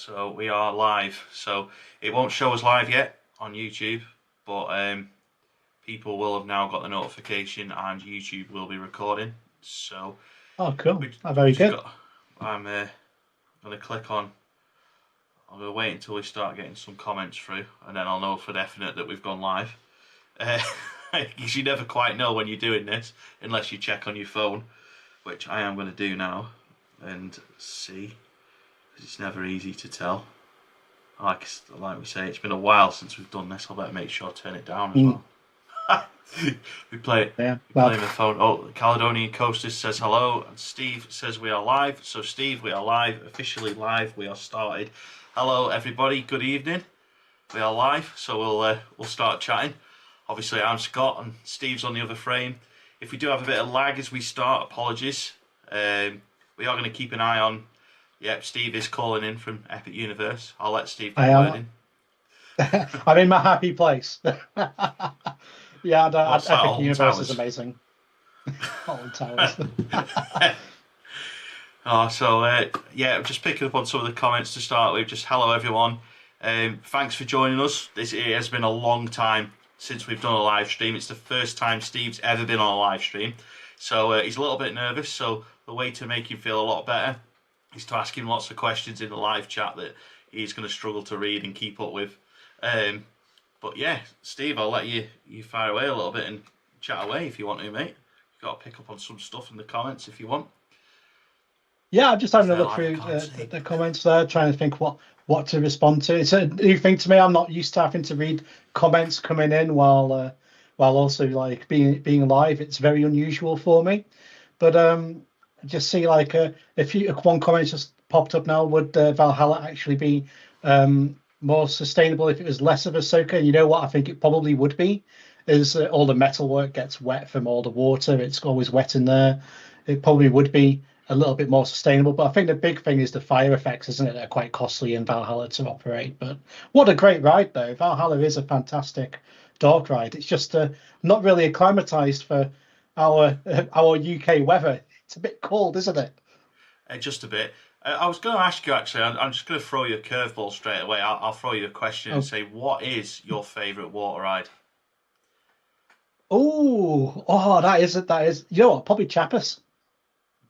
So we are live. So it won't show us live yet on YouTube, but people will have now got the notification, and YouTube will be recording. So Oh, cool. we Oh, we very just good. got. I'm gonna click on. I'm gonna wait until we start getting some comments through, and then I'll know for definite that we've gone live. Uh, because you never quite know when you're doing this unless you check on your phone, which I am going to do now and see. It's never easy to tell. Like we say, it's been a while since we've done this. I better make sure I turn it down as Mm, well. we play yeah. we Well, play my phone. Oh, the Caledonian Coasters says hello, and Steve says we are live. So Steve, we are live, officially live. We are started. Hello everybody. Good evening. We are live, so we'll start chatting. Obviously, I'm Scott, and Steve's on the other frame. If we do have a bit of lag as we start, apologies. We are going to keep an eye on. Yep, Steve is calling in from Epic Universe. I'll let Steve get I a word am. in. I'm in my happy place. Yeah, What's that, Epic Alton Universe is Towers? amazing. Alton Towers. Yeah, just picking up on some of the comments to start with. Just hello, everyone. Thanks for joining us. It has been a long time since we've done a live stream. It's the first time Steve's ever been on a live stream. So he's a little bit nervous. So the way to make him feel a lot better is to ask him lots of questions in the live chat that he's going to struggle to read and keep up with. Um, but yeah, Steve, I'll let you fire away a little bit and chat away if you want to, mate. You've got to pick up on some stuff in the comments if you want. Yeah, I'm just Is having a there look live? I through can't the see. comments there, trying to think what to respond to. It's a new thing to me. I'm not used to having to read comments coming in while also like being live. It's very unusual for me. But I just see like if one comment just popped up now. Would Valhalla actually be more sustainable if it was less of a soaker? You know what? I think it probably would be. Is all the metalwork gets wet from all the water? It's always wet in there. It probably would be a little bit more sustainable. But I think the big thing is the fire effects, isn't it? They're quite costly in Valhalla to operate. But what a great ride, though. Valhalla is a fantastic dark ride. It's just not really acclimatized for our UK weather. It's a bit cold, isn't it? Just a bit. I was going to ask you actually. I'm just going to throw you a curveball straight away. I'll throw you a question and Oh, say, what is your favourite water ride? oh, that is it. That is. You know what? Probably Chappers.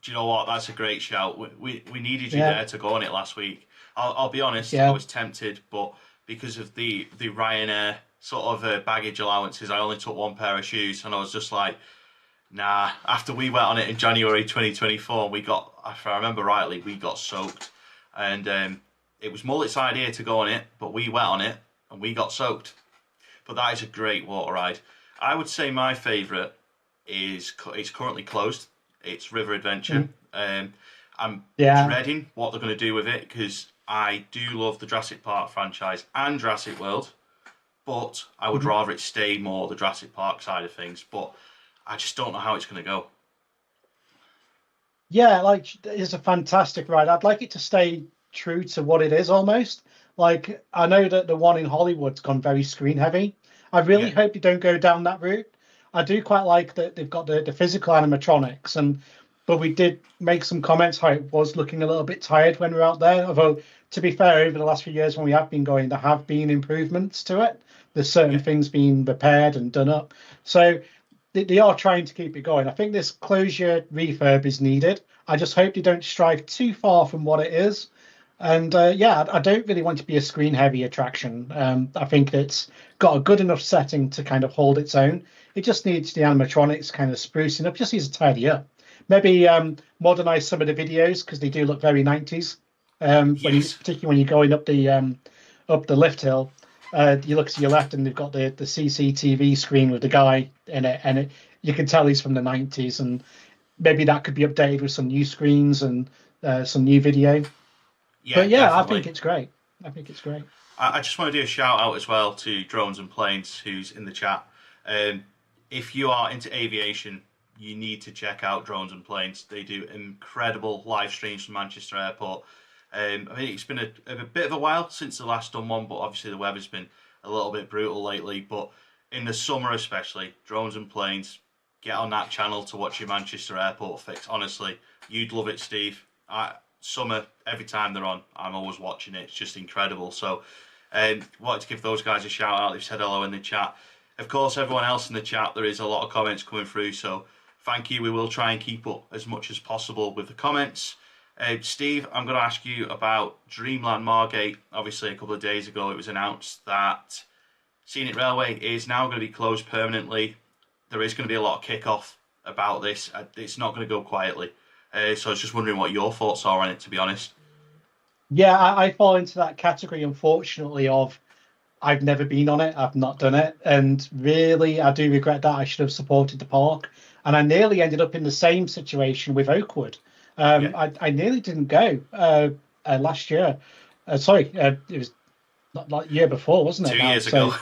Do you know what? That's a great shout. We needed you Yeah, there to go on it last week. I'll be honest. I yeah. was tempted, but because of the Ryanair sort of baggage allowances, I only took one pair of shoes, and I was just like, nah. After we went on it in January 2024, we got, if I remember rightly, we got soaked, and it was Mullet's idea to go on it, but we went on it and we got soaked. But that is a great water ride. I would say my favourite is it's currently closed. It's River Adventure. Mhm. I'm Yeah. dreading what they're going to do with it because I do love the Jurassic Park franchise and Jurassic World, but I would Mhm. rather it stay more the Jurassic Park side of things. But I just don't know how it's going to go. Yeah, like it's a fantastic ride. I'd like it to stay true to what it is almost. Like I know that the one in Hollywood's gone very screen heavy. I really Yeah, hope they don't go down that route. I do quite like that they've got the physical animatronics and but we did make some comments how it was looking a little bit tired when we were out there. Although to be fair, over the last few years when we have been going, there have been improvements to it. There's certain yeah, things being repaired and done up. So they are trying to keep it going. I think this closure refurb is needed. I just hope they don't strike too far from what it is. And yeah, I don't really want to be a screen heavy attraction. I think it's got a good enough setting to kind of hold its own. It just needs the animatronics kind of sprucing up, just needs to tidy up. Maybe modernize some of the videos because they do look very 90s. yes, Particularly when you're going up the lift hill, you look to your left and they've got the CCTV screen with the guy in it, and you can tell he's from the 90s, and maybe that could be updated with some new screens and some new video. yeah, But yeah, I definitely. think it's great. I think it's great. I just want to do a shout out as well to Drones and Planes, who's in the chat. Um, if you are into aviation, you need to check out Drones and Planes. They do incredible live streams from Manchester Airport. I mean, it's been a bit of a while since the last done one, but obviously the weather's been a little bit brutal lately. But in the summer, especially, Drones and Planes, get on that channel to watch your Manchester Airport fix. Honestly, you'd love it, Steve. summer, every time they're on, I'm always watching it. It's just incredible. So, wanted to give those guys a shout out. They've said hello in the chat. Of course, everyone else in the chat, there is a lot of comments coming through. So, thank you. We will try and keep up as much as possible with the comments. Steve, I'm going to ask you about Dreamland Margate. Obviously, a couple of days ago, it was announced that Scenic Railway is now going to be closed permanently. There is going to be a lot of kick-off about this. It's not going to go quietly. So I was just wondering what your thoughts are on it, to be honest. Yeah, I fall into that category, unfortunately, of I've never been on it, I've not done it. And really, I do regret that. I should have supported the park. And I nearly ended up in the same situation with Oakwood. I nearly didn't go last year. It was not like year before, wasn't it? 2 years ago.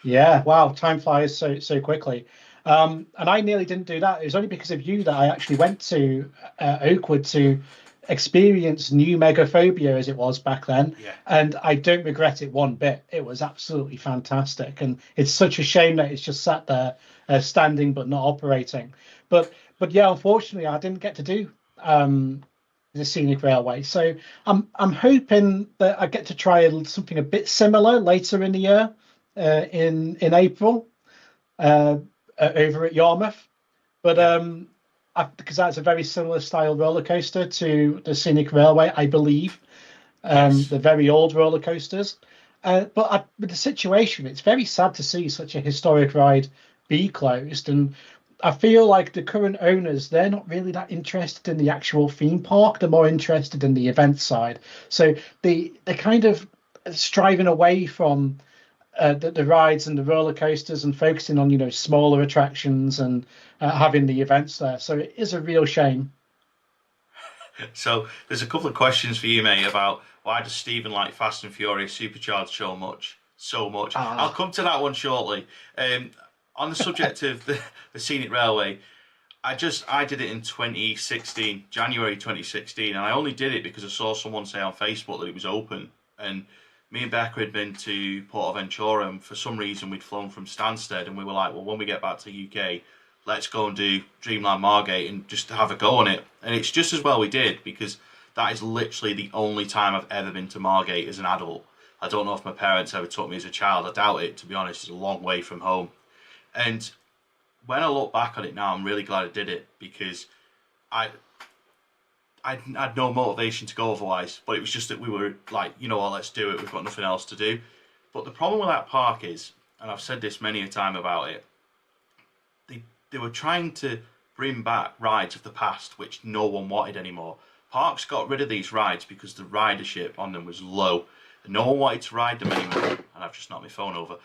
Yeah, wow, time flies so quickly. And I nearly didn't do that. It was only because of you that I actually went to Oakwood to experience new megaphobia, as it was back then. Yeah. And I don't regret it one bit. It was absolutely fantastic. And it's such a shame that it's just sat there standing but not operating. But yeah, unfortunately, I didn't get to do the Scenic Railway. So I'm hoping that I get to try something a bit similar later in the year, in April, over at Yarmouth. But because that's a very similar style roller coaster to the Scenic Railway, I believe. Yes. The very old roller coasters. But with the situation, it's very sad to see such a historic ride be closed. And I feel like the current owners, they're not really that interested in the actual theme park. They're more interested in the event side. So they're kind of striving away from the rides and the roller coasters and focusing on, smaller attractions and having the events there. So it is a real shame. So there's a couple of questions for you, mate, about why does Stephen like Fast and Furious Supercharged so much? I'll come to that one shortly. On the subject of the Scenic Railway, I did it in 2016, January 2016, and I only did it because I saw someone say on Facebook that it was open, and me and Becca had been to Portaventura, and for some reason we'd flown from Stansted, and we were like, well, when we get back to the UK, let's go and do Dreamland Margate and just have a go on it. And it's just as well we did, because that is literally the only time I've ever been to Margate as an adult. I don't know if my parents ever took me as a child. I doubt it, to be honest. It's a long way from home. And when I look back on it now, I'm really glad I did it, because I had no motivation to go otherwise, but it was just that we were like, let's do it. We've got nothing else to do. But the problem with that park is, and I've said this many a time about it, they were trying to bring back rides of the past, which no one wanted anymore. Parks got rid of these rides because the ridership on them was low. And no one wanted to ride them anymore. And I've just knocked my phone over.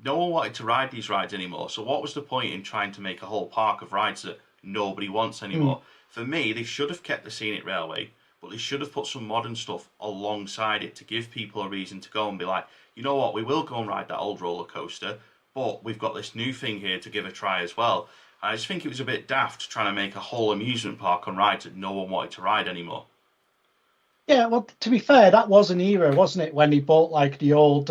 No one wanted to ride these rides anymore. So what was the point in trying to make a whole park of rides that nobody wants anymore? For me, they should have kept the Scenic Railway, but they should have put some modern stuff alongside it to give people a reason to go and be like, you know what, we will go and ride that old roller coaster, but we've got this new thing here to give a try as well. And I just think it was a bit daft trying to make a whole amusement park on rides that no one wanted to ride anymore. Yeah, well, to be fair, that was an era, wasn't it, when he bought like the old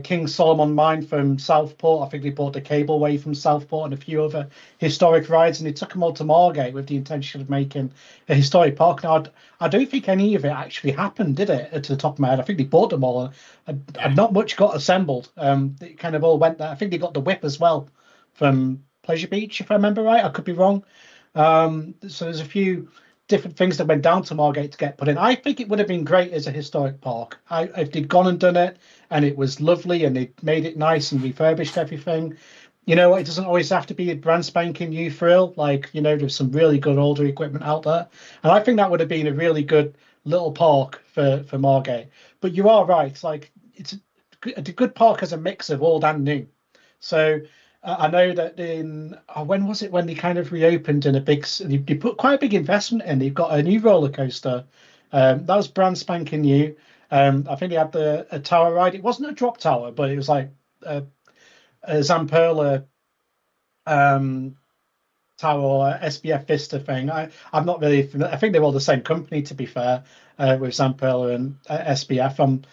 King Solomon mine from Southport. I think they bought the cableway from Southport and a few other historic rides, and they took them all to Margate with the intention of making a historic park. Now, I don't think any of it actually happened, did it, to the top of my head? I think they bought them all, and not much got assembled. They kind of all went there. I think they got the whip as well from Pleasure Beach, if I remember right. I could be wrong. So there's a few different things that went down to Margate to get put in. I think it would have been great as a historic park. If they'd gone and done it and it was lovely and they made it nice and refurbished everything, it doesn't always have to be a brand spanking new thrill. Like, there's some really good older equipment out there. And I think that would have been a really good little park for Margate. But you are right. Like, it's a good park as a mix of old and new. So I know that when was it when they kind of reopened in they put quite a big investment in. They've got a new roller coaster. That was brand spanking new. I think they had a tower ride. It wasn't a drop tower, but it was like a Zamperla tower or SBF Vista thing. I'm not really familiar. I think they're all the same company, to be fair, with Zamperla and SBF.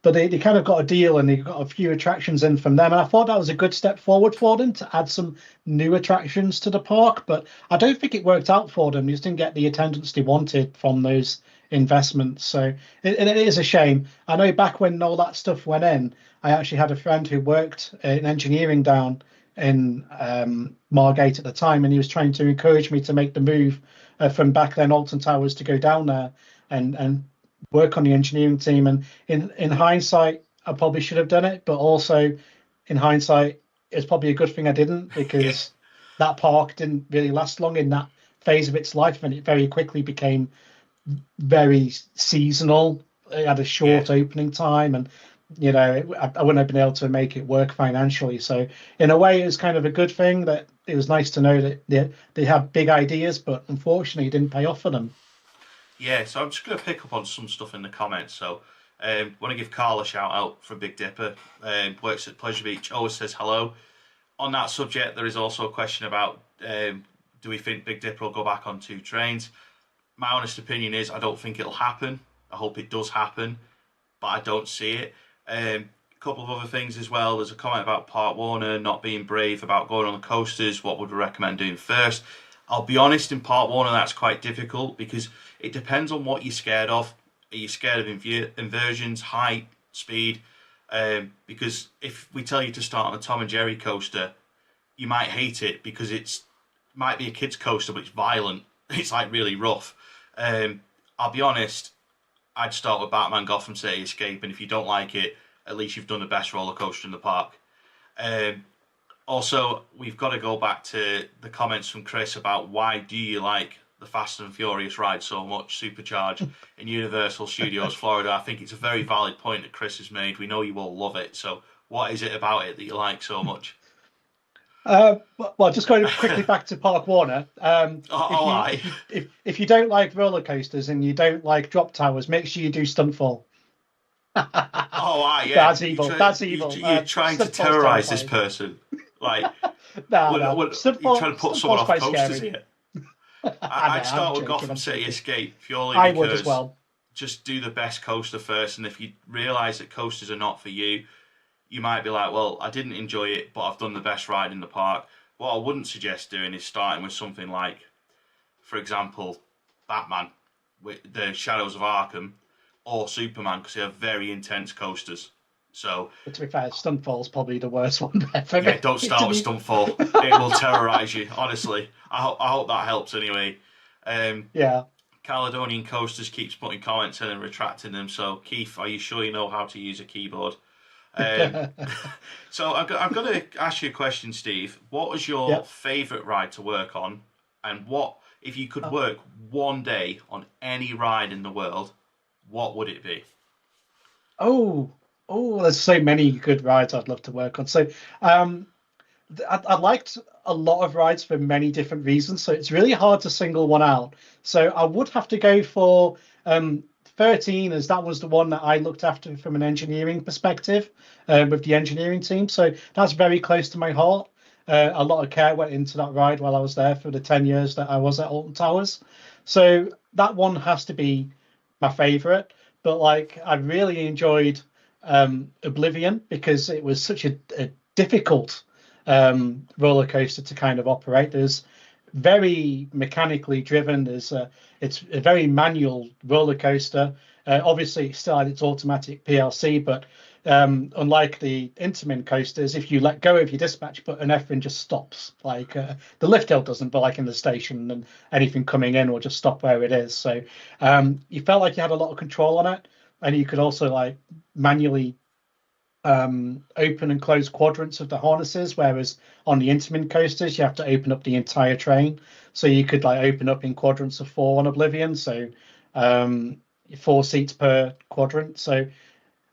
but they kind of got a deal and they got a few attractions in from them. And I thought that was a good step forward for them to add some new attractions to the park. But I don't think it worked out for them. They just didn't get the attendance they wanted from those investments. So it is a shame. I know back when all that stuff went in, I actually had a friend who worked in engineering down in Margate at the time, and he was trying to encourage me to make the move from back then Alton Towers to go down there and work on the engineering team. And in hindsight, I probably should have done it, but also in hindsight, it's probably a good thing I didn't, because that park didn't really last long in that phase of its life, and it very quickly became very seasonal. It had a short opening time, and I wouldn't have been able to make it work financially. So in a way, it was kind of a good thing that it was nice to know that they had big ideas, but unfortunately, it didn't pay off for them. Yeah, so I'm just going to pick up on some stuff in the comments. So want to give Carl a shout out from Big Dipper. Works at Pleasure Beach, always says hello. On that subject, there is also a question about do we think Big Dipper will go back on 2 trains? My honest opinion is I don't think it'll happen. I hope it does happen, but I don't see it. A couple of other things as well. There's a comment about Park Warner not being brave about going on the coasters. What would we recommend doing first? I'll be honest, in Park Warner, that's quite difficult because it depends on what you're scared of. Are you scared of inversions, height, speed? Because if we tell you to start on a Tom and Jerry coaster, you might hate it because it might be a kid's coaster, but it's violent. It's like really rough. I'll be honest, I'd start with Batman Gotham City Escape, and if you don't like it, at least you've done the best roller coaster in the park. Also, we've got to go back to the comments from Chris about why do you like the Fast and Furious ride so much, Supercharged, in Universal Studios Florida. I think it's a very valid point that Chris has made. We know you all love it. So what is it about it that you like so much? Well, just going quickly back to Park Warner. If you don't like roller coasters and you don't like drop towers, make sure you do Stuntfall. Yeah. That's evil. That's evil. You're trying to terrorize this person. Like, no. You're trying to put someone off posters here. I'd start with Gotham City Escape purely because I would as well. Just do the best coaster first, and if you realise that coasters are not for you, you might be like, well, I didn't enjoy it, but I've done the best ride in the park. What I wouldn't suggest doing is starting with something like, for example, Batman, with the Shadows of Arkham, or Superman, because they have very intense coasters. So, but to be fair, Stuntfall's probably the worst one ever. Yeah, don't start with Stuntfall. It will terrorise you, honestly. I hope that helps anyway. Yeah. Caledonian Coasters keeps putting comments in and retracting them. So, Keith, are you sure you know how to use a keyboard? So I'm going to ask you a question, Steve. What was your favourite ride to work on? And what, if you could work one day on any ride in the world, what would it be? Oh, there's so many good rides I'd love to work on. So I liked a lot of rides for many different reasons. So it's really hard to single one out. So I would have to go for 13, as that was the one that I looked after from an engineering perspective with the engineering team. So that's very close to my heart. A lot of care went into that ride while I was there for the 10 years that I was at Alton Towers. So that one has to be my favourite. But like, I really enjoyed Oblivion because it was such a difficult roller coaster to kind of operate. There's very mechanically driven. It's a very manual roller coaster. Obviously, it still had its automatic PLC, but unlike the Intamin coasters, if you let go of your dispatch button, everything just stops. Like the lift hill doesn't, but like in the station, and anything coming in will just stop where it is. So you felt like you had a lot of control on it, and you could also like manually open and close quadrants of the harnesses, whereas on the Intamin coasters you have to open up the entire train. So you could like open up in quadrants of 4 on Oblivion, so 4 seats per quadrant. So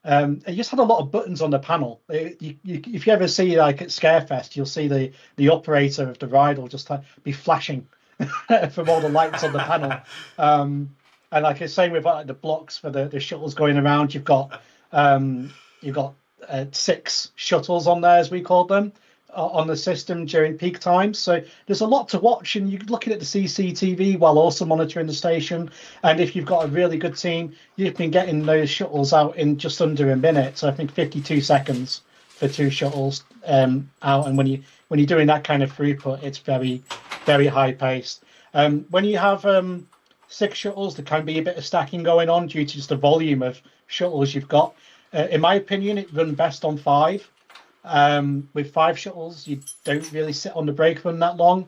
it just had a lot of buttons on the panel. If you ever see like at Scarefest, you'll see the operator of the ride will just be flashing from all the lights on the panel. And like it's same with like the blocks for the shuttles going around. You've got 6 shuttles on there, as we called them, on the system during peak times. So there's a lot to watch, and you're looking at the CCTV while also monitoring the station. And if you've got a really good team, you've been getting those shuttles out in just under a minute. So I think 52 seconds for 2 shuttles out. And when you're doing that kind of throughput, it's very, very high paced. When you have 6 shuttles, there can be a bit of stacking going on due to just the volume of shuttles you've got. In my opinion, it run best on 5. With 5 shuttles, you don't really sit on the brake run that long.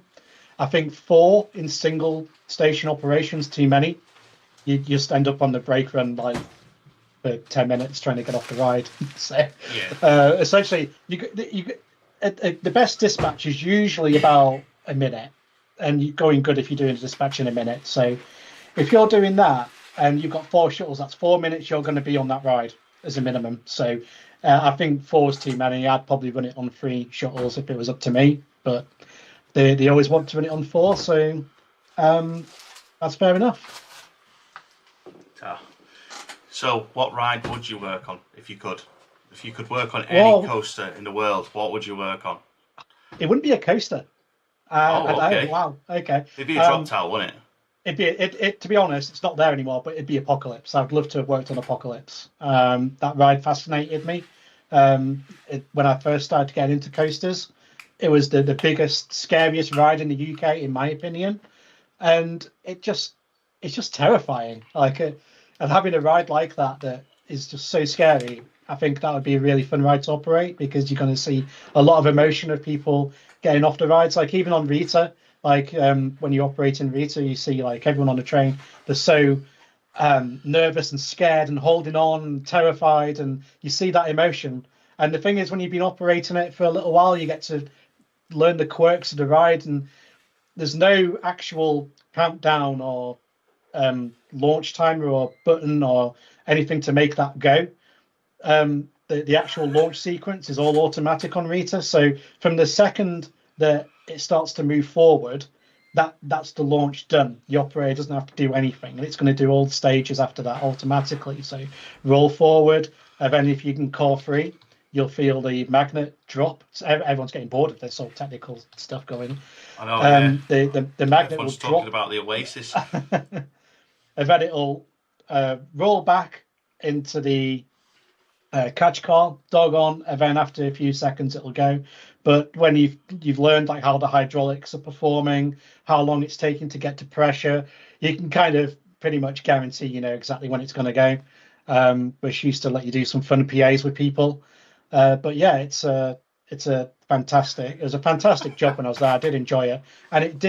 I think 4 in single station operations too many. You just end up on the brake run like for 10 minutes trying to get off the ride. So essentially, the best dispatch is usually about a minute, and you're going good if you're doing a dispatch in a minute. So if you're doing that and you've got 4 shuttles, that's 4 minutes you're going to be on that ride as a minimum. So I think 4 is too many. I'd probably run it on 3 shuttles if it was up to me, but they always want to run it on 4, so that's fair enough. So what ride would you work on if you could? If you could work on any coaster in the world, what would you work on? It wouldn't be a coaster. Okay. Wow. Okay. It'd be a drop tower, wouldn't it? It'd be it. To be honest, it's not there anymore, but it'd be Apocalypse. I'd love to have worked on Apocalypse. That ride fascinated me. When I first started getting into coasters, it was the biggest, scariest ride in the UK, in my opinion, and it's just terrifying. And having a ride like that is just so scary. I think that would be a really fun ride to operate, because you're going to see a lot of emotion of people getting off the rides. Like even on Rita, when you operate in Rita, you see like everyone on the train, they're so nervous and scared and holding on and terrified, and you see that emotion. And the thing is, when you've been operating it for a little while, you get to learn the quirks of the ride, and there's no actual countdown or launch timer or button or anything to make that go. The actual launch sequence is all automatic on Rita. So from the second that it starts to move forward, that's the launch done. The operator doesn't have to do anything, and it's going to do all the stages after that automatically. So roll forward, and then if you can core free, you'll feel the magnet drop. So everyone's getting bored of this all technical stuff going. I know. The magnet Everyone's will talking drop about the Oasis. And then it'll roll back into the catch car, dog on, and then after a few seconds it'll go. But when you've learned like how the hydraulics are performing, how long it's taking to get to pressure, you can kind of pretty much guarantee exactly when it's going to go. Busch used to let you do some fun PAs with people, but yeah, it was a fantastic job when I was there. I did enjoy it, and it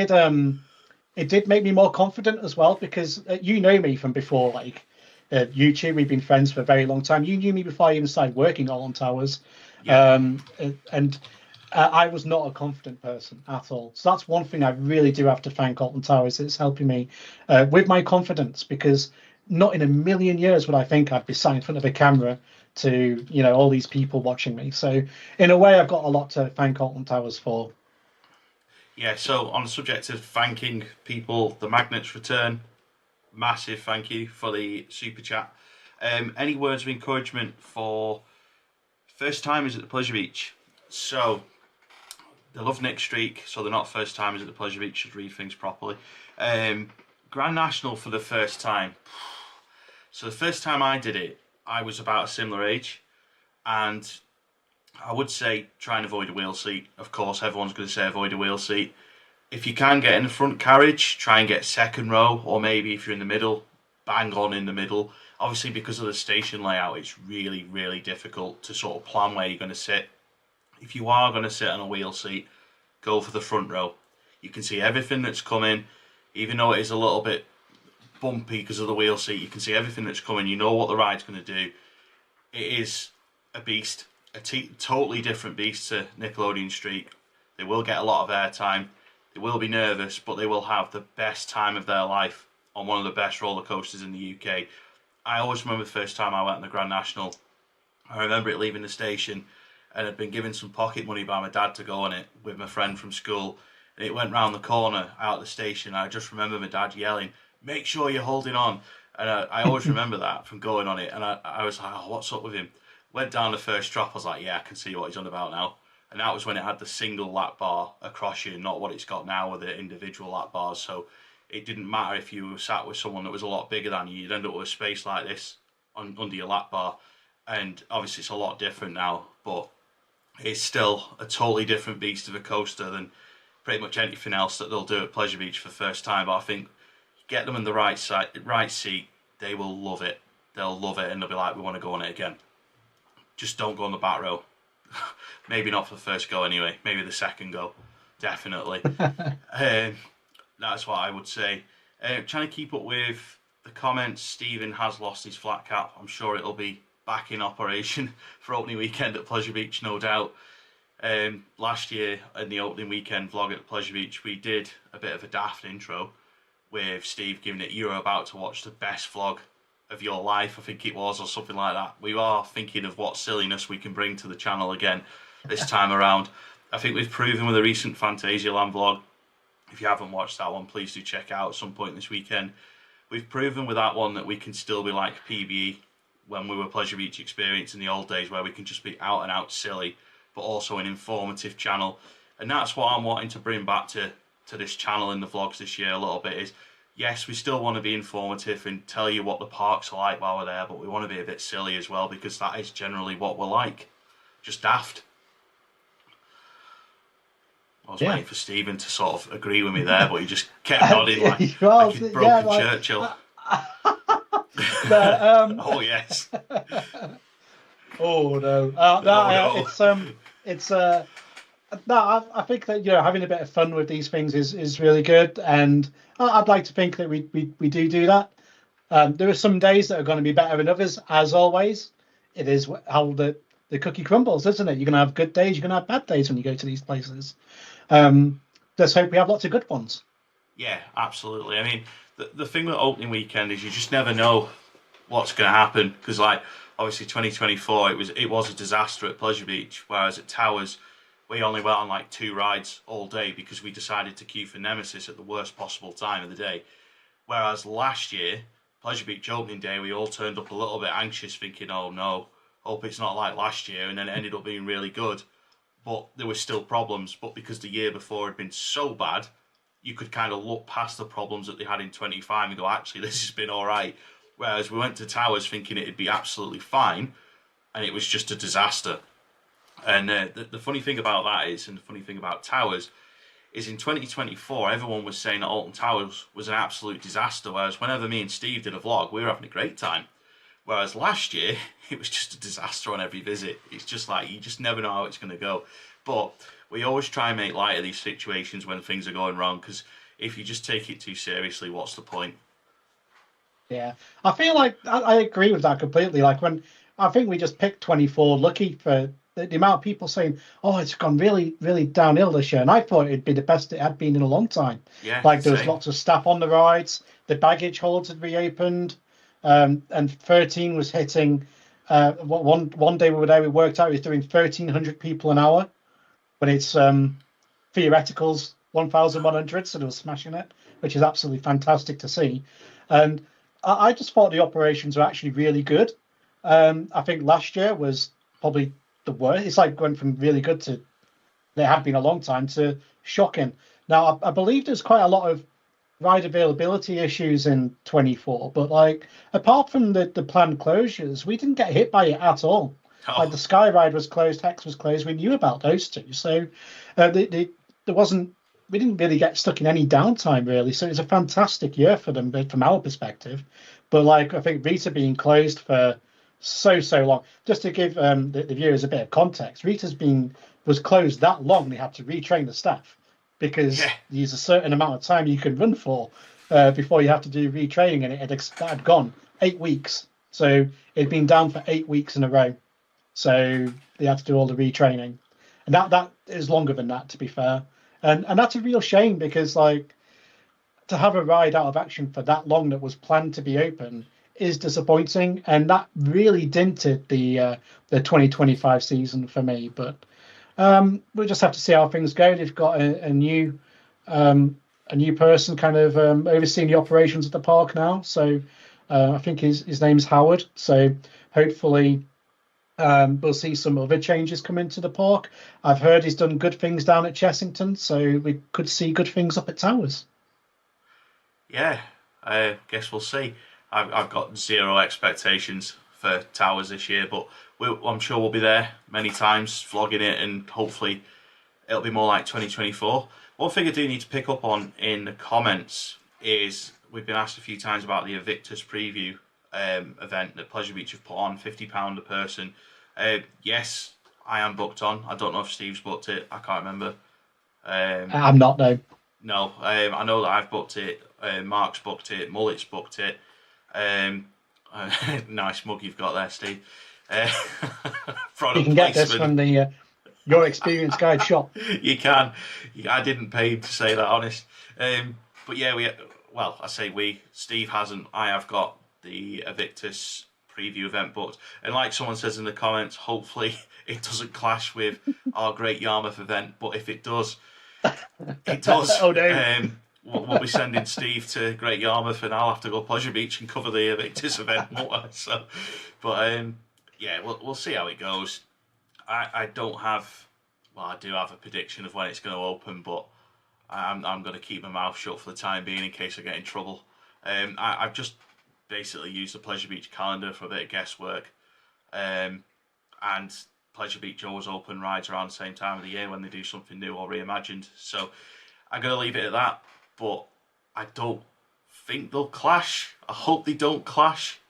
did make me more confident as well, because you know me from before, like YouTube. We've been friends for a very long time. You knew me before I even started working at Alton Towers. Yeah. And I was not a confident person at all. So that's one thing I really do have to thank Alton Towers. It's helping me with my confidence, because not in a million years would I think I'd be sat in front of a camera to all these people watching me. So in a way, I've got a lot to thank Alton Towers for. Yeah, so on the subject of thanking people, the magnets return. Massive thank you for the super chat. Any words of encouragement for first timers at the Pleasure Beach? So they love Nick Streak, so they're not first timers at the Pleasure Beach, should read things properly. Grand National for the first time. So the first time I did it, I was about a similar age, and I would say try and avoid a wheel seat. Of course, everyone's going to say avoid a wheel seat. If you can get in the front carriage, try and get second row, or maybe if you're in the middle, bang on in the middle. Obviously, because of the station layout, it's really, really difficult to sort of plan where you're going to sit. If you are going to sit on a wheel seat, go for the front row. You can see everything that's coming, even though it is a little bit bumpy because of the wheel seat. You can see everything that's coming. You know what the ride's going to do. It is a beast, totally different beast to Nickelodeon Street. They will get a lot of airtime. They will be nervous, but they will have the best time of their life on one of the best roller coasters in the UK. I always remember the first time I went on the Grand National. I remember it leaving the station, and I'd been given some pocket money by my dad to go on it with my friend from school. And it went round the corner out the station. I just remember my dad yelling, "Make sure you're holding on." And I always remember that from going on it. And I was like, oh, what's up with him? Went down the first drop. I was like, yeah, I can see what he's on about now. and that was when it had the single lap bar across you, not what it's got now with the individual lap bars. So it didn't matter if you were sat with someone that was a lot bigger than you, you'd end up with a space like this under your lap bar. And obviously it's a lot different now, but it's still a totally different beast of a coaster than pretty much anything else that they'll do at Pleasure Beach for the first time. But I think get them in the right seat, they will love it. They'll love it, and they'll be like, we want to go on it again. Just don't go on the back row. Maybe not for the first go anyway. Maybe the second go. Definitely. That's what I would say. Trying to keep up with the comments. Stephen has lost his flat cap. I'm sure it'll be back in operation for opening weekend at Pleasure Beach, no doubt. Last year in the opening weekend vlog at Pleasure Beach, we did a bit of a daft intro with Steve giving it, you're about to watch the best vlog of your life, I think it was, or something like that. We are thinking of what silliness we can bring to the channel again this time around. I think we've proven with the recent Phantasialand vlog, if you haven't watched that one, please do check it out at some point this weekend. We've proven with that one that we can still be like PBE when we were Pleasure Beach Experience in the old days, where we can just be out and out silly, but also an informative channel. And that's what I'm wanting to bring back to this channel in the vlogs this year a little bit is, yes, we still want to be informative and tell you what the parks are like while we're there, but we want to be a bit silly as well, because that is generally what we're like. Just daft. I was waiting for Stephen to sort of agree with me there, but he just kept nodding like he's broken Churchill. Oh, yes. Oh, no. I think that, having a bit of fun with these things is really good, and I'd like to think that we do that. There are some days that are going to be better than others, as always. It is how the cookie crumbles, isn't it? You're going to have good days, you're going to have bad days when you go to these places. Let's hope we have lots of good ones. Yeah, absolutely. I mean, the thing with opening weekend is you just never know what's going to happen, because like obviously 2024 it was a disaster at Pleasure Beach, whereas at Towers we only went on like 2 rides all day because we decided to queue for Nemesis at the worst possible time of the day. Whereas last year, Pleasure Beach opening day, we all turned up a little bit anxious, thinking, oh no, hope it's not like last year, and then it ended up being really good. But there were still problems, but because the year before had been so bad, you could kind of look past the problems that they had in 25 and go, actually, this has been all right. Whereas we went to Towers thinking it'd be absolutely fine, and it was just a disaster. And the funny thing about that is, and the funny thing about Towers, is in 2024, everyone was saying that Alton Towers was an absolute disaster, whereas whenever me and Steve did a vlog, we were having a great time. Whereas last year, it was just a disaster on every visit. It's just like, you just never know how it's going to go. But we always try and make light of these situations when things are going wrong, because if you just take it too seriously, what's the point? Yeah, I feel like I agree with that completely. Like when I think we just picked 24 lucky for the amount of people saying, oh, it's gone really, really downhill this year. And I thought it'd be the best it had been in a long time. Yeah, like there was lots of staff on the rides, the baggage holds had reopened, and 13 was hitting. One day we were there, we worked out it was doing 1,300 people an hour, but it's theoreticals 1,100, so they were smashing it, which is absolutely fantastic to see. And I just thought the operations were actually really good. I think last year was probably the worst. It's like going from really good to, there had been a long time, to shocking. Now, I believe there's quite a lot of ride availability issues in 24, but like apart from the planned closures, we didn't get hit by it at all. Like the Sky Ride was closed, Hex was closed. We knew about those two, so there wasn't. We didn't really get stuck in any downtime really. So it was a fantastic year for them from our perspective. But like I think Rita being closed for so long. Just to give the viewers a bit of context, was closed that long they had to retrain the staff, because there's a certain amount of time you can run for before you have to do retraining, and that had gone 8 weeks. So it'd been down for 8 weeks in a row. So they had to do all the retraining, and that is longer than that, to be fair. And that's a real shame, because like to have a ride out of action for that long that was planned to be open is disappointing, and that really dented the 2025 season for me. But we'll just have to see how things go. They've got a new person kind of overseeing the operations at the park now. So I think his name's Howard. So hopefully We'll see some other changes come into the park. I've heard he's done good things down at Chessington, so we could see good things up at Towers. Yeah, I guess we'll see. I've got zero expectations for Towers this year, but I'm sure we'll be there many times, vlogging it, and hopefully it'll be more like 2024. One thing I do need to pick up on in the comments is we've been asked a few times about the Invictus preview event that Pleasure Beach have put on, £50 a person. Yes, I am booked on. I don't know if Steve's booked it. I can't remember. I'm not, no. No, I know that I've booked it. Mark's booked it. Mullet's booked it. Nice mug you've got there, Steve. You can get this from the Your Experience Guide shop. You can. I didn't pay him to say that, honest. But yeah, I say we. Steve hasn't. I have got the Invictus preview event booked. And like someone says in the comments, hopefully it doesn't clash with our Great Yarmouth event. But if it does, it does. Oh, no. We'll be sending Steve to Great Yarmouth, and I'll have to go Pleasure Beach and cover the Invictus event more. So, but yeah, we'll see how it goes. I don't have, well, I do have a prediction of when it's going to open, but I'm going to keep my mouth shut for the time being in case I get in trouble. I've just basically used the Pleasure Beach calendar for a bit of guesswork, and Pleasure Beach always open rides around the same time of the year when they do something new or reimagined. So I'm going to leave it at that, but I don't think they'll clash. I hope they don't clash.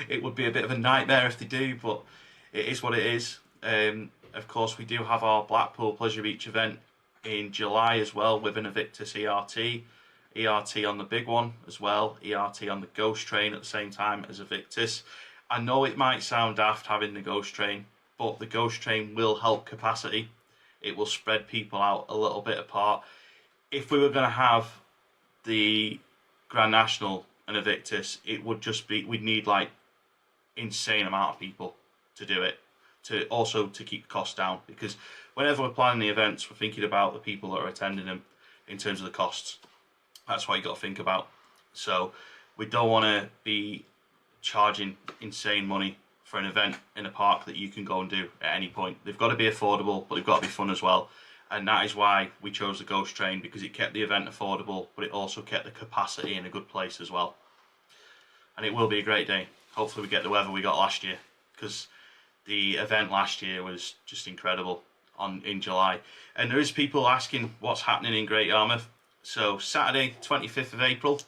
It would be a bit of a nightmare if they do, but it is what it is. Of course, we do have our Blackpool Pleasure Beach event in July as well with an Invictus ERT. ERT on the big one as well. ERT on the Ghost Train at the same time as Invictus. I know it might sound daft having the Ghost Train, but the Ghost Train will help capacity. It will spread people out a little bit apart. If we were going to have the Grand National and Invictus, it would just be, we'd need like insane amount of people to do it, to keep costs down, because whenever we're planning the events, we're thinking about the people that are attending them in terms of the costs. That's what you got to think about. So we don't want to be charging insane money for an event in a park that you can go and do at any point. They've got to be affordable, but they've got to be fun as well. And that is why we chose the Ghost Train, because it kept the event affordable, but it also kept the capacity in a good place as well. And it will be a great day. Hopefully we get the weather we got last year, because the event last year was just incredible in July. And there is people asking what's happening in Great Yarmouth. So Saturday, 25th of April,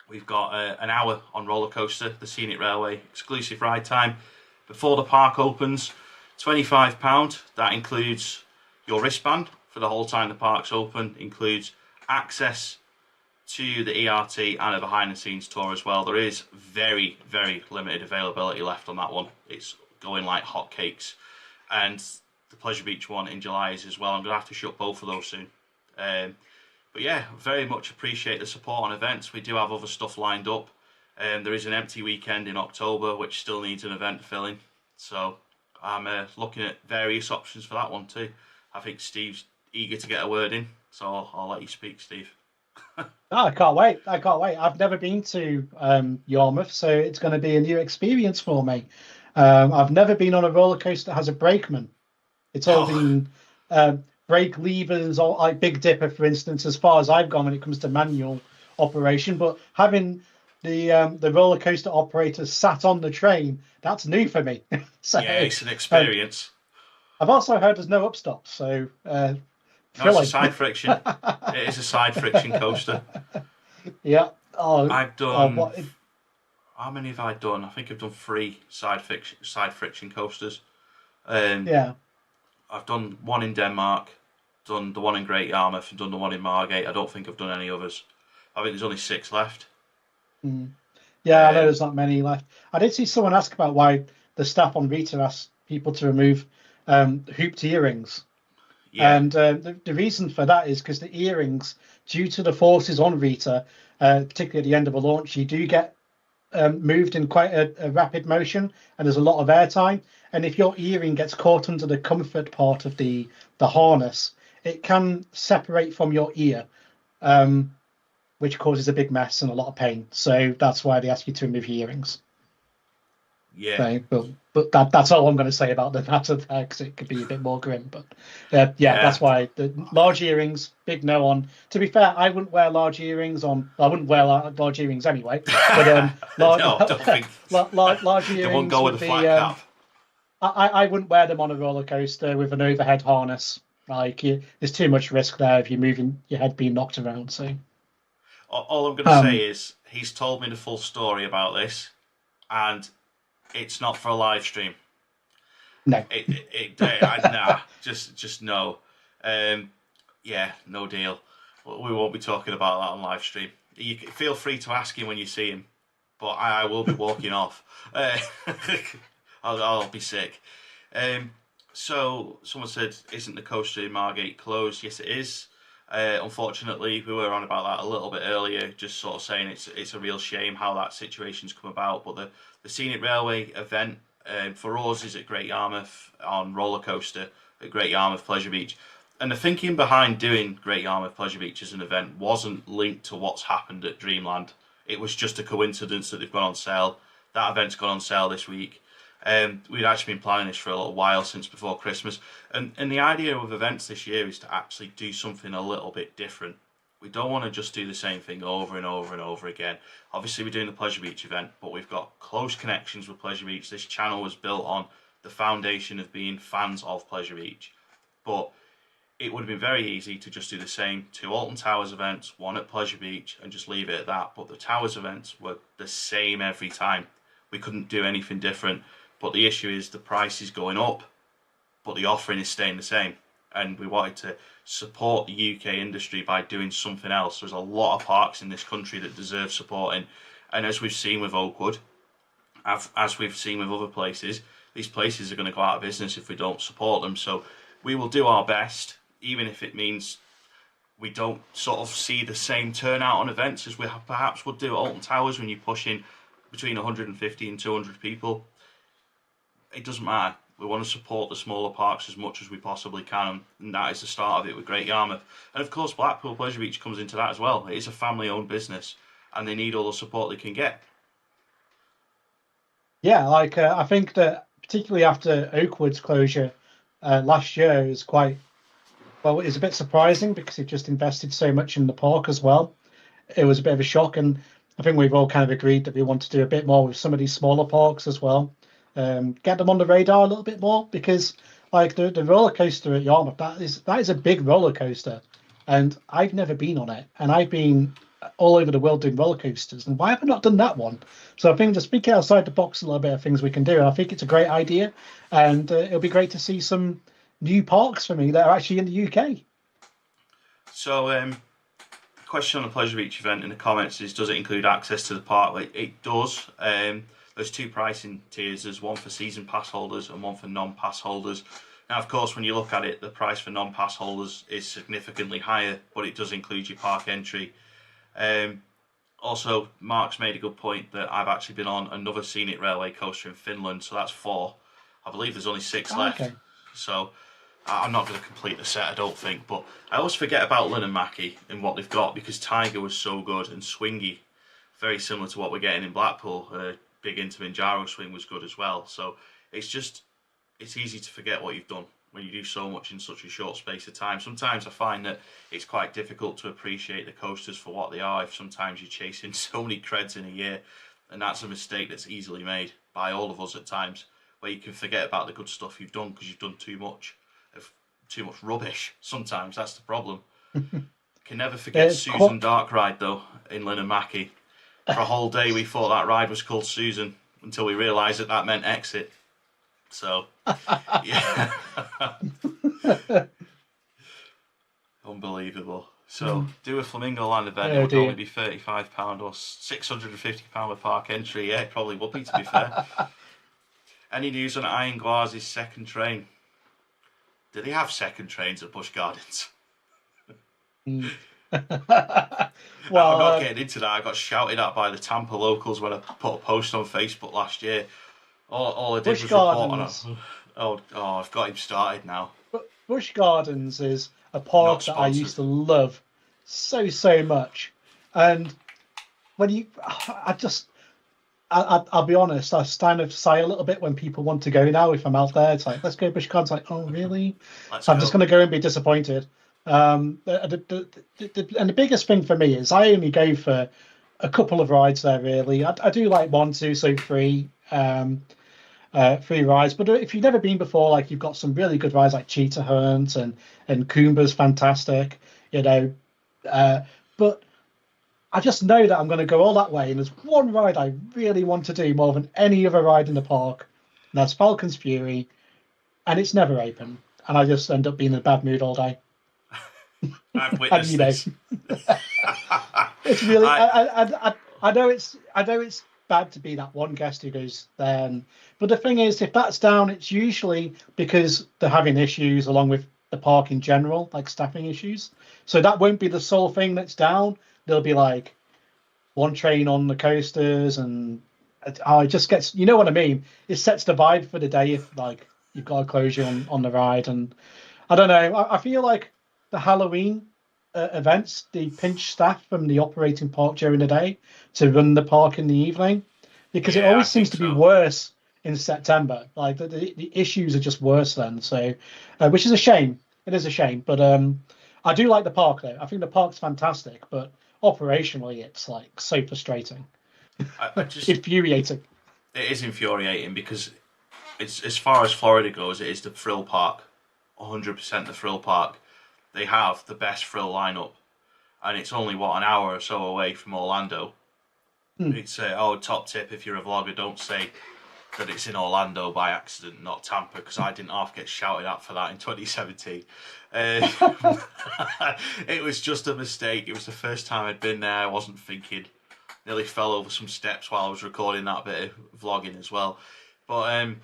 we've got an hour on roller coaster, the Scenic Railway, exclusive ride time before the park opens. £25. That includes your wristband for the whole time the park's open, includes access to the ERT and a behind the scenes tour as well. There is very, very limited availability left on that one. It's going like hotcakes. And the Pleasure Beach one in July is as well. I'm going to have to shut both of those soon. But yeah, very much appreciate the support on events. We do have other stuff lined up. There is an empty weekend in October, which still needs an event to fill in. So I'm looking at various options for that one too. I think Steve's eager to get a word in, so I'll let you speak, Steve. Oh, I can't wait. I've never been to Yarmouth, so it's going to be a new experience for me. I've never been on a roller coaster that has a brakeman. It's all been brake levers, or like Big Dipper, for instance, as far as I've gone when it comes to manual operation. But having the roller coaster operator sat on the train, that's new for me. So, yeah, it's an experience. I've also heard there's no upstop, so no, it's a side friction. It is a side friction coaster. Yeah. Oh, I've done. How many have I done? I think I've done 3 side friction coasters. Yeah. I've done one in Denmark, done the one in Great Yarmouth, and done the one in Margate. I don't think I've done any others. I think there's only 6 left. Yeah, I know there's not many left. I did see someone ask about why the staff on Rita asked people to remove hooped earrings. Yeah. And the reason for that is because the earrings, due to the forces on Rita, particularly at the end of a launch, you do get moved in quite a rapid motion, and there's a lot of airtime. And if your earring gets caught under the comfort part of the harness, it can separate from your ear, which causes a big mess and a lot of pain. So that's why they ask you to remove your earrings. Yeah. So, but that's all I'm going to say about the matter there, because it could be a bit more grim. But yeah, Yeah. that's why the large earrings, big no on. To be fair, I wouldn't wear large earrings on. I wouldn't wear large earrings anyway. But large, No, don't think large they won't earrings go with would a be. flat cap. I wouldn't wear them on a roller coaster with an overhead harness. There's too much risk there if you're moving your head being knocked around. So, All I'm going to say um, is he's told me the full story about this, and it's not for a live stream. no. Nah, just no. Yeah, no deal. We won't be talking about that on live stream. You feel free to ask him when you see him, but I will be walking off. I'll be sick. So someone said, "Isn't the coaster in Margate closed?" Yes, it is. Unfortunately, we were on about that a little bit earlier, just sort of saying it's a real shame how that situation's come about. But the Scenic Railway event for us is at Great Yarmouth on roller coaster at Great Yarmouth Pleasure Beach. And the thinking behind doing Great Yarmouth Pleasure Beach as an event wasn't linked to what's happened at Dreamland. It was just a coincidence that they've gone on sale. That event's gone on sale this week. We'd actually been planning this for a little while, since before Christmas. And the idea of events this year is to actually do something a little bit different. We don't want to just do the same thing over and over and over again. Obviously, we're doing the Pleasure Beach event, but we've got close connections with Pleasure Beach. This channel was built on the foundation of being fans of Pleasure Beach. But it would have been very easy to just do the same 2 Alton Towers events, 1 at Pleasure Beach, and just leave it at that. But the Towers events were the same every time. We couldn't do anything different. But the issue is the price is going up, but the offering is staying the same. And we wanted to support the UK industry by doing something else. There's a lot of parks in this country that deserve supporting. And as we've seen with Oakwood, as we've seen with other places, these places are going to go out of business if we don't support them. So we will do our best, even if it means we don't sort of see the same turnout on events as we perhaps would do at Alton Towers when you push in between 150 and 200 people. It doesn't matter. We want to support the smaller parks as much as we possibly can, and that is the start of it with Great Yarmouth. And of course, Blackpool Pleasure Beach comes into that as well. It is a family-owned business, and they need all the support they can get. Yeah, I think that particularly after Oakwood's closure last year is quite well. It was a bit surprising because it just invested so much in the park as well. It was a bit of a shock, and I think we've all kind of agreed that we want to do a bit more with some of these smaller parks as well. Get them on the radar a little bit more, because like the roller coaster at Yarmouth, that is a big roller coaster, and I've never been on it, and I've been all over the world doing roller coasters, and why have I not done that one? So I think just thinking outside the box a little bit of things we can do, and I think it's a great idea, and it'll be great to see some new parks for me that are actually in the UK. So, question on the Pleasure Beach event in the comments is, does it include access to the park? It does. There's 2 pricing tiers. There's one for season pass holders and one for non-pass holders. Now, of course, when you look at it, the price for non-pass holders is significantly higher, but it does include your park entry. Also, Mark's made a good point that I've actually been on another Scenic Railway coaster in Finland, so that's 4. I believe there's only 6 left. Okay. So I'm not going to complete the set, I don't think. But I always forget about Lightwater Valley and what they've got, because Tiger was so good, and Swingy, very similar to what we're getting in Blackpool. Big Intermanjaro swing was good as well. So it's easy to forget what you've done when you do so much in such a short space of time. Sometimes I find that it's quite difficult to appreciate the coasters for what they are if sometimes you're chasing so many creds in a year, and that's a mistake that's easily made by all of us at times, where you can forget about the good stuff you've done because you've done too much rubbish. Sometimes that's the problem. Can never forget Susan Dark Ride though in Linnamaki. For a whole day we thought that ride was called Susan until we realised that meant exit. So, yeah. Unbelievable. So, do a Flamingo Land event, it would only be £35 or £650 with park entry. Yeah, it probably would be, to be fair. Any news on Iron Glas's second train? Do they have second trains at Busch Gardens? Well, I'm not getting into that. I got shouted at by the Tampa locals when I put a post on Facebook last year. All I did was report on it. Oh, I've got him started now. Busch Gardens is a park that I used to love so much, and when I'll be honest, I kind of sigh a little bit when people want to go now. If I'm out there, it's like, let's go Busch. It's like, oh really? Let's So I'm go. just going to go and be disappointed. And the biggest thing for me is I only go for a couple of rides there. Really, I do like one, two, so three. Free rides. But if you've never been before, like you've got some really good rides like Cheetah Hunt and Coomba's fantastic, you know. Uh, but I just know that I'm going to go all that way, and there's one ride I really want to do more than any other ride in the park, and that's Falcon's Fury, and it's never open, and I just end up being in a bad mood all day. I've And witnessed this. it's really I, I know it's bad to be that one guest who goes there, but the thing is, if that's down, it's usually because they're having issues along with the park in general, like staffing issues. So that won't be the sole thing that's down. There'll be like one train on the coasters, and it just gets, you know what I mean? It sets the vibe for the day if like you've got a closure on the ride, and I don't know. I feel like the Halloween events, they pinch staff from the operating park during the day to run the park in the evening, because it yeah, I always seems think to be so. worse in September. Like the issues are just worse then. So, which is a shame. It is a shame, but I do like the park though. I think the park's fantastic, but operationally, it's like so frustrating, I just infuriating. it is infuriating because it's as far as Florida goes, it is the thrill park, 100% the thrill park. They have the best thrill lineup, and it's only what, an hour or so away from Orlando. Hmm. It's top tip if you're a vlogger, don't say that it's in Orlando by accident, not Tampa, because I didn't half get shouted at for that in 2017. It was just a mistake. It was the first time I'd been there. I wasn't thinking. Nearly fell over some steps while I was recording that bit of vlogging as well. But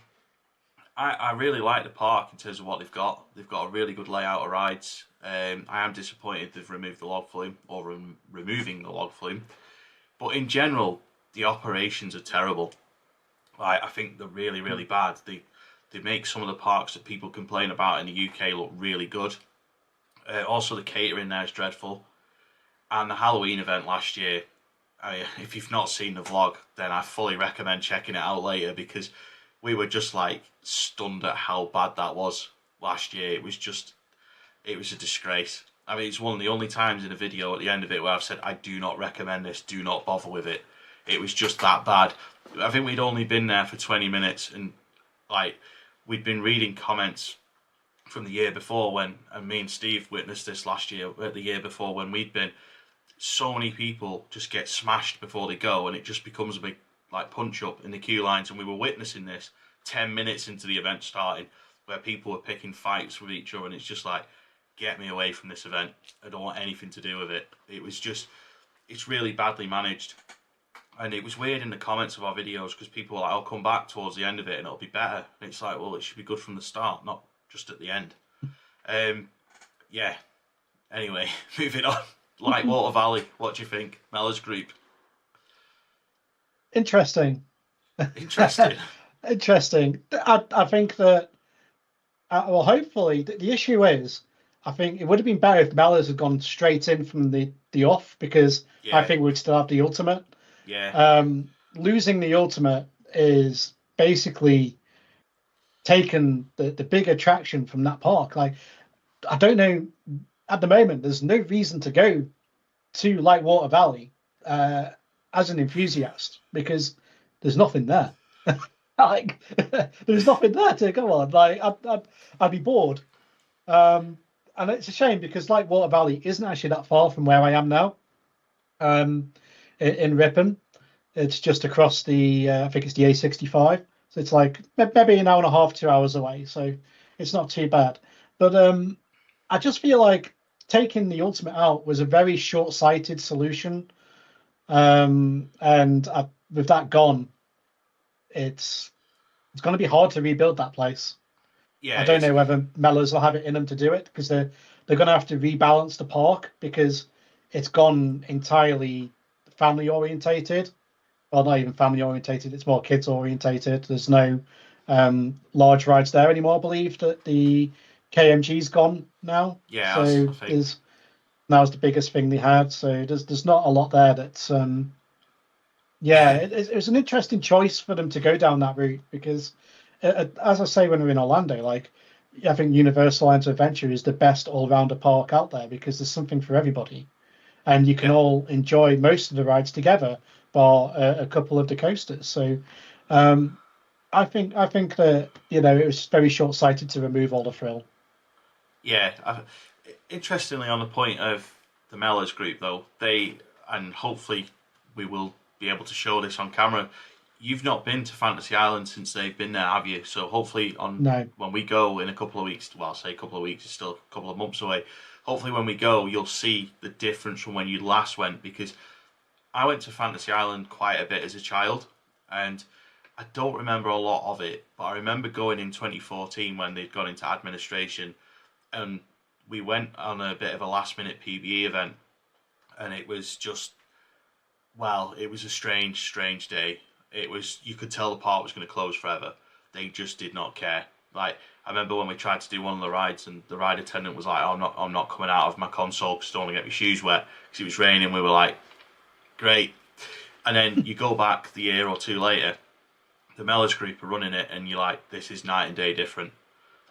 I really like the park in terms of what they've got. They've got a really good layout of rides. I am disappointed they've removed the log flume, or removing the log flume. But in general, the operations are terrible. I think they're really, really bad. They make some of the parks that people complain about in the UK look really good. Also, the catering there is dreadful. And the Halloween event last year, if you've not seen the vlog, then I fully recommend checking it out later, because we were just like stunned at how bad that was last year. It was a disgrace. I mean, it's one of the only times in a video at the end of it where I've said, I do not recommend this, do not bother with it. It was just that bad. I think we'd only been there for 20 minutes, and like we'd been reading comments from the year before and me and Steve witnessed this last year, the year before when we'd been. So many people just get smashed before they go, and it just becomes a big like punch up in the queue lines. And we were witnessing this 10 minutes into the event starting, where people were picking fights with each other, and it's just like, get me away from this event. I don't want anything to do with it. It's really badly managed. And it was weird in the comments of our videos, because people were like, I'll come back towards the end of it and it'll be better. And it's like, well, it should be good from the start, not just at the end. Yeah. Anyway, moving on. Lightwater Valley, what do you think? Mellors Group. Interesting. Interesting. Interesting. I think that, well, hopefully, the issue is, I think it would have been better if Mellors had gone straight in from the off, because I think we'd still have the ultimate. Yeah. Losing the ultimate is basically taken the big attraction from that park. Like, I don't know, at the moment, there's no reason to go to Lightwater Valley as an enthusiast, because there's nothing there. Like, there's nothing there to go on. Like, I'd be bored. And it's a shame, because Lightwater Valley isn't actually that far from where I am now. In Ripon, it's just across I think it's the A65. So it's like maybe an hour and a half, 2 hours away. So it's not too bad. But I just feel like taking the ultimate out was a very short-sighted solution. And with that gone, it's going to be hard to rebuild that place. Yeah. I don't know whether Mellors will have it in them to do it, because they're going to have to rebalance the park, because it's gone entirely family orientated. Well, not even family orientated, it's more kids orientated. There's no large rides there anymore. I believe that the KMG's gone now. Yeah, so now's the biggest thing they had. So there's not a lot there that's Yeah, it was an interesting choice for them to go down that route because, as I say, when we're in Orlando, like I think Universal Lands of Adventure is the best all-rounder park out there because there's something for everybody, and you can Yeah, all enjoy most of the rides together, bar a couple of the coasters. So, um, I think that it was very short-sighted to remove all the thrill. yeah. Interestingly, on the point of the Mellors group, though, and hopefully we will be able to show this on camera. You've not been to Fantasy Island since they've been there, have you? So hopefully, on No, when we go in a couple of weeks, well, I'll say a couple of weeks, it's still a couple of months away. Hopefully, when we go, you'll see the difference from when you last went, because I went to Fantasy Island quite a bit as a child, and I don't remember a lot of it, but I remember going in 2014 when they'd gone into administration, and we went on a bit of a last minute PBE event, and it was just, well, it was a strange, strange day. It was, you could tell the park was going to close forever. They just did not care. Like, I remember when we tried to do one of the rides, and the ride attendant was like, oh, I'm not coming out of my console because I don't want to get my shoes wet because it was raining. We were like, great. And then you go back the year or two later, the Mellors group are running it, and you're like, this is night and day different.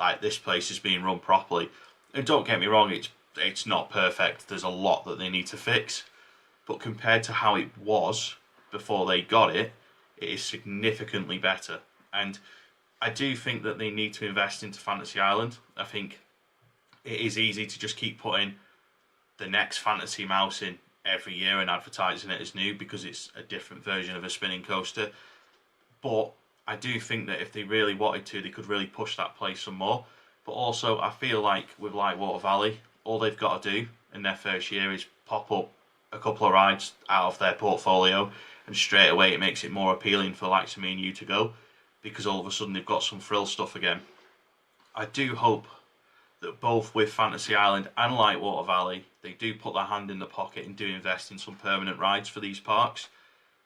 Like, this place is being run properly. And don't get me wrong, it's not perfect. There's a lot that they need to fix, but compared to how it was before they got it, it is significantly better. And I do think that they need to invest into Fantasy Island. I think it is easy to just keep putting the next Fantasy Mouse in every year and advertising it as new because it's a different version of a spinning coaster. But I do think that if they really wanted to, they could really push that place some more. But also, I feel like with Lightwater Valley, all they've got to do in their first year is pop up a couple of rides out of their portfolio, and straight away it makes it more appealing for likes of me and you to go, because all of a sudden they've got some frill stuff again. I do hope that both with Fantasy Island and Lightwater Valley, they do put their hand in the pocket and do invest in some permanent rides for these parks.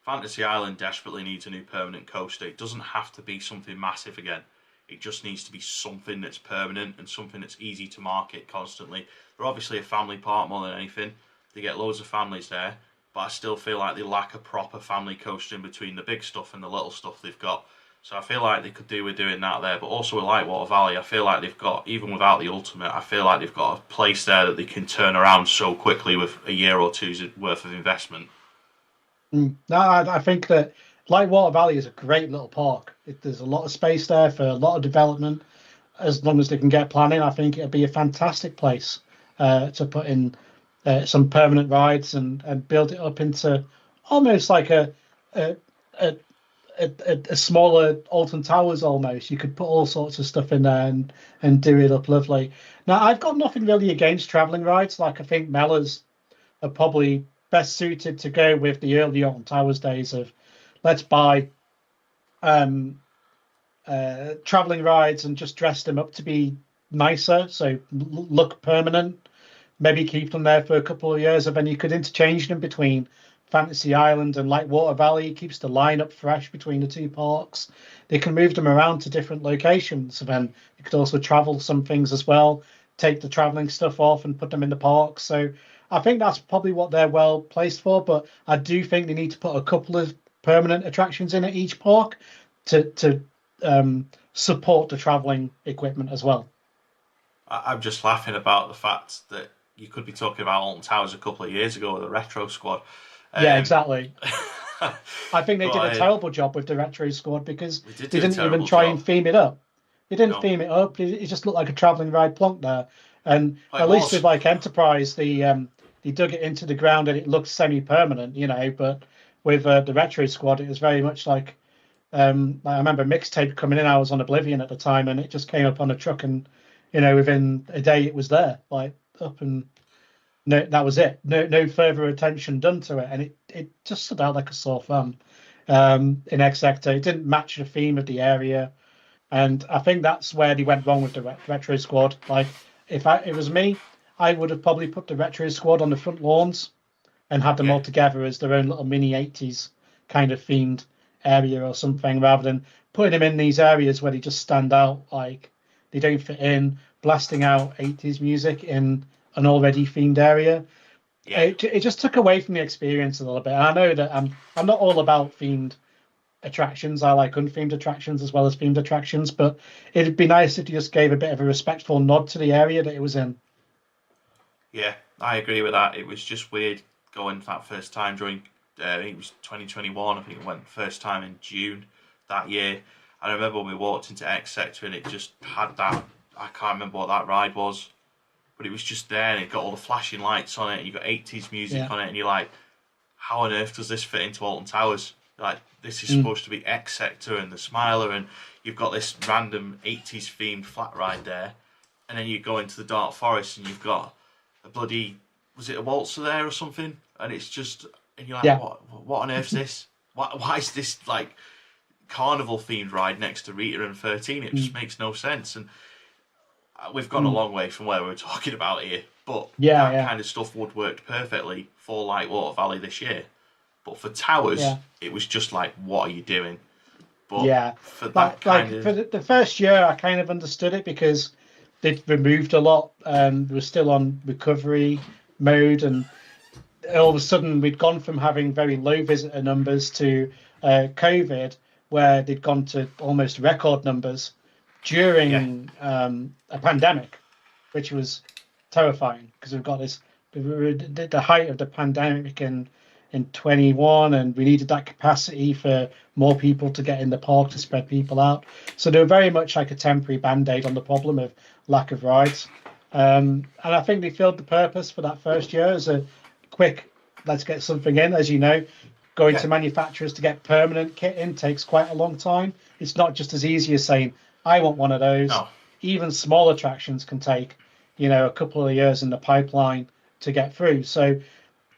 Fantasy Island desperately needs a new permanent coaster. It doesn't have to be something massive again. It just needs to be something that's permanent and something that's easy to market constantly. They're obviously a family park more than anything. They get loads of families there, but I still feel like they lack a proper family coaster in between the big stuff and the little stuff they've got. So I feel like they could do with doing that there, but also with Lightwater Valley, I feel like they've got, even without the Ultimate, I feel like they've got a place there that they can turn around so quickly with a year or two's worth of investment. No, I think that Lightwater Valley is a great little park. There's a lot of space there for a lot of development. As long as they can get planning, I think it'd be a fantastic place to put in some permanent rides and build it up into almost like a, a, a smaller Alton Towers almost. You could put all sorts of stuff in there and do it up lovely. Now, I've got nothing really against traveling rides. Like I think Mellors are probably best suited to go with the early Alton Towers days of let's buy um, traveling rides and just dress them up to be nicer, so look permanent. Maybe keep them there for a couple of years, and then you could interchange them between Fantasy Island and Lightwater Valley. Keeps the lineup fresh between the two parks. They can move them around to different locations, and then you could also travel some things as well. Take the traveling stuff off and put them in the parks. So I think that's probably what they're well placed for. But I do think they need to put a couple of permanent attractions in at each park to support the traveling equipment as well. I'm just laughing about the fact that you could be talking about Alton Towers a couple of years ago with the Retro Squad. Yeah, Um, exactly. I think they but did a terrible job with the retro squad because they did they do a didn't even terrible try job. and theme it up. They didn't No, theme it up. It just looked like a traveling ride plonk there. And but it at least with was. like Enterprise, they dug it into the ground and it looked semi-permanent. But with the retro squad, it was very much like I remember mixtape coming in. I was on Oblivion at the time, and it just came up on a truck, and within a day it was there, like up and no, that was it. No further attention done to it, and it just stood out like a sore thumb. In X Sector, it didn't match the theme of the area, and I think that's where they went wrong with the retro squad. Like, if it was me, I would have probably put the retro squad on the front lawns and had them Yeah, all together as their own little mini 80s kind of themed area or something, rather than putting them in these areas where they just stand out, like they don't fit in, blasting out 80s music in an already themed area. Yeah, it just took away from the experience a little bit. And I know that I'm not all about themed attractions. I like unthemed attractions as well as themed attractions, but it'd be nice if you just gave a bit of a respectful nod to the area that it was in. yeah, I agree with that. It was just weird going that first time during. I think it was 2021. I think it went first time in June that year. And I remember when we walked into X Sector and it just had that. I can't remember what that ride was, but it was just there and it got all the flashing lights on it. And you got 80s music Yeah. on it, and you're like, how on earth does this fit into Alton Towers? Like, this is Mm. supposed to be X Sector and the Smiler, and you've got this random 80s themed flat ride there, and then you go into the Dark Forest and you've got a bloody, was it a waltzer there or something? And it's just, and you're like, Yeah. what on earth's this? Why is this like carnival themed ride next to Rita and 13? It just makes no sense. And we've gone a long way from where we were talking about here, but Yeah, that yeah. kind of stuff would work perfectly for Lightwater Valley this year. But for Towers, Yeah. it was just like, what are you doing? But Yeah, for that like kind for of the first year, I kind of understood it because they'd removed a lot. They were still on recovery mode, and all of a sudden we'd gone from having very low visitor numbers to COVID, where they'd gone to almost record numbers yeah, during a pandemic, which was terrifying because we've got this the height of the pandemic in 21, and we needed that capacity for more people to get in the park to spread people out. So they were very much like a temporary band-aid on the problem of lack of rides. And I think they filled the purpose for that first year as a quick, let's get something in. As you know, going yeah, to manufacturers to get permanent kit in takes quite a long time. It's not just as easy as saying, I want one of those. no, Even small attractions can take, a couple of years in the pipeline to get through. So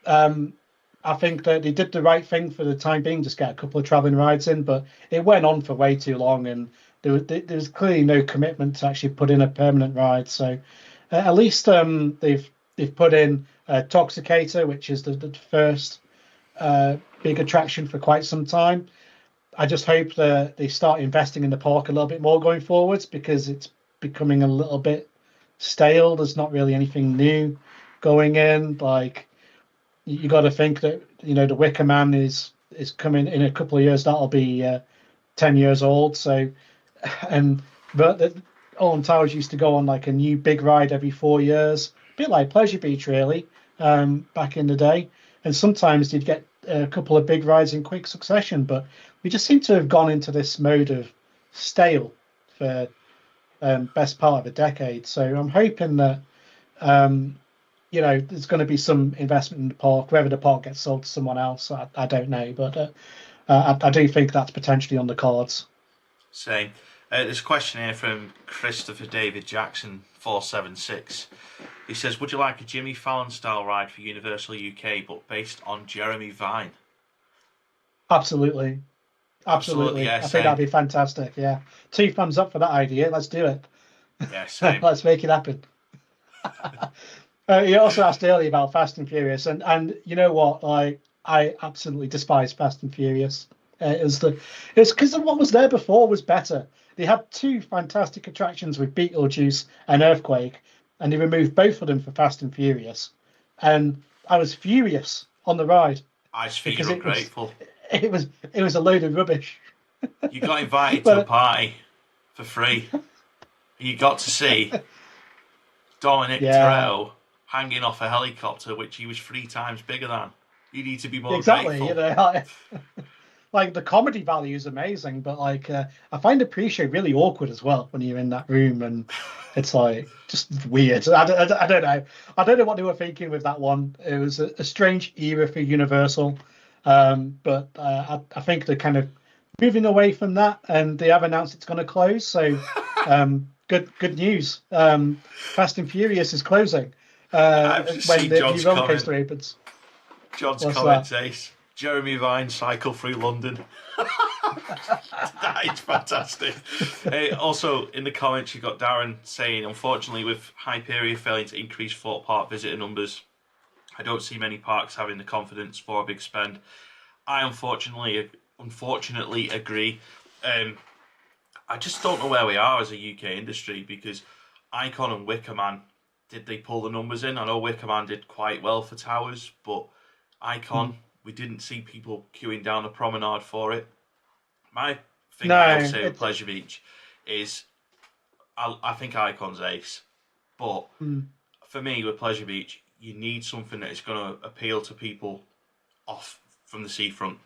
I think that they did the right thing for the time being, just get a couple of traveling rides in, but it went on for way too long, and there was clearly no commitment to actually put in a permanent ride. So at least they've put in Toxicator, which is the first big attraction for quite some time. I just hope that they start investing in the park a little bit more going forwards, because it's becoming a little bit stale. There's not really anything new going in. Like, you got to think that the Wicker Man is coming in a couple of years. That'll be 10 years old. So, but the Alton Towers used to go on like a new big ride every 4 years, a bit like Pleasure Beach, really, back in the day. And sometimes you'd get a couple of big rides in quick succession. But we just seem to have gone into this mode of stale for best part of a decade. So I'm hoping that there's going to be some investment in the park, whether the park gets sold to someone else. I don't know, but I do think that's potentially on the cards. same. There's a question here from Christopher David Jackson 476. He says, would you like a Jimmy Fallon style ride for Universal UK but based on Jeremy Vine? Absolutely. Absolutely, Absolutely. yeah, I think same. that'd be fantastic. Yeah. 2 thumbs up for that idea. Let's do it. Yeah, same. Let's make it happen. You also asked earlier about Fast and Furious, and you know what? I absolutely despise Fast and Furious. It's because what was there before was better. They had two fantastic attractions with Beetlejuice and Earthquake, and they removed both of them for Fast and Furious, and I was furious on the ride I just think because you're it was ungrateful. it was it was a load of rubbish. You got invited to a But party for free. You got to see Dominic yeah, Toretto hanging off a helicopter, which he was 3 times bigger than. You need to be more exactly. grateful. Like the comedy value is amazing, but like I find the pre-show really awkward as well when you're in that room, and it's like just weird. I don't know. I don't know what they were thinking with that one. It was a strange era for Universal, but I think they're kind of moving away from that, and they have announced it's going to close. So good news. Fast and Furious is closing I've just when seen the John's new roller comment. coaster opens. John's What's comment that? says, Jeremy Vine cycle through London. That is fantastic. Also, in the comments, you got Darren saying, unfortunately, with Hyperia failing to increase Fort Park visitor numbers, I don't see many parks having the confidence for a big spend. I unfortunately agree. I just don't know where we are as a UK industry, because Icon and Wicker Man did they pull the numbers in? I know Wickerman did quite well for Towers, but Icon, we didn't see people queuing down the promenade for it. My thing I will say with Pleasure Beach is I think Icon's ace, but for me with Pleasure Beach, you need something that is going to appeal to people off from the seafront.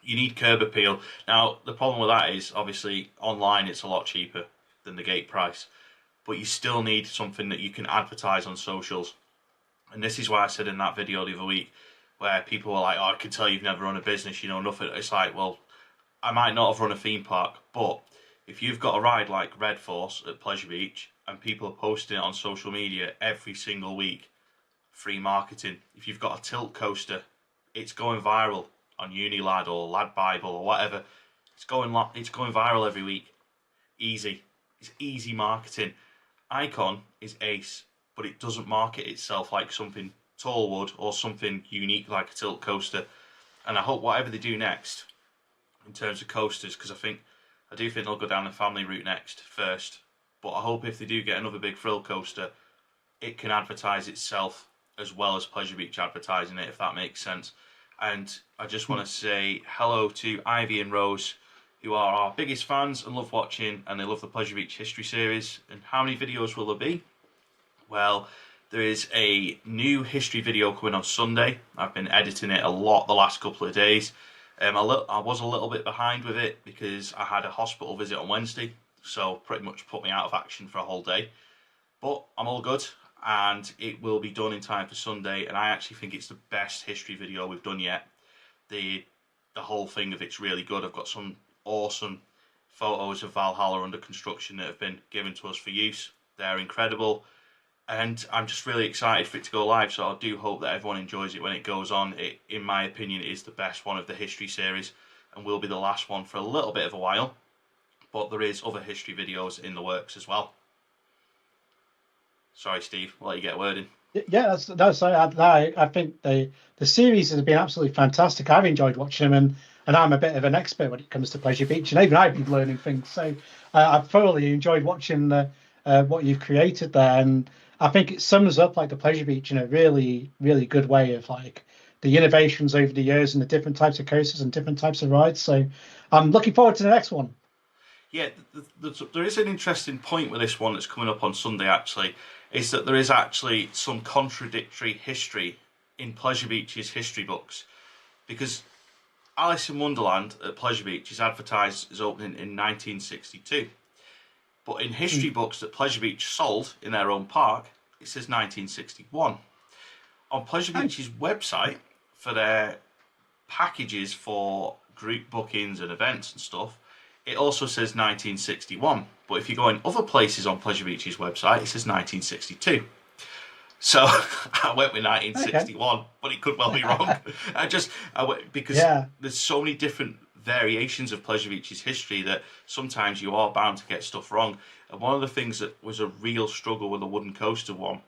You need curb appeal. Now, the problem with that is, obviously, online it's a lot cheaper than the gate price, but you still need something that you can advertise on socials. And this is why I said in that video the other week, where people were like, oh, I can tell you've never run a business, you know nothing. It's like, well, I might not have run a theme park, but if you've got a ride like Red Force at Pleasure Beach and people are posting it on social media every single week, free marketing. If you've got a tilt coaster, it's going viral on Unilad or Lad Bible or whatever. It's going viral every week. Easy. It's easy marketing. Icon is ace, but it doesn't market itself like something tall would or something unique like a tilt coaster. And I hope whatever they do next in terms of coasters, because I do think they'll go down the family route next first, but I hope if they do get another big thrill coaster, it can advertise itself as well as Pleasure Beach advertising it, if that makes sense. And I just want to say hello to Ivy and Rose, who are our biggest fans and love watching, and they love the Pleasure Beach history series. And how many videos will there be? Well, there is a new history video coming on Sunday. I've been editing it a lot the last couple of days. I was a little bit behind with it because I had a hospital visit on Wednesday, so pretty much put me out of action for a whole day. But I'm all good, and it will be done in time for Sunday, and I actually think it's the best history video we've done yet. The whole thing of it's really good. I've got some awesome photos of Valhalla under construction that have been given to us for use. They're incredible, and I'm just really excited for it to go live, so I do hope that everyone enjoys it when it goes on. It, in my opinion, is the best one of the history series and will be the last one for a little bit of a while, but there is other history videos in the works as well. Sorry, Steve, I'll let you get a word in. Yeah, I think the series has been absolutely fantastic. I've enjoyed watching them, and I'm a bit of an expert when it comes to Pleasure Beach, and even I've been learning things. So I've thoroughly enjoyed watching what you've created there, and I think it sums up like the Pleasure Beach in a really, really good way of like the innovations over the years and the different types of coasters and different types of rides. So I'm looking forward to the next one. Yeah, there is an interesting point with this one that's coming up on Sunday, actually, is that there is actually some contradictory history in Pleasure Beach's history books. Because Alice in Wonderland at Pleasure Beach is advertised as opening in 1962. But in history books that Pleasure Beach sold in their own park, it says 1961. On Pleasure Beach's website, for their packages for group bookings and events and stuff, it also says 1961. But if you go in other places on Pleasure Beach's website, it says 1962. So I went with 1961, but it could well be wrong. Because there's so many different variations of Pleasure Beach's history that sometimes you are bound to get stuff wrong. And one of the things that was a real struggle with the wooden coaster one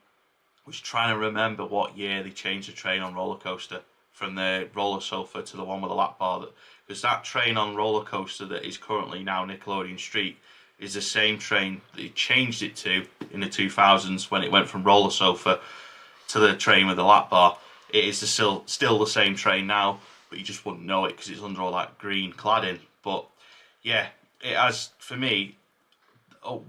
was trying to remember what year they changed the train on roller coaster from the roller sofa to the one with the lap bar. Because that train on roller coaster that is currently now Nickelodeon Street is the same train that they changed it to in the 2000s when it went from roller sofa to the train with the lap bar. It is still the same train now, but you just wouldn't know it because it's under all that green cladding. But yeah, it has, for me,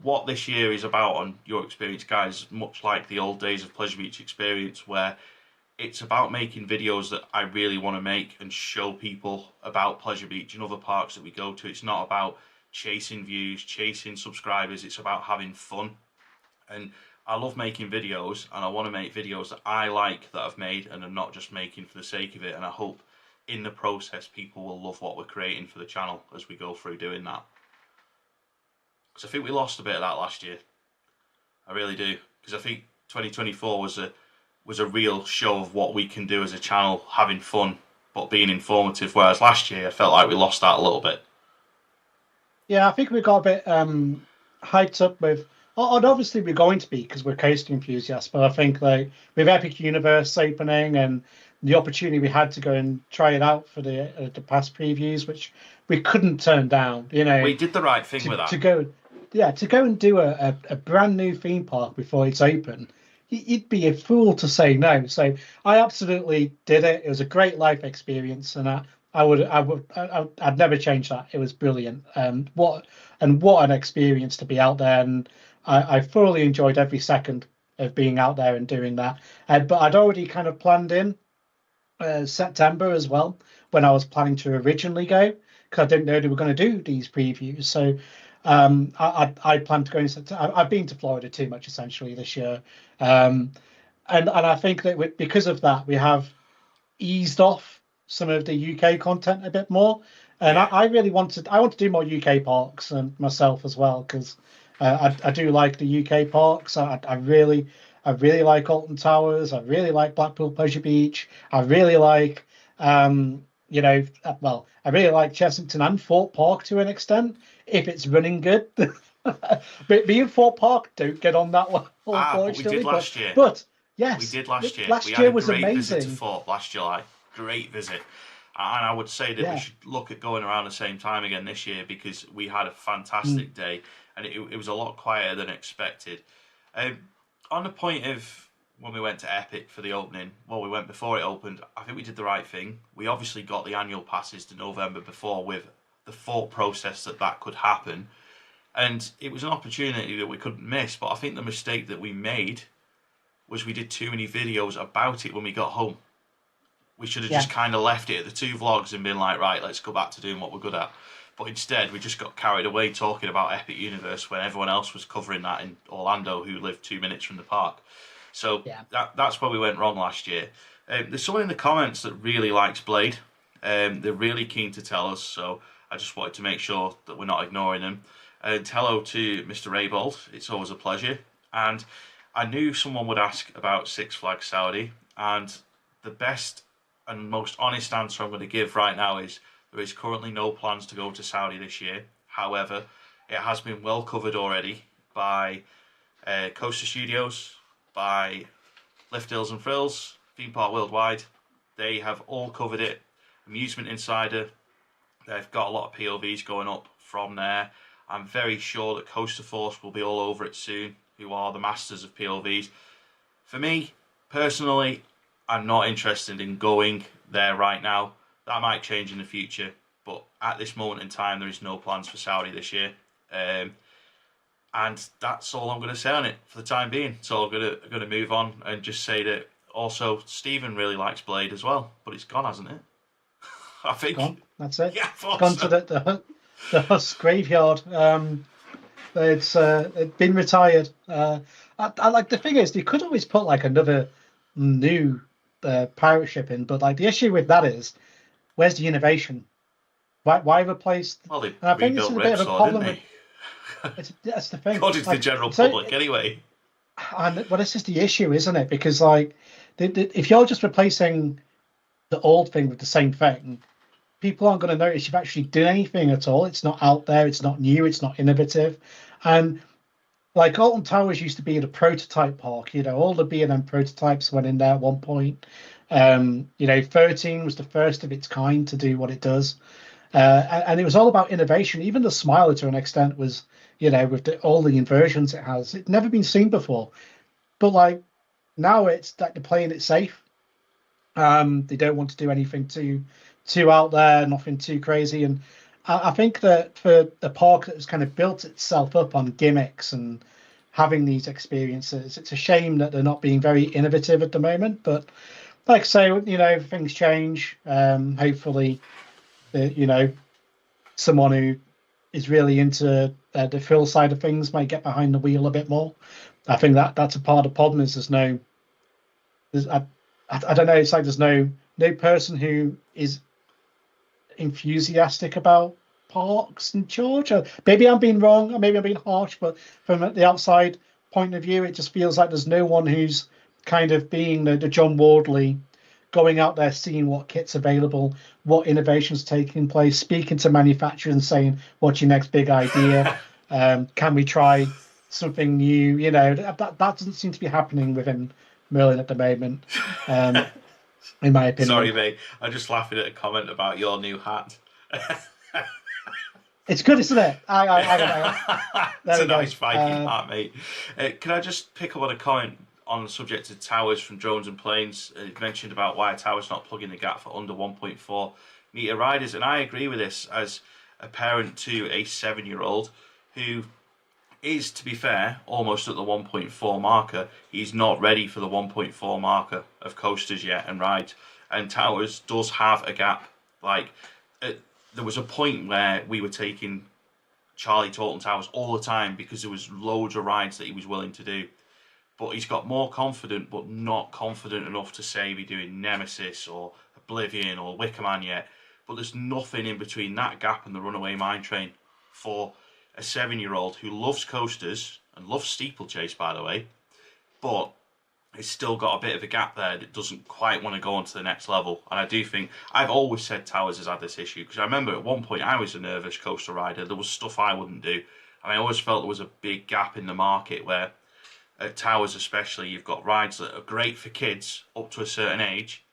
what this year is about on Your Experience Guys, much like the old days of Pleasure Beach Experience, where it's about making videos that I really want to make and show people about Pleasure Beach and other parks that we go to. It's not about chasing views, chasing subscribers. It's about having fun. And I love making videos, and I want to make videos that I like that I've made, and I'm not just making for the sake of it. And I hope in the process people will love what we're creating for the channel as we go through doing that. Because I think we lost a bit of that last year. I really do. Because I think 2024 was a real show of what we can do as a channel, having fun but being informative, whereas last year I felt like we lost that a little bit. Yeah, I think we got a bit hyped up with, and obviously we're going to be because we're coaster enthusiasts, but I think like with Epic Universe opening and the opportunity we had to go and try it out for the past previews, which we couldn't turn down, you know. We did the right thing with that. To go and do a brand new theme park before it's open you'd be a fool to say no. So I absolutely did it. It was a great life experience, and I'd never change that. It was brilliant. What an experience to be out there, and I thoroughly enjoyed every second of being out there and doing that. But I'd already kind of planned in September as well when I was planning to originally go because I didn't know they were going to do these previews. So I plan to go in September. I've been to Florida too much essentially this year, um, and I think that because of that we have eased off some of the UK content a bit more. And Yeah. I really I want to do more UK parks and myself as well because I do like the UK parks. I really like Alton Towers. I really like Blackpool Pleasure Beach. I really like well, I really like Chessington and Fort Park to an extent if it's running good. But me and Fort Park don't get on that one, But we did unfortunately. last year. But yes, We did last year. We last had year a was great visit to amazing. Fort last July. Great visit. And I would say that we Yeah. should look at going around the same time again this year because we had a Mm. fantastic day and it was a lot quieter than expected. On the point of when we went to Epic for the opening, well, we went before it opened. I think we did the right thing. We obviously got the annual passes to November before with the thought process that could happen. And it was an opportunity that we couldn't miss. But I think the mistake that we made was we did too many videos about it when we got home. We should have Yeah. just kind of left it at the 2 vlogs and been like, right, let's go back to doing what we're good at. But instead, we just got carried away talking about Epic Universe when everyone else was covering that in Orlando, who lived 2 minutes from the park. So Yeah. that's where we went wrong last year. There's someone in the comments that really likes Blade. They're really keen to tell us, so I just wanted to make sure that we're not ignoring them. And hello to Mr. Raybold. It's always a pleasure. And I knew someone would ask about Six Flags Saudi, and the best and most honest answer I'm going to give right now is there is currently no plans to go to Saudi this year. However, it has been well covered already by Coaster Studios, by Lift Hills and Frills, Theme Park Worldwide. They have all covered it. Amusement Insider, they've got a lot of POVs going up from there. I'm very sure that Coaster Force will be all over it soon, who are the masters of POVs. For me, personally, I'm not interested in going there right now. That might change in the future, but at this moment in time, there is no plans for Saudi this year. And that's all I'm going to say on it for the time being. So I'm going to move on and just say that also Stephen really likes Blade as well, but it's gone, hasn't it? I think. Gone. That's it. Yeah, It's gone to the Husk graveyard. It's been retired. I like the thing is they could always put like another new pirate ship in, but like the issue with that is where's the innovation? Why replace? Well, they And I think this rebuilt is a bit of a Ripsaw, problem didn't with. That's the thing. According to the general so- public, anyway. And well, this is the issue, isn't it? Because like, if you're just replacing the old thing with the same thing, people aren't going to notice you've actually done anything at all. It's not out there. It's not new. It's not innovative. And like Alton Towers used to be the prototype park. All the B&M prototypes went in there at one point. 13 was the first of its kind to do what it does. And it was all about innovation. Even the Smiler, to an extent, was, with all the inversions it has, it's never been seen before. But like now, it's like they're playing it safe. They don't want to do anything too out there, nothing too crazy. And I think that for a park that has kind of built itself up on gimmicks and having these experiences, it's a shame that they're not being very innovative at the moment. But like I say, things change. Hopefully, someone who is really into the thrill side of things might get behind the wheel a bit more. I think that's a part of the problem is I don't know. It's like there's no person who is enthusiastic about parks in Georgia. Maybe I'm being wrong, or maybe I'm being harsh, but from the outside point of view, it just feels like there's no one who's kind of being the John Wardley, going out there, seeing what kit's available, what innovations taking place, speaking to manufacturers and saying, what's your next big idea? Can we try something new? That doesn't seem to be happening within Merlin at the moment, in my opinion. Sorry, mate. I'm just laughing at a comment about your new hat. It's good, isn't it? It's a nice Viking hat, mate. Can I just pick up on a comment on the subject of Towers from Drones and Planes, it mentioned about why Towers not plugging the gap for under 1.4 metre riders, and I agree with this as a parent to a 7-year-old who is, to be fair, almost at the 1.4 marker. He's not ready for the 1.4 marker of coasters yet and rides, and Towers does have a gap. Like, there was a point where we were taking Charlie to Alton Towers all the time because there was loads of rides that he was willing to do. But he's got more confident, but not confident enough to say be doing Nemesis or Oblivion or Wickerman yet. But there's nothing in between that gap and the Runaway Mine Train for a 7-year-old who loves coasters and loves steeplechase, by the way, but it's still got a bit of a gap there that doesn't quite want to go on to the next level. And I do think, I've always said Towers has had this issue, because I remember at one point I was a nervous coaster rider. There was stuff I wouldn't do, and I always felt there was a big gap in the market where at Towers especially, you've got rides that are great for kids up to a certain age,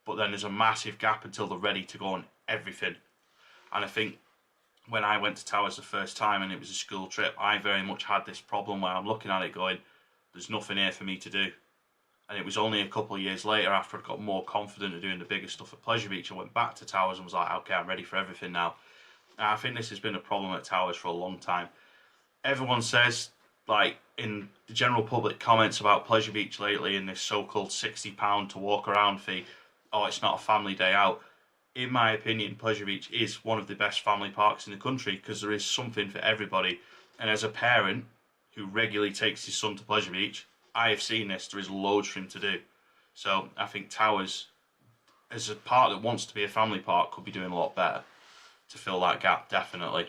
but then there's a massive gap until they're ready to go on everything. And I think when I went to Towers the first time and it was a school trip, I very much had this problem where I'm looking at it going, there's nothing here for me to do. And it was only a couple of years later, after I got more confident at doing the bigger stuff at Pleasure Beach, I went back to Towers and was like, okay, I'm ready for everything now. And I think this has been a problem at Towers for a long time. Everyone says, like, in the general public comments about Pleasure Beach lately, in this so-called £60 to walk around fee, oh, it's not a family day out. In my opinion, Pleasure Beach is one of the best family parks in the country because there is something for everybody. And as a parent who regularly takes his son to Pleasure Beach, I have seen this. There is loads for him to do. So I think Towers, as a park that wants to be a family park, could be doing a lot better to fill that gap, definitely.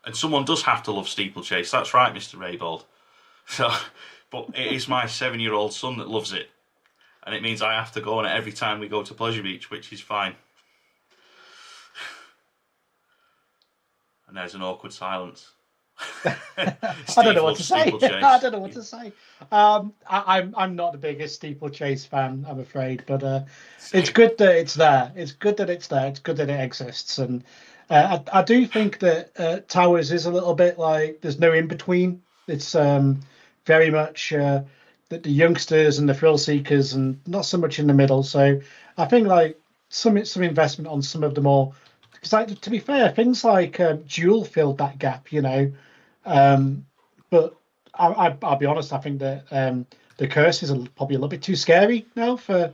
And someone does have to love steeplechase. That's right, Mr. Raybold. So, but it is my 7-year-old son that loves it. And it means I have to go on it every time we go to Pleasure Beach, which is fine. And there's an awkward silence. I don't know what to say. I don't know what to say. I'm not the biggest steeplechase fan, I'm afraid, but it's good that it's there. It's good that it's there. It's good that it exists, and I do think that Towers is a little bit like there's no in between. It's very much the youngsters and the thrill seekers, and not so much in the middle. So I think like some investment on some of the more, because like, to be fair, things like Jewel filled that gap, you know. But I'll be honest, I think that the curses are probably a little bit too scary now for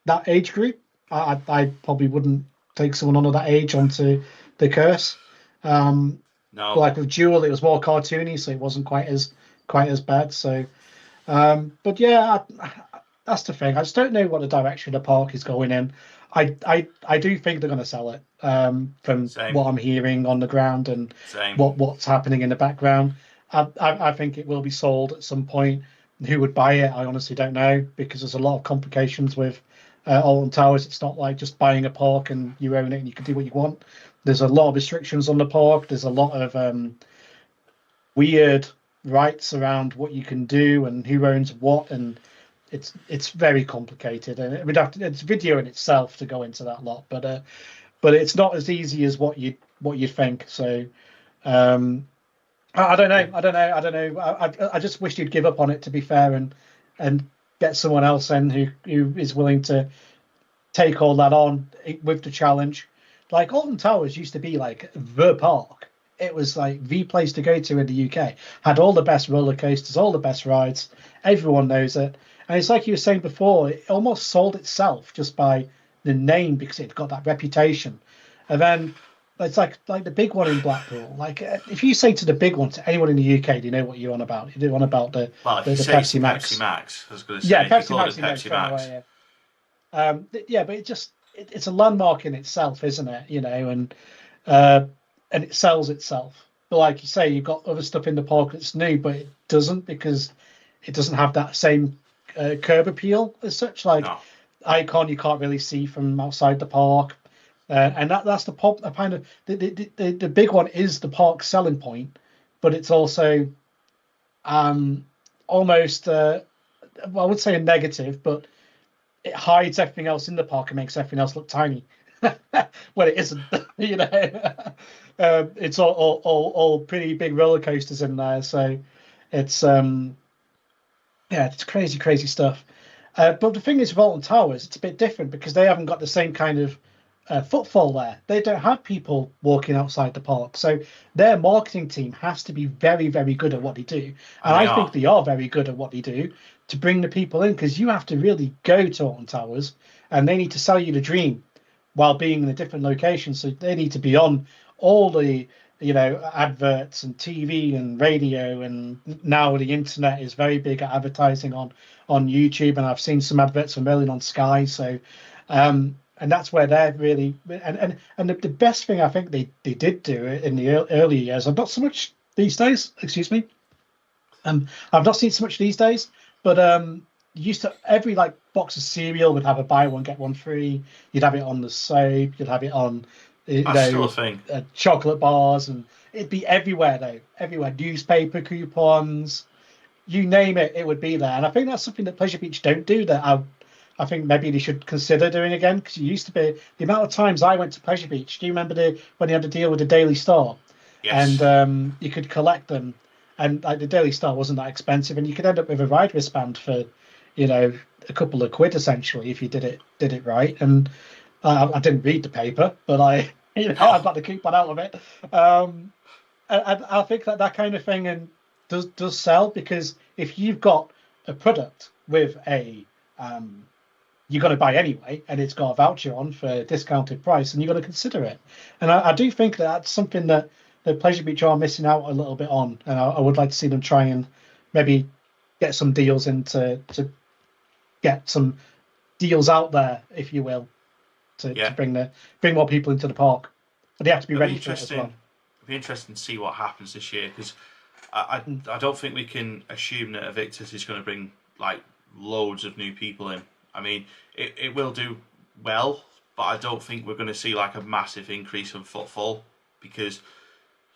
that age group. I probably wouldn't take someone under that age onto the curse. No. Like with Jewel, it was more cartoony, so it wasn't quite as bad. So, but yeah, that's the thing. I just don't know what the direction the park is going in. I do think they're going to sell it from Same. what I'm hearing on the ground and what's happening in the background. I think it will be sold at some point. Who would buy it? I honestly don't know, because there's a lot of complications with Alton Towers. It's not like just buying a park and you own it and you can do what you want. There's a lot of restrictions on the park. There's a lot of weird rights around what you can do and who owns what, and it's very complicated, and it would have to, it's video in itself to go into that lot, but it's not as easy as what you think. So I don't know. I just wish you'd give up on it, to be fair, and get someone else in who is willing to take all that on with the challenge. Like Alton Towers used to be like the park. It was like the place to go to in the UK. Had all the best roller coasters, all the best rides. Everyone knows it. And it's like you were saying before, it almost sold itself just by the name because it got that reputation. And then it's like the big one in Blackpool. Like if you say to the big one, to anyone in the UK, do you know what you're on about? You're on about the Pepsi Max. Pepsi Max, I was going to say. Yeah, Pepsi Max. Max. Yeah, but it's a landmark in itself, isn't it? You know, and it sells itself. But like you say, you've got other stuff in the park that's new, but it doesn't, because it doesn't have that same curb appeal as such. Like Icon, you can't really see from outside the park, and that's the pop. Kind of the big one is the park selling point, but it's also almost I would say a negative, but it hides everything else in the park and makes everything else look tiny. Well, it isn't, you know. It's all pretty big roller coasters in there, so it's. Yeah, it's crazy, crazy stuff. But the thing is, with Alton Towers, it's a bit different because they haven't got the same kind of footfall there. They don't have people walking outside the park. So their marketing team has to be very, very good at what they do. And And they I think are. they are very good at what they do to bring the people in because you have to really go to Alton Towers and they need to sell you the dream while being in a different location. So they need to be on all the adverts and TV and radio, and now the internet is very big at advertising on YouTube, and I've seen some adverts for Merlin on Sky. So and that's where they're really and the best thing I think they did do in the early years, I've not so much these days, excuse me, I've not seen so much these days, but used to every like box of cereal would have a buy one get one free. You'd have it on the soap. You'd have it on That's still a thing. chocolate bars, and it'd be everywhere though. Everywhere, newspaper coupons, you name it, it would be there. And I think that's something that Pleasure Beach don't do. That I think maybe they should consider doing again because it used to be the amount of times I went to Pleasure Beach. Do you remember when you had to deal with the Daily Star? Yes. And you could collect them, and like the Daily Star wasn't that expensive, and you could end up with a ride wristband for, a couple of quid essentially if you did it right. And I didn't read the paper, but I I got the coupon out of it. And I think that kind of thing and does sell because if you've got a product with you're going to buy anyway, and it's got a voucher on for a discounted price, and you're going to consider it. And I do think that that's something that Pleasure Beach are missing out a little bit on, and I would like to see them try and maybe get some deals to get some deals out there, if you will, to bring more people into the park. But they have to be ready for it as well. It'll be interesting to see what happens this year because I don't think we can assume that Evictus is going to bring like loads of new people in. I mean, it will do well, but I don't think we're going to see like a massive increase in footfall because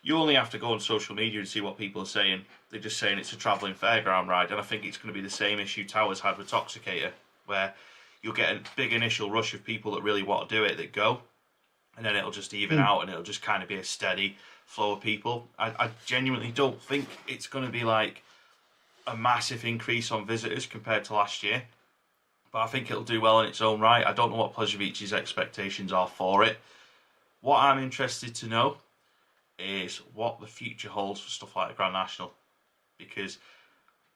you only have to go on social media and see what people are saying. They're just saying it's a travelling fairground ride, and I think it's going to be the same issue Towers had with Toxicator, where you'll get a big initial rush of people that really want to do it that go, and then it'll just even out and it'll just kind of be a steady flow of people. I genuinely don't think it's going to be like a massive increase on visitors compared to last year, but I think it'll do well in its own right. I don't know what Pleasure Beach's expectations are for it. What I'm interested to know is what the future holds for stuff like the Grand National, because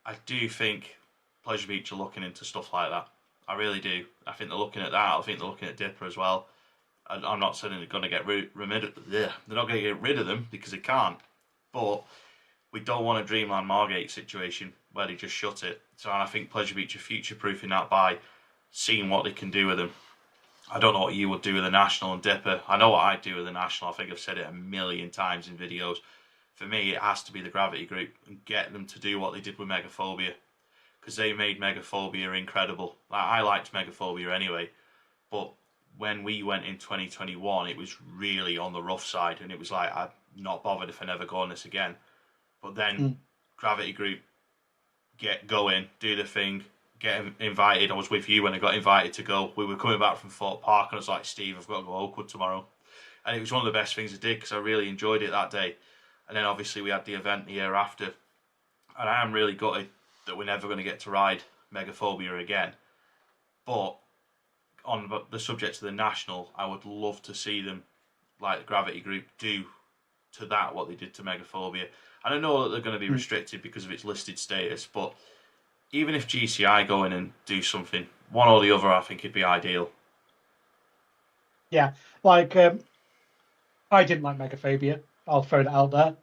I do think Pleasure Beach are looking into stuff like that. I really do. I think they're looking at that. I think they're looking at Dipper as well. I'm not saying they're going to get rid of they're not going to get rid of them because they can't, but we don't want a Dreamland Margate situation where they just shut it. So I think Pleasure Beach are future-proofing that by seeing what they can do with them. I don't know what you would do with the National and Dipper. I know what I'd do with the National. I think I've said it a million times in videos. For me, it has to be the Gravity Group and get them to do what they did with Megaphobia, because they made Megaphobia incredible. Like, I liked Megaphobia anyway, but when we went in 2021, it was really on the rough side, and it was like, I'm not bothered if I never go on this again. But then Gravity Group go in, do the thing, get invited. I was with you when I got invited to go. We were coming back from Fort Park, and I was like, Steve, I've got to go Oakwood tomorrow. And it was one of the best things I did because I really enjoyed it that day. And then obviously we had the event the year after. And I am really gutted that we're never going to get to ride Megaphobia again. But on the subject of the National, I would love to see them, like the Gravity Group, do to that what they did to Megaphobia. And I know that they're going to be restricted because of its listed status, but even if GCI go in and do something, one or the other, I think it'd be ideal. Yeah, like I didn't like Megaphobia. I'll throw that out there.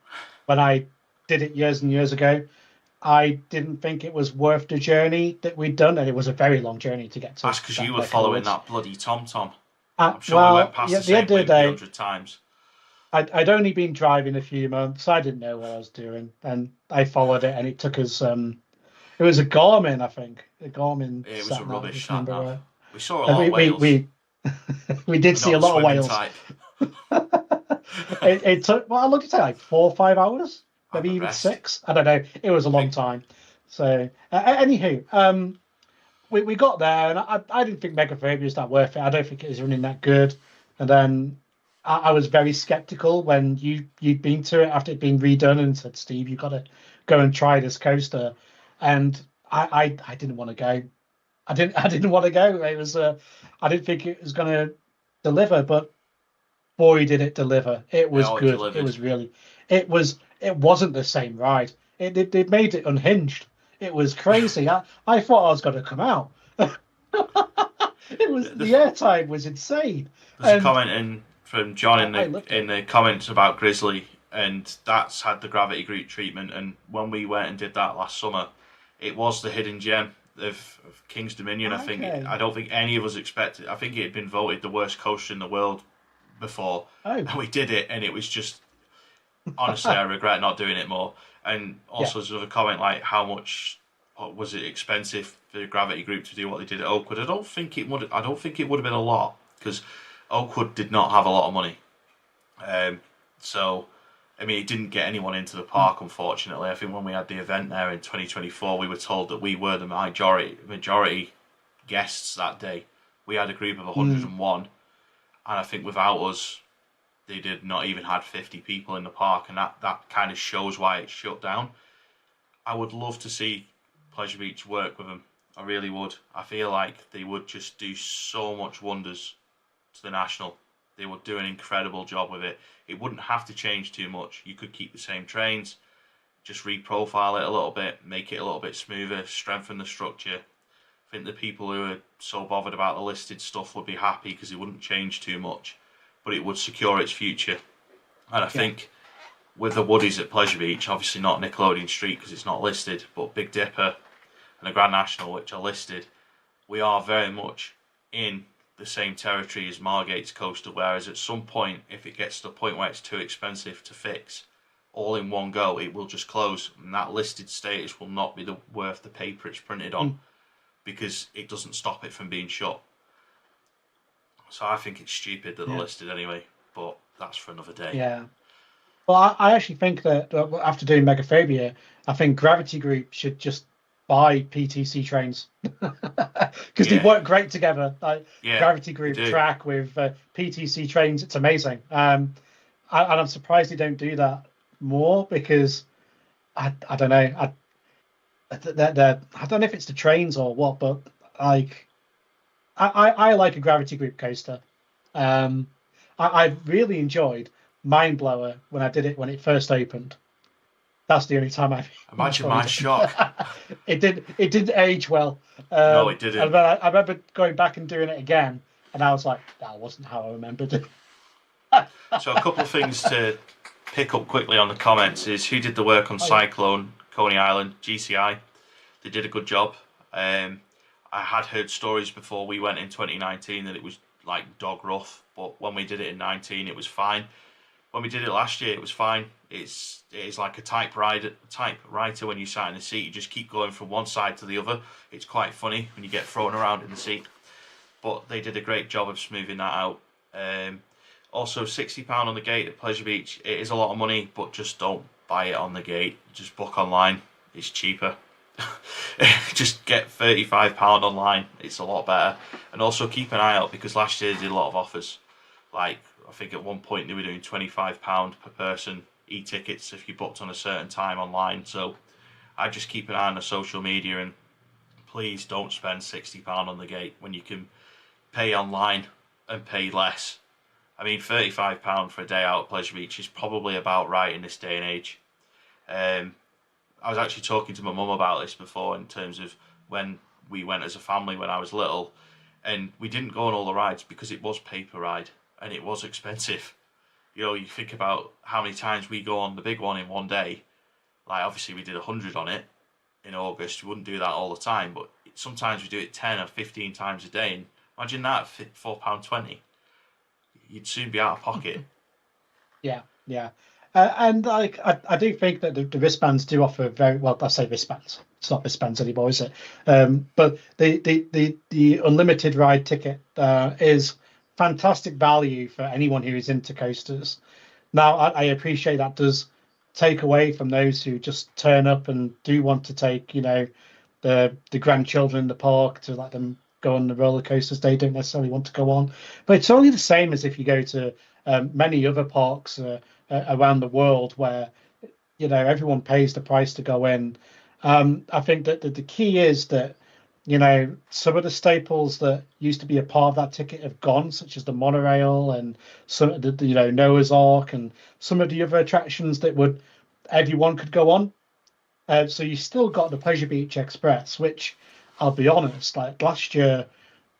When I did it years and years ago, I didn't think it was worth the journey that we'd done, and it was a very long journey to get to. That's because you were following that bloody TomTom. I'm sure we went past the same end of the day, 100 times. I'd only been driving a few months, so I didn't know what I was doing, and I followed it, and it took us. It was a Garmin, I think. A Garmin. It was a rubbish sat nav. Right. We saw a lot of whales. We did see a lot of whales. It took, well, how long did it take? Like 4 or 5 hours? Maybe even 6? I don't know. It was a long time. So, anywho, we got there, and I didn't think Megaphobia was that worth it. I don't think it was running that good. And then I was very skeptical when you'd been to it after it'd been redone and said, Steve, you've got to go and try this coaster. And I didn't want to go. I didn't want to go. It was I didn't think it was going to deliver, but boy, did it deliver! It was Oh, it good. It delivered. was really. It wasn't the same ride. It made it unhinged. It was crazy. I thought I was going to come out. It was the airtime was insane. There's a And comment in from John I loved it. in the comments about Grizzly, and that's had the gravity group treatment. And when we went and did that last summer, it was the hidden gem of King's Dominion. Okay. I don't think any of us expected. I think it had been voted the worst coaster in the world before, Oh, and we did it, and it was just honestly, I regret not doing it more. And yeah. also, there's another comment like, how much was it expensive for the Gravity Group to do what they did at Oakwood? I don't think it would. I don't think it would have been a lot because Oakwood did not have a lot of money. So, I mean, it didn't get anyone into the park, unfortunately. I think when we had the event there in 2024, we were told that we were the majority guests that day. We had a group of 101, and I think without us, they did not even had 50 people in the park, and that kind of shows why it's shut down. I would love to see Pleasure Beach work with them. I really would. I feel like they would just do so much wonders to the National. They would do an incredible job with it. It wouldn't have to change too much. You could keep the same trains, just reprofile it a little bit, make it a little bit smoother, strengthen the structure. I think the people who are so bothered about the listed stuff would be happy because it wouldn't change too much, but it would secure its future. And I think with the Woodies at Pleasure Beach, obviously not Nickelodeon Street because it's not listed, but Big Dipper and the Grand National, which are listed, we are very much in the same territory as Margate's coaster, whereas at some point, if it gets to the point where it's too expensive to fix all in one go, it will just close, and that listed status will not be worth the paper it's printed on because it doesn't stop it from being shut. So I think it's stupid that they're listed anyway, but that's for another day. Yeah. Well, I actually think that after doing Megaphobia, I think Gravity Group should just buy PTC trains because they work great together. Like Gravity Group track with PTC trains, it's amazing. And I'm surprised they don't do that more because I don't know. I don't know if it's the trains or what, but like I like a Gravity Group coaster. I really enjoyed Mind Blower when I did it when it first opened. That's the only time I've imagine my shock. It didn't age well. No, it didn't. I remember going back and doing it again, and I was like, that wasn't how I remembered it. So a couple of things to pick up quickly on the comments is who did the work on Cyclone, Coney Island, GCI. They did a good job. I had heard stories before we went in 2019 that it was like dog rough, but when we did it in 19, it was fine. When we did it last year, it was fine. It is like a typewriter when you sat in the seat. You just keep going from one side to the other. It's quite funny when you get thrown around in the seat. But they did a great job of smoothing that out. Also, £60 on the gate at Pleasure Beach. It is a lot of money, but just don't buy it on the gate. Just book online. It's cheaper. Just get £35 online. It's a lot better. And also keep an eye out because last year they did a lot of offers. Like, I think at one point they were doing £25 per person e-tickets if you booked on a certain time online. So I just keep an eye on the social media and please don't spend £60 on the gate when you can pay online and pay less. I mean, £35 for a day out at Pleasure Beach is probably about right in this day and age. I was actually talking to my mum about this before in terms of when we went as a family when I was little, and we didn't go on all the rides because it was pay-per ride and it was expensive. You know, you think about how many times we go on the big one in one day. Like, obviously we did 100 on it in August. We wouldn't do that all the time, but sometimes we do it 10 or 15 times a day. And imagine that, £4.20. You'd soon be out of pocket. Yeah. And like I do think that the wristbands do offer very well. I say wristbands. It's not wristbands anymore, is it? But the unlimited ride ticket is fantastic value for anyone who is into coasters. Now, I appreciate that does take away from those who just turn up and do want to take, the grandchildren in the park to let them go on the roller coasters they don't necessarily want to go on. But it's only the same as if you go to many other parks around the world where, everyone pays the price to go in. I think that the key is that, some of the staples that used to be a part of that ticket have gone, such as the monorail and some of the Noah's Ark and some of the other attractions that would everyone could go on. So you still got the Pleasure Beach Express, which I'll be honest, like last year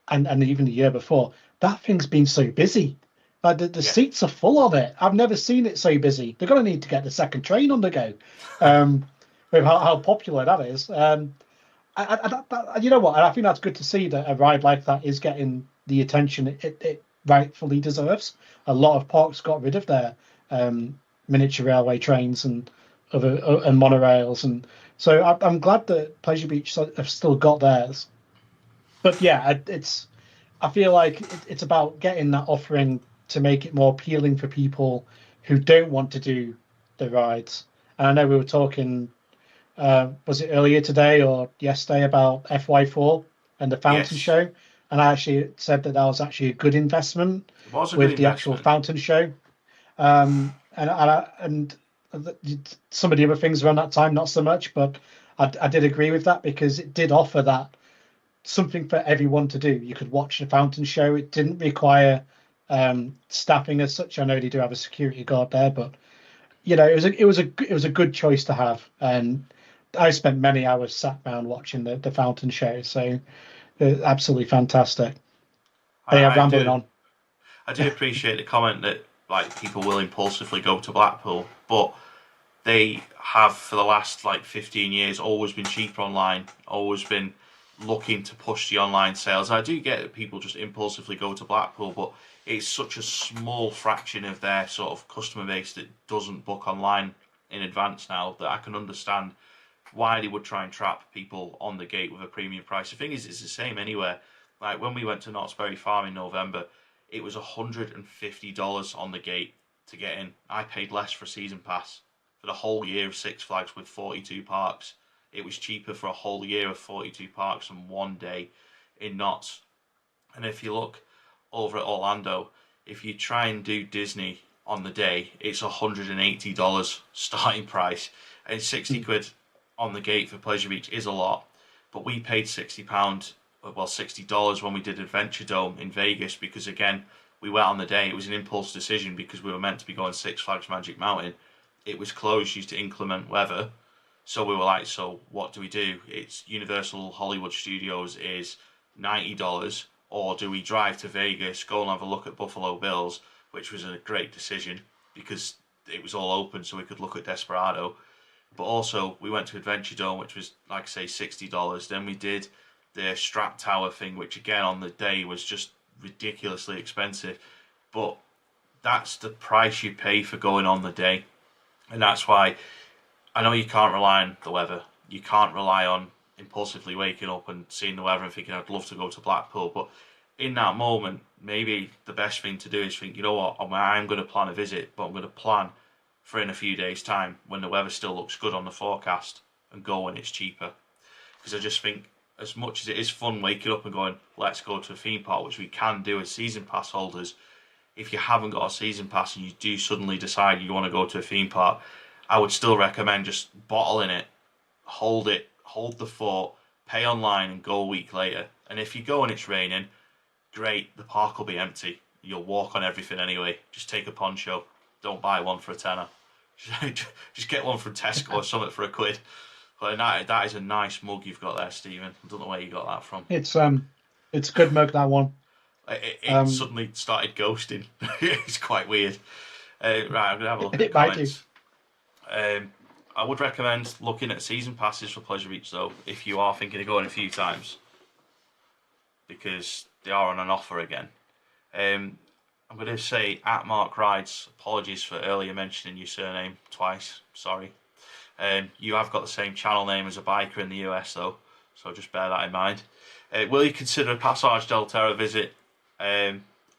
and even the year before, that thing's been so busy. Like the Yeah. seats are full of it. I've never seen it so busy. They're going to need to get the second train on the go, um, with how popular that is. You know what? I think that's good to see that a ride like that is getting the attention it rightfully deserves. A lot of parks got rid of their miniature railway trains and other and monorails, and so I'm glad that Pleasure Beach have still got theirs. But yeah, I feel like it's about getting that offering to make it more appealing for people who don't want to do the rides. And I know we were talking, was it earlier today or yesterday, about FY4 and the fountain Yes, show? And I actually said that was actually a good investment it was a good with the actual investment. fountain show. And some of the other things around that time, not so much, but I did agree with that because it did offer that something for everyone to do. You could watch the fountain show. It didn't require staffing as such. I know they do have a security guard there, but it was a good choice to have. And I spent many hours sat around watching the fountain show. So absolutely fantastic. But yeah, I rambling do. on. I do appreciate the comment that like people will impulsively go to Blackpool, but they have for the last like 15 years always been cheaper online, always been looking to push the online sales. I do get that people just impulsively go to Blackpool, but it's such a small fraction of their sort of customer base that doesn't book online in advance now that I can understand why they would try and trap people on the gate with a premium price. The thing is, it's the same anywhere. Like when we went to Knott's Berry Farm in November, it was $150 on the gate to get in. I paid less for a season pass for the whole year of Six Flags with 42 parks. It was cheaper for a whole year of 42 parks and 1 day in Knott's. And if you look over at Orlando, if you try and do Disney on the day, it's $180 starting price, and 60 quid on the gate for Pleasure Beach is a lot. But we paid £60, well, $60 when we did Adventure Dome in Vegas because, again, we went on the day. It was an impulse decision because we were meant to be going Six Flags Magic Mountain. It was closed due to inclement weather. So we were like, so what do we do? It's Universal Hollywood Studios is $90, or do we drive to Vegas, go and have a look at Buffalo Bills, which was a great decision because it was all open so we could look at Desperado. But also we went to Adventure Dome, which was, like I say, $60. Then we did the Strap Tower thing, which again on the day was just ridiculously expensive. But that's the price you pay for going on the day. And that's why I know you can't rely on the weather. You can't rely on impulsively waking up and seeing the weather and thinking, I'd love to go to Blackpool. But in that moment, maybe the best thing to do is think, you know what, I'm going to plan a visit, but I'm going to plan for in a few days' time when the weather still looks good on the forecast and go when it's cheaper. Because I just think, as much as it is fun waking up and going, let's go to a theme park, which we can do as season pass holders, if you haven't got a season pass and you do suddenly decide you want to go to a theme park, I would still recommend just bottling it, hold the fort, pay online and go a week later. And if you go and it's raining, great, the park will be empty. You'll walk on everything anyway. Just take a poncho. Don't buy one for a tenner. Just get one from Tesco or something for £1. But that is a nice mug you've got there, Stephen. I don't know where you got that from. It's a good mug, that one. It suddenly started ghosting. It's quite weird. Right, I'm going to have a look at the comments. I would recommend looking at season passes for Pleasure Beach, though, if you are thinking of going a few times, because they are on an offer again. I'm going to say at Mark Rides, apologies for earlier mentioning your surname twice, sorry. You have got the same channel name as a biker in the US, though, so just bear that in mind. Will you consider a Passage del Terra visit?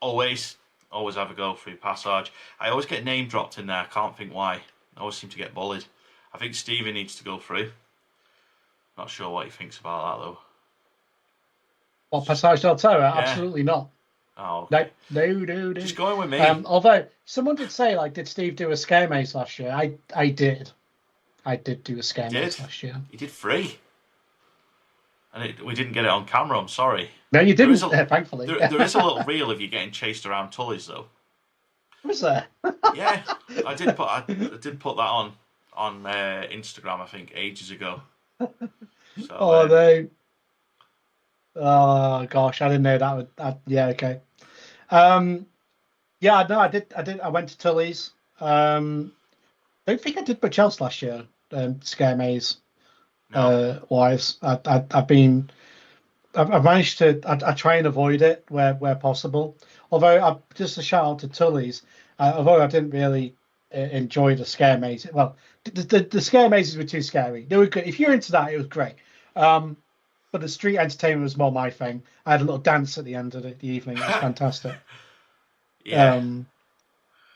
Always have a go through Passage. I always get name dropped in there, I can't think why. I always seem to get bullied. I think Stephen needs to go through. Not sure what he thinks about that, though. What, Passage del Terra? Yeah. Absolutely not. Oh, okay. No. Just going with me. Although someone did say, like, did Steve do a scare maze last year? I did. I did do a scare maze last year. You did 3. And we didn't get it on camera, I'm sorry. No, you didn't, thankfully. There is a little reel of you getting chased around Tully's, though. Was there? Yeah, I did put that on Instagram, I think, ages ago. So, no. Oh gosh, I didn't know that would. Yeah, okay. Yeah, no, I did. I went to Tully's. Don't think I did much else last year. Scare maze. no. Wise. I've managed to. I try and avoid it where possible. Although, just a shout out to Tully's. Although I didn't really enjoy the scare maze. Well, the scare mazes were too scary. They were good. If you're into that, it was great. But the street entertainment was more my thing. I had a little dance at the end of the evening. It was fantastic. Yeah.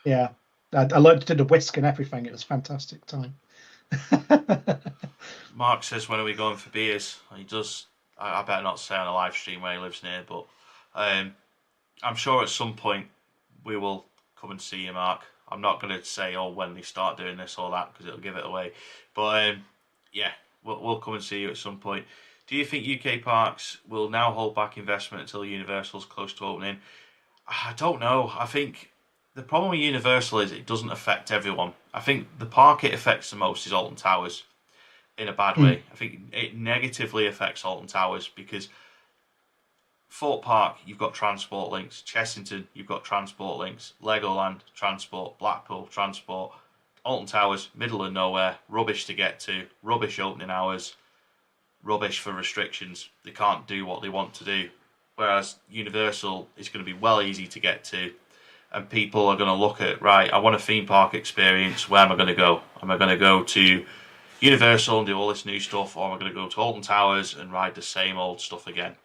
Yeah. I learned to do the whisk and everything. It was a fantastic time. Mark says, when are we going for beers? He does. I better not say on a live stream where he lives near, but I'm sure at some point we will come and see you, Mark. I'm not going to say, when they start doing this or that, because it'll give it away. But yeah, we'll come and see you at some point. Do you think UK parks will now hold back investment until Universal's close to opening? I don't know. I think the problem with Universal is it doesn't affect everyone. I think the park it affects the most is Alton Towers, in a bad way. I think it negatively affects Alton Towers because Fort Park, you've got transport links. Chessington, you've got transport links. Legoland, transport. Blackpool, transport. Alton Towers, middle of nowhere. Rubbish to get to. Rubbish opening hours. Rubbish for restrictions. They can't do what they want to do. Whereas Universal is going to be well easy to get to. And people are going to look at, right, I want a theme park experience. Where am I going to go? Am I going to go to Universal and do all this new stuff, or am I going to go to Alton Towers and ride the same old stuff again?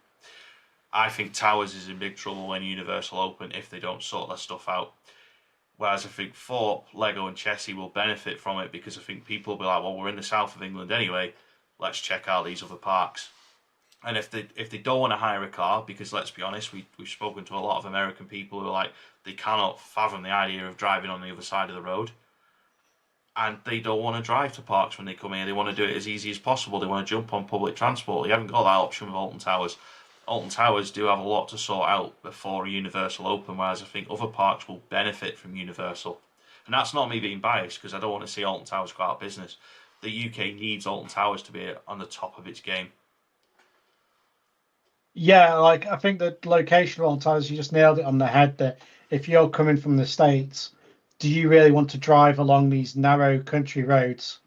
I think Towers is in big trouble when Universal open if they don't sort their stuff out. Whereas I think Fort, Lego and Chessie will benefit from it because I think people will be like, well, we're in the south of England anyway, let's check out these other parks. And if they don't want to hire a car, because let's be honest, we've spoken to a lot of American people who are like, they cannot fathom the idea of driving on the other side of the road. And they don't want to drive to parks when they come here. They want to do it as easy as possible. They want to jump on public transport. You haven't got that option with Alton Towers. Alton Towers do have a lot to sort out before Universal open, whereas I think other parks will benefit from Universal. And that's not me being biased, because I don't want to see Alton Towers go out of business. The UK needs Alton Towers to be on the top of its game. Yeah, I think the location of Alton Towers, you just nailed it on the head, that if you're coming from the States, do you really want to drive along these narrow country roads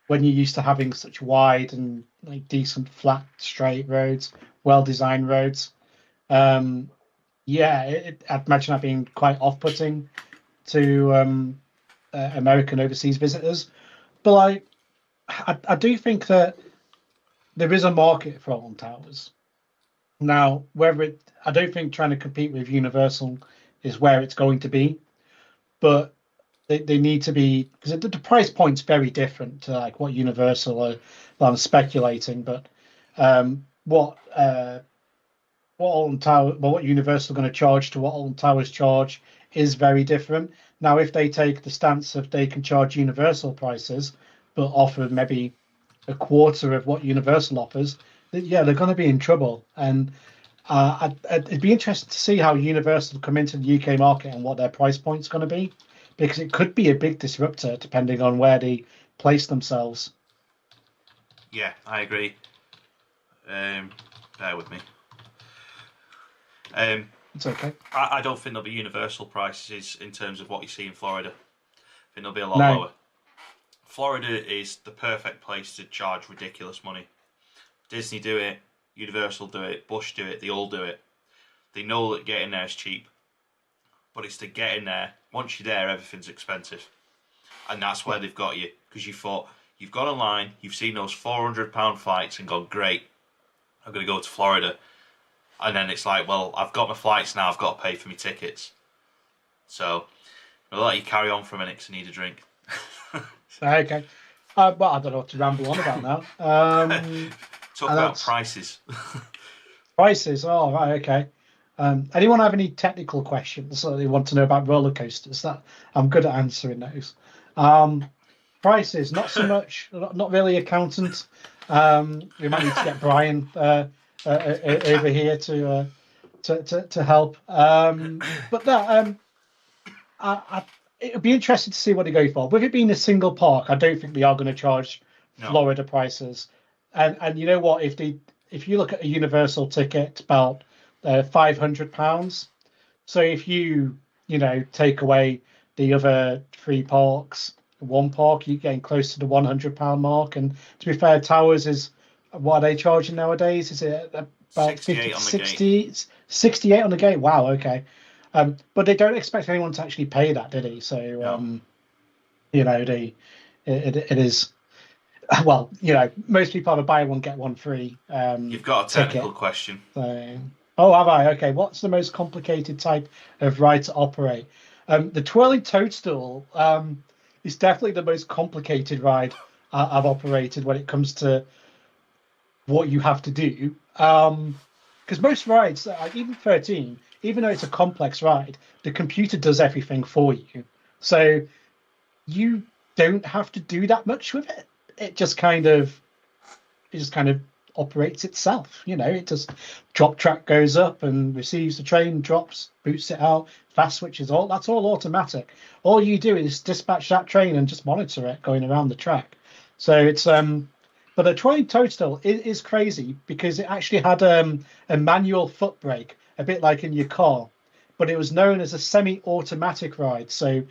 when you're used to having such wide and decent, flat, straight roads, well-designed roads? I'd imagine that being quite off-putting to American overseas visitors. But I do think that there is a market for Alton Towers. Now, I don't think trying to compete with Universal is where it's going to be, but they need to be, because the price point's very different to what Universal are. Well, I'm speculating, but what Alton Tower, what Universal are going to charge to what Alton Towers charge is very different. Now, if they take the stance of they can charge Universal prices, but offer maybe a quarter of what Universal offers, they're going to be in trouble. And it'd be interesting to see how Universal come into the UK market and what their price point's going to be, because it could be a big disruptor depending on where they place themselves. Yeah, I agree. Bear with me. It's okay. I don't think there'll be universal prices in terms of what you see in Florida. I think they'll be a lot lower. Florida is the perfect place to charge ridiculous money. Disney do it, Universal do it, Busch do it, they all do it. They know that getting there is cheap. But it's to get in there. Once you're there, everything's expensive. And that's where they've got you. Because you thought, you've gone online, you've seen those £400 flights and gone, great, I'm going to go to Florida. And then it's like, well, I've got my flights now, I've got to pay for my tickets. So, I'll let you carry on for a minute because I need a drink. Okay. But I don't know what to ramble on about now. Talk about prices. Prices, oh, right, okay. Anyone have any technical questions that they want to know about roller coasters? That I'm good at answering those. Prices, not so much. Not really accountant. We might need to get Brian over here to help. But that it would be interesting to see what they go for. With it being a single park, I don't think they are going to charge Florida prices. And you know what? If you look at a Universal ticket, it's about £500. So if you take away the other three parks, one park, you're getting close to the £100 mark. And to be fair, Towers is, what are they charging nowadays? Is it about 68 on the 60, gate. 68 on the gate? Wow, okay. But they don't expect anyone to actually pay that, did he? So, it is, well, most people have a buy one, get one free You've got a technical ticket. question. So, oh, have I? Okay. What's the most complicated type of ride to operate? The Twirling Toadstool is definitely the most complicated ride I've operated when it comes to what you have to do. Because most rides, even 13, even though it's a complex ride, the computer does everything for you. So you don't have to do that much with it. It just kind of operates itself. It just drop track goes up and receives the train, drops, boots it out, fast switches, that's all automatic. All you do is dispatch that train and just monitor it going around the track. So it's but the Twirling Toadstool is crazy because it actually had a manual foot brake, a bit like in your car, but it was known as a semi-automatic ride. So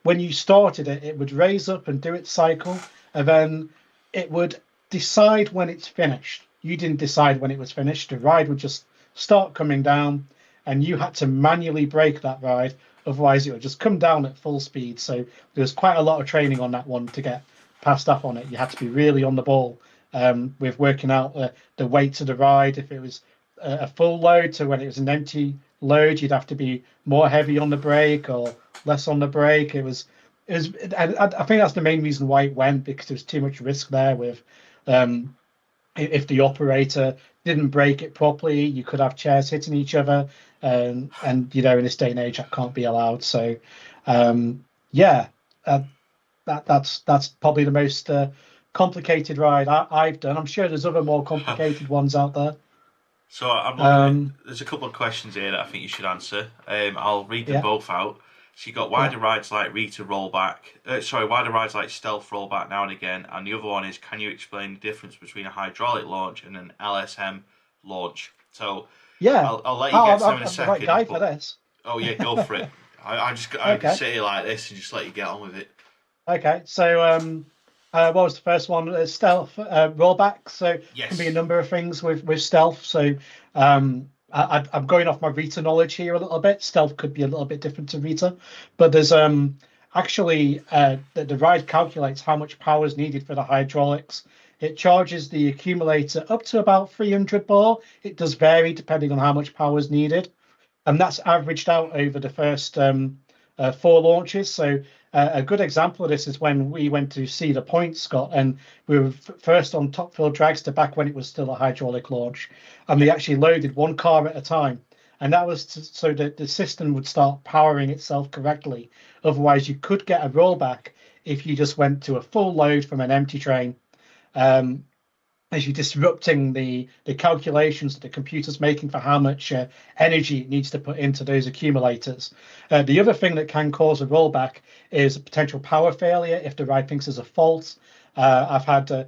when you started it, it would raise up and do its cycle, and then it would decide when it's finished. You didn't decide when it was finished. The ride would just start coming down, and you had to manually brake that ride. Otherwise, it would just come down at full speed. So there was quite a lot of training on that one to get passed up on it. You had to be really on the ball with working out the weight of the ride. If it was a full load to when it was an empty load, you'd have to be more heavy on the brake or less on the brake. I think that's the main reason why it went, because there was too much risk there with if the operator didn't brake it properly, you could have chairs hitting each other, and in this day and age that can't be allowed. So that's probably the most complicated ride I've done. I'm sure there's other more complicated ones out there. So I'm looking at, there's a couple of questions here that I think you should answer. I'll read them both out. So you got why do rides like Rita rollback? Why do rides like Stealth rollback now and again? And the other one is, can you explain the difference between a hydraulic launch and an LSM launch? So I'll let you get to them in a second. I'm the right guy for this. Oh yeah, go for it. I can sit here like this and just let you get on with it. Okay, so what was the first one? Stealth rollback. So yes. It can be a number of things with Stealth. So I'm going off my Rita knowledge here a little bit. Stealth could be a little bit different to Rita, but there's actually the ride calculates how much power is needed for the hydraulics. It charges the accumulator up to about 300 bar. It does vary depending on how much power is needed, and that's averaged out over the first 4 launches. So a good example of this is when we went to Cedar Point, Scott, and we were first on Topfield Dragster back when it was still a hydraulic launch, and they actually loaded one car at a time, and that was so that the system would start powering itself correctly. Otherwise, you could get a rollback if you just went to a full load from an empty train, as you're disrupting the calculations that the computer's making for how much energy it needs to put into those accumulators. The other thing that can cause a rollback is a potential power failure if the ride thinks there's a fault. I've had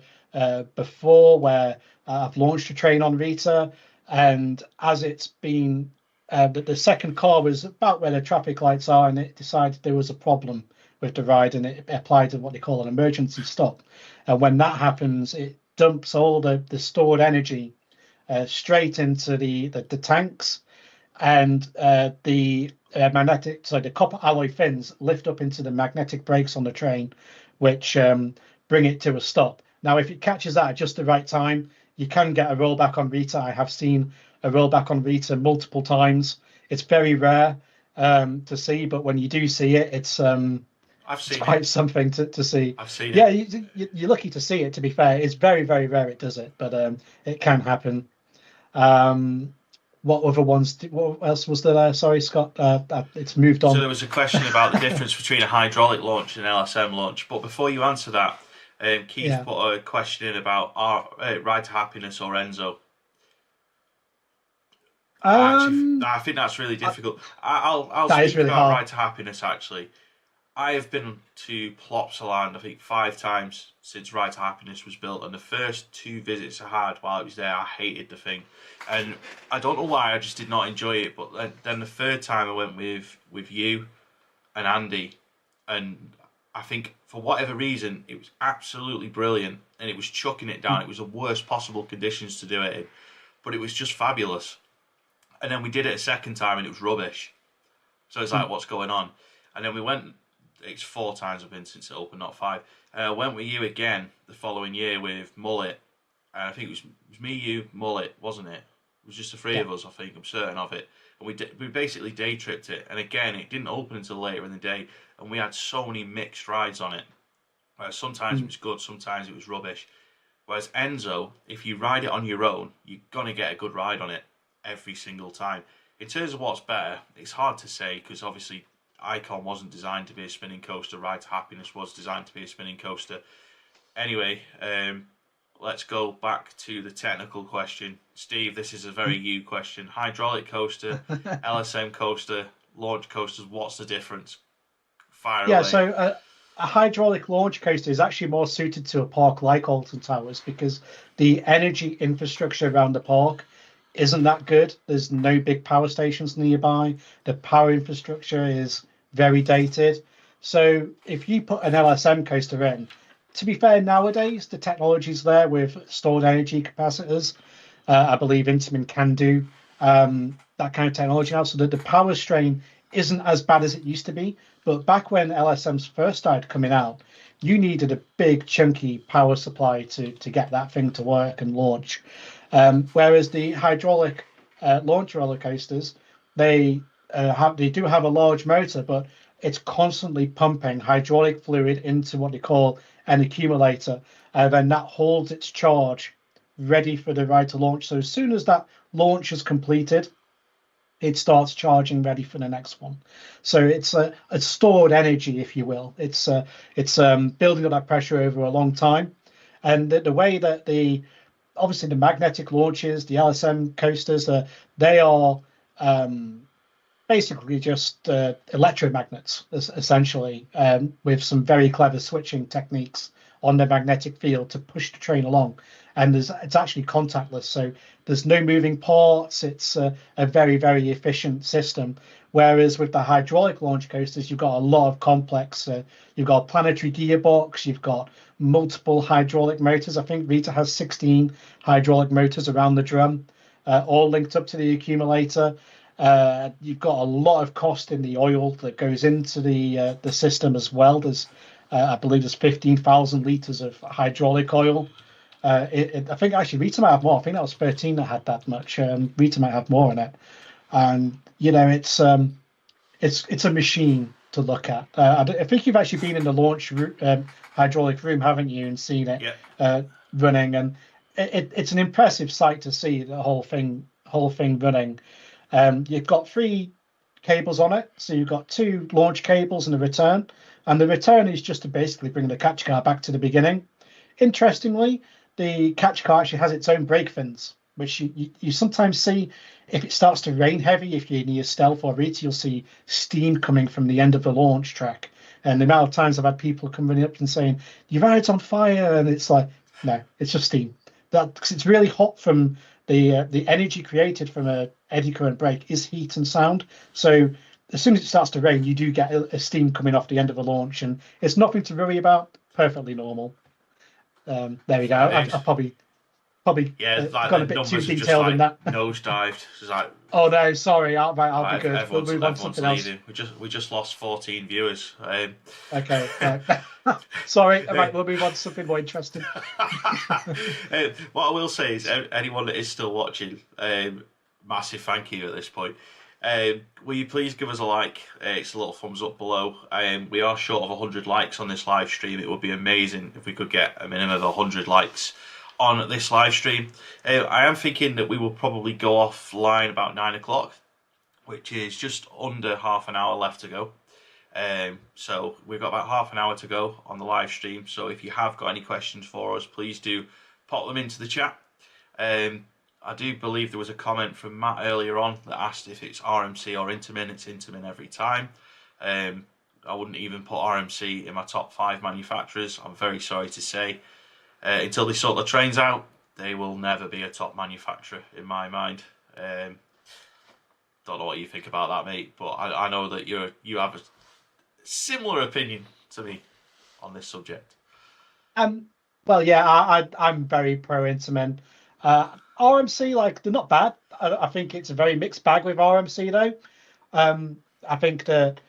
before where I've launched a train on Rita, and as it's been, the second car was about where the traffic lights are, and it decided there was a problem with the ride, and it applied to what they call an emergency stop. And when that happens, it dumps all the stored energy straight into the tanks, and the copper alloy fins lift up into the magnetic brakes on the train, which bring it to a stop. Now, if it catches that at just the right time, you can get a rollback on Rita. I have seen a rollback on Rita multiple times. It's very rare to see, but when you do see it, it's quite something to see. I've seen it. Yeah, you're lucky to see it, to be fair. It's very, very rare it does it, but it can happen. what other ones? What else was there? Sorry, Scott. It's moved So on. there was a question about the difference between a hydraulic launch and an LSM launch. But before you answer that, Keith Yeah. put a question in about our Ride to Happiness or Enzo. Um, I think that's really difficult. I'll that is speak really about hard. Ride to Happiness actually. I have been to Plopsaland, I think 5 times since Ride to Happiness was built, and the first 2 visits I had while I was there, I hated the thing, and I don't know why. I just did not enjoy it. But then the third time I went with you and Andy, and I think for whatever reason it was absolutely brilliant, and it was chucking it down. It was the worst possible conditions to do it in, but it was just fabulous. And then we did it a second time, and it was rubbish. So it's like, what's going on? And then we went. It's 4 times I've been since it opened, not 5. Went with you again the following year with Mullet. I think it was me, you, Mullet, wasn't it? It was just the three Yeah. of us, I think. I'm certain of it. And we basically day tripped it. And again, it didn't open until later in the day. And we had so many mixed rides on it. Sometimes it Mm. was good, sometimes it was rubbish. Whereas Enzo, if you ride it on your own, you're gonna get a good ride on it every single time. In terms of what's better, it's hard to say because obviously Icon wasn't designed to be a spinning coaster. Ride to Happiness was designed to be a spinning coaster. Anyway, let's go back to the technical question. Steve, this is a very you question. Hydraulic coaster, LSM coaster, launch coasters, what's the difference? Fire Yeah, away. so a hydraulic launch coaster is actually more suited to a park like Alton Towers because the energy infrastructure around the park isn't that good. There's no big power stations nearby. The power infrastructure is very dated. So if you put an LSM coaster in, to be fair, nowadays the technology's there with stored energy capacitors. I believe Intamin can do that kind of technology now, so that the power strain isn't as bad as it used to be. But back when LSMs first started coming out, you needed a big chunky power supply to get that thing to work and launch. Whereas the hydraulic launch roller coasters, they do have a large motor, but it's constantly pumping hydraulic fluid into what they call an accumulator, and then that holds its charge ready for the ride to launch. So as soon as that launch is completed, it starts charging ready for the next one. So it's a stored energy, if you will. It's building up that pressure over a long time, and the way that the obviously the magnetic launches, the LSM coasters, they are basically just electromagnets, essentially, with some very clever switching techniques on the magnetic field to push the train along. And it's actually contactless, so there's no moving parts. It's a very, very efficient system. Whereas with the hydraulic launch coasters, you've got a lot of complex. You've got a planetary gearbox. You've got multiple hydraulic motors. I think Rita has 16 hydraulic motors around the drum, all linked up to the accumulator. You've got a lot of cost in the oil that goes into the system as well. I believe there's 15,000 liters of hydraulic oil. I think actually Rita might have more. I think that was 13 that had that much. Rita might have more in it, and it's a machine to look at. I think you've actually been in the hydraulic room, haven't you, and seen it Yeah. running, and it's an impressive sight to see the whole thing running. You've got 3 cables on it, so you've got 2 launch cables and a return, and the return is just to basically bring the catch car back to the beginning. Interestingly, the catch car actually has its own brake fins, which you sometimes see if it starts to rain heavy. If you're near Stealth or Rita, you'll see steam coming from the end of the launch track. And the amount of times I've had people come running up and saying, "Your ride's on fire," and it's like, no, it's just steam. Because it's really hot from the energy created from a eddy current brake is heat and sound. So as soon as it starts to rain, you do get a steam coming off the end of a launch, and it's nothing to worry about. Perfectly normal. There we go. Fair I've dues. probably Yeah, like gone the a bit too numbers have just detailed in like that. nosedived. It's like Oh no, sorry. I'll be right, good. We'll move on to everyone's something else. leaving. We just lost 14 viewers. Okay, right. Sorry. All right, we'll move on to something more interesting. What I will say is, anyone that is still watching, massive thank you at this point. Will you please give us a like? It's a little thumbs up below. We are short of 100 likes on this live stream. It would be amazing if we could get a minimum of 100 likes on this live stream. I am thinking that we will probably go offline about 9 o'clock, which is just under half an hour left to go. So we've got about half an hour to go on the live stream. So if you have got any questions for us, please do pop them into the chat. I do believe there was a comment from Matt earlier on that asked if it's RMC or Intamin. It's Intamin every time. I wouldn't even put RMC in my top 5 manufacturers. I'm very sorry to say. Until they sort the trains out, they will never be a top manufacturer in my mind. Don't know what you think about that, mate, but I know that you have a similar opinion to me on this subject. Well, yeah, I'm very pro Intamin. RMC, like, they're not bad. I think it's a very mixed bag with RMC, though. I think that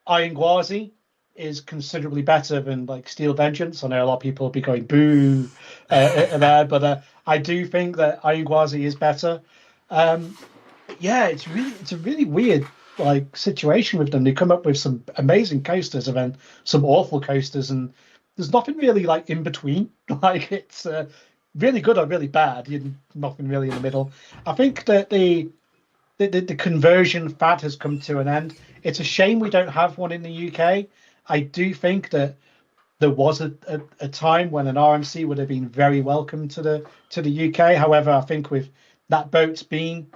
Iron Gwazi is considerably better than like Steel Vengeance. I know a lot of people will be going boo there, but I do think that Iron Gwazi is better. Yeah, it's a really weird like situation with them. They come up with some amazing coasters and then some awful coasters, and there's nothing really like in between. Like it's really good or really bad. Nothing really in the middle. I think that the conversion fad has come to an end. It's a shame we don't have one in the UK. I do think that there was a time when an RMC would have been very welcome to the UK. However, I think with that boat's been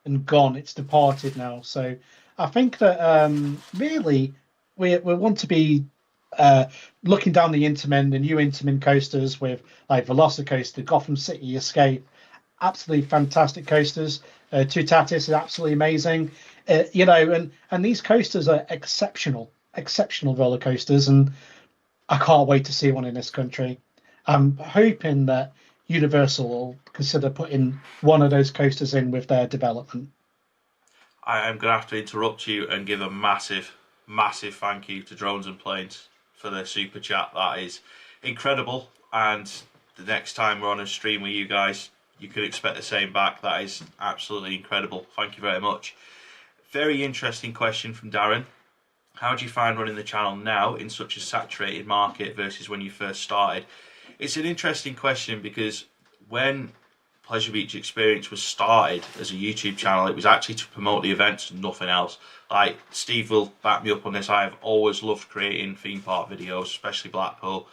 and gone, it's departed now. So I think that really we want to be looking down the Intamin, the new Intamin coasters with like Velocicoaster, Gotham City Escape, absolutely fantastic coasters. Tutatis is absolutely amazing. And these coasters are exceptional roller coasters, and I can't wait to see one in this country. I'm hoping that Universal will consider putting one of those coasters in with their development. I am going to have to interrupt you and give a massive thank you to Drones and Planes for their super chat. That is incredible, and the next time we're on a stream with you guys, you could expect the same back. That is absolutely incredible. Thank you very much. Very interesting question from Darren. How do you find running the channel now in such a saturated market versus when you first started? It's an interesting question because when Pleasure Beach Experience was started as a YouTube channel, it was actually to promote the events and nothing else. Like, Steve will back me up on this. I have always loved creating theme park videos, especially Blackpool.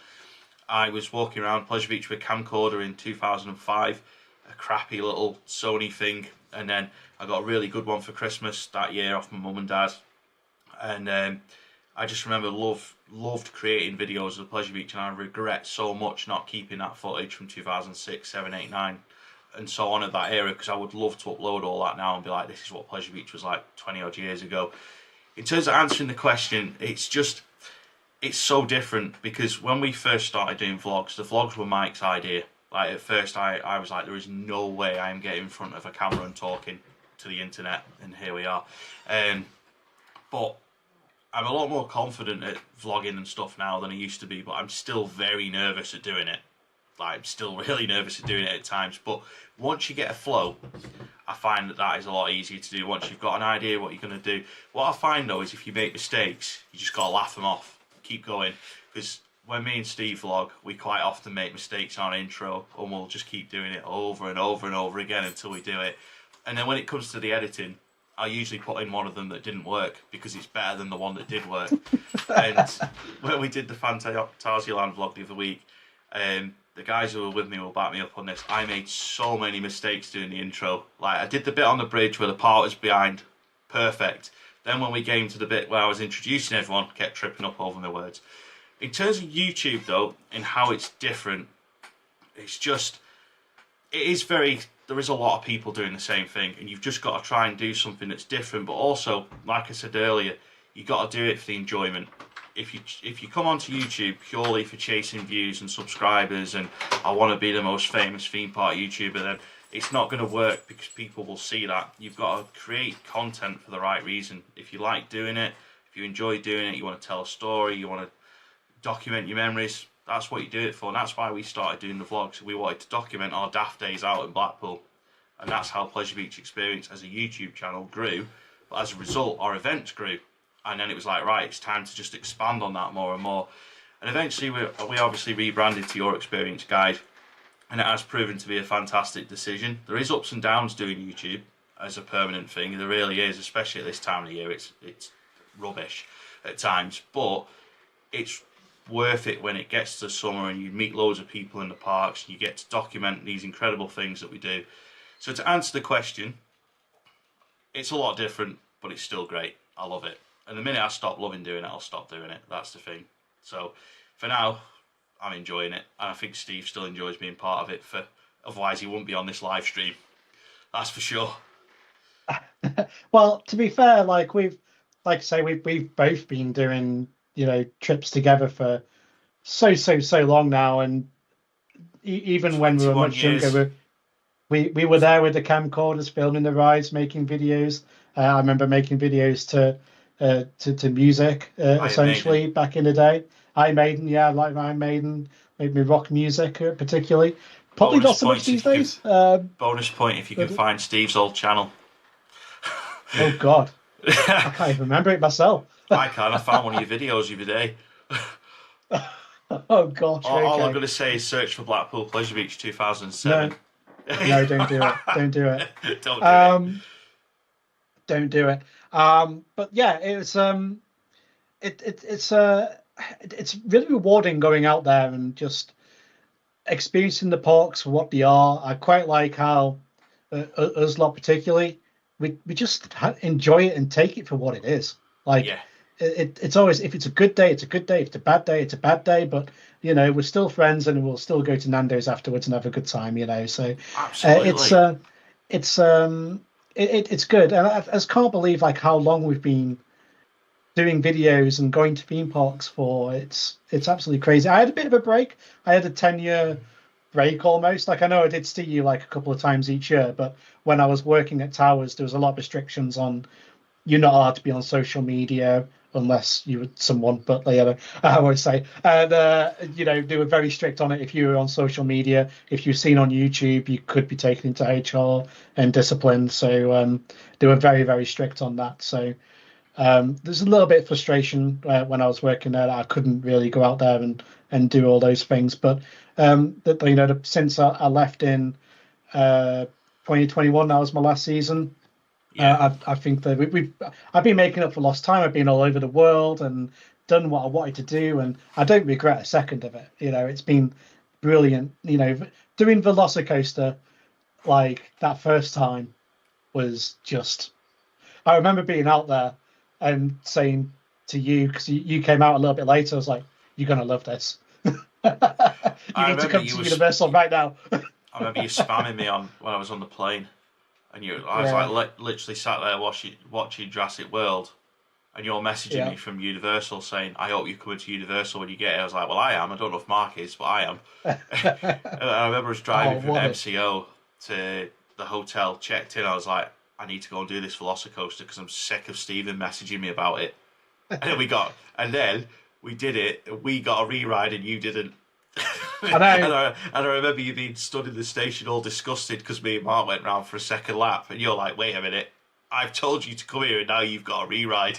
I was walking around Pleasure Beach with a camcorder in 2005, a crappy little Sony thing, and then I got a really good one for Christmas that year off my mum and dad. And I just remember loved creating videos of Pleasure Beach, and I regret so much not keeping that footage from 2006, 7, 8, 9 and so on at that era, because I would love to upload all that now and be like, this is what Pleasure Beach was like 20 odd years ago. In terms of answering the question, it's so different, because when we first started doing vlogs, the vlogs were Mike's idea. Like, at first I was like, there is no way I am getting in front of a camera and talking to the internet, and here we are. But I'm a lot more confident at vlogging and stuff now than I used to be, but I'm still very nervous at doing it. Like, I'm still really nervous at doing it at times. But once you get a flow, I find that is a lot easier to do. Once you've got an idea what you're going to do. What I find, though, is if you make mistakes, you just got to laugh them off. Keep going. Because when me and Steve vlog, we quite often make mistakes on our intro, and we'll just keep doing it over and over and over again until we do it. And then when it comes to the editing, I usually put in one of them that didn't work because it's better than the one that did work. And when we did the Fantasyland vlog the other week, the guys who were with me will back me up on this. I made so many mistakes doing the intro. Like, I did the bit on the bridge where the part was behind. Perfect. Then when we came to the bit where I was introducing everyone, kept tripping up over my words. In terms of YouTube, though, and how it's different, there is a lot of people doing the same thing, and you've just got to try and do something that's different. But also, like I said earlier, you got to do it for the enjoyment. If you come onto YouTube purely for chasing views and subscribers, and I want to be the most famous theme park YouTuber, then it's not going to work, because people will see that. You've got to create content for the right reason. If you like doing it, if you enjoy doing it, you want to tell a story, you want to document your memories, that's what you do it for. And that's why we started doing the vlogs. We wanted to document our daft days out in Blackpool, and that's how Pleasure Beach Experience as a YouTube channel grew. But as a result, our events grew, and then it was like, right, it's time to just expand on that more and more. And eventually we obviously rebranded to Your Experience Guide, and it has proven to be a fantastic decision. There is ups and downs doing YouTube as a permanent thing. There really is, especially at this time of the year. It's rubbish at times, but it's worth it when it gets to summer and you meet loads of people in the parks and you get to document these incredible things that we do. So to answer the question, it's a lot different, but it's still great. I love it. And the minute I stop loving doing it, I'll stop doing it. That's the thing. So for now, I'm enjoying it, and I think Steve still enjoys being part of it. Otherwise, he wouldn't be on this live stream. That's for sure. Well, to be fair, like I say, we've both been doing trips together for so long now, and even when we were much younger, we were there with the camcorders, filming the rides, making videos. I remember making videos to music essentially back in the day. Iron Maiden, yeah, I like Iron Maiden, made me rock music particularly. Probably not so much these days. Bonus point if you can find Steve's old channel. Oh God, I can't even remember it myself. I can. I found one of your videos the other day. Oh God. All I'm going to say is search for Blackpool Pleasure Beach 2007. No, don't do it. Don't do it. Don't do it. But yeah, it's really rewarding going out there and just experiencing the parks for what they are. I quite like how us lot particularly, we just enjoy it and take it for what it is. Like, it's always, if it's a good day, it's a good day. If it's a bad day, it's a bad day. But we're still friends, and we'll still go to Nando's afterwards and have a good time. So absolutely. It's good, and I just can't believe like how long we've been doing videos and going to theme parks for. It's absolutely crazy. I had a bit of a break. I had a 10-year break almost. Like, I know I did see you like a couple of times each year, but when I was working at Towers, there was a lot of restrictions on you're not allowed to be on social media unless you were someone, but I always say, and they were very strict on it. If you were on social media, if you're seen on YouTube, you could be taken into HR and disciplined. So they were very, very strict on that. So there's a little bit of frustration when I was working there that I couldn't really go out there and do all those things. But since I left in 2021, that was my last season. Yeah. I think that I've been making up for lost time. I've been all over the world and done what I wanted to do, and I don't regret a second of it. It's been brilliant. Doing Velocicoaster like that first time was just. I remember being out there and saying to you, because you came out a little bit later, I was like, "You're gonna love this. You need to come to Universal right now." I remember you spamming me when I was on the plane. And I was like literally sat there watching Jurassic World, and you're messaging me from Universal saying, "I hope you're coming to Universal when you get here." I was like, "Well, I am. I don't know if Mark is, but I am." And I remember us driving from MCO to the hotel, checked in. I was like, "I need to go and do this Velocicoaster because I'm sick of Stephen messaging me about it." And then we did it. We got a re-ride, and you didn't. I know. and I remember you being stood in the station all disgusted because me and Mark went round for a second lap, and you're like, "Wait a minute, I've told you to come here, and now you've got a re-ride."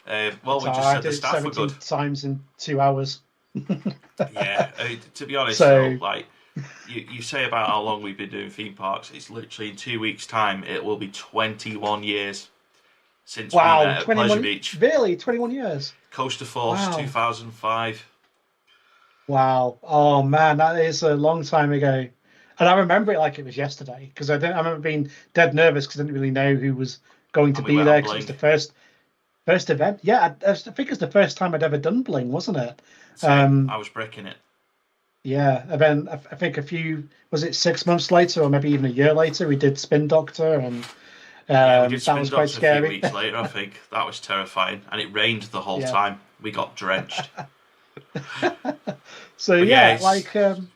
We just said the staff were good. Times in 2 hours. Yeah, to be honest, though, like you say about how long we've been doing theme parks, it's literally in 2 weeks' time it will be 21 years since we met at Pleasure Beach. Really, 21 years. Coaster Force 2005. Wow. Oh man, that is a long time ago. And I remember it like it was yesterday, because I remember being dead nervous because I didn't really know who was going to be there, because it was the first event. Yeah, I think it's the first time I'd ever done Bling, wasn't it? I was breaking it. Yeah, and then I think was it 6 months later or maybe even a year later, we did Spin Doctor, and we did Spin that was Doctor quite scary. A few weeks later, I think. That was terrifying. And it rained the whole time. We got drenched. So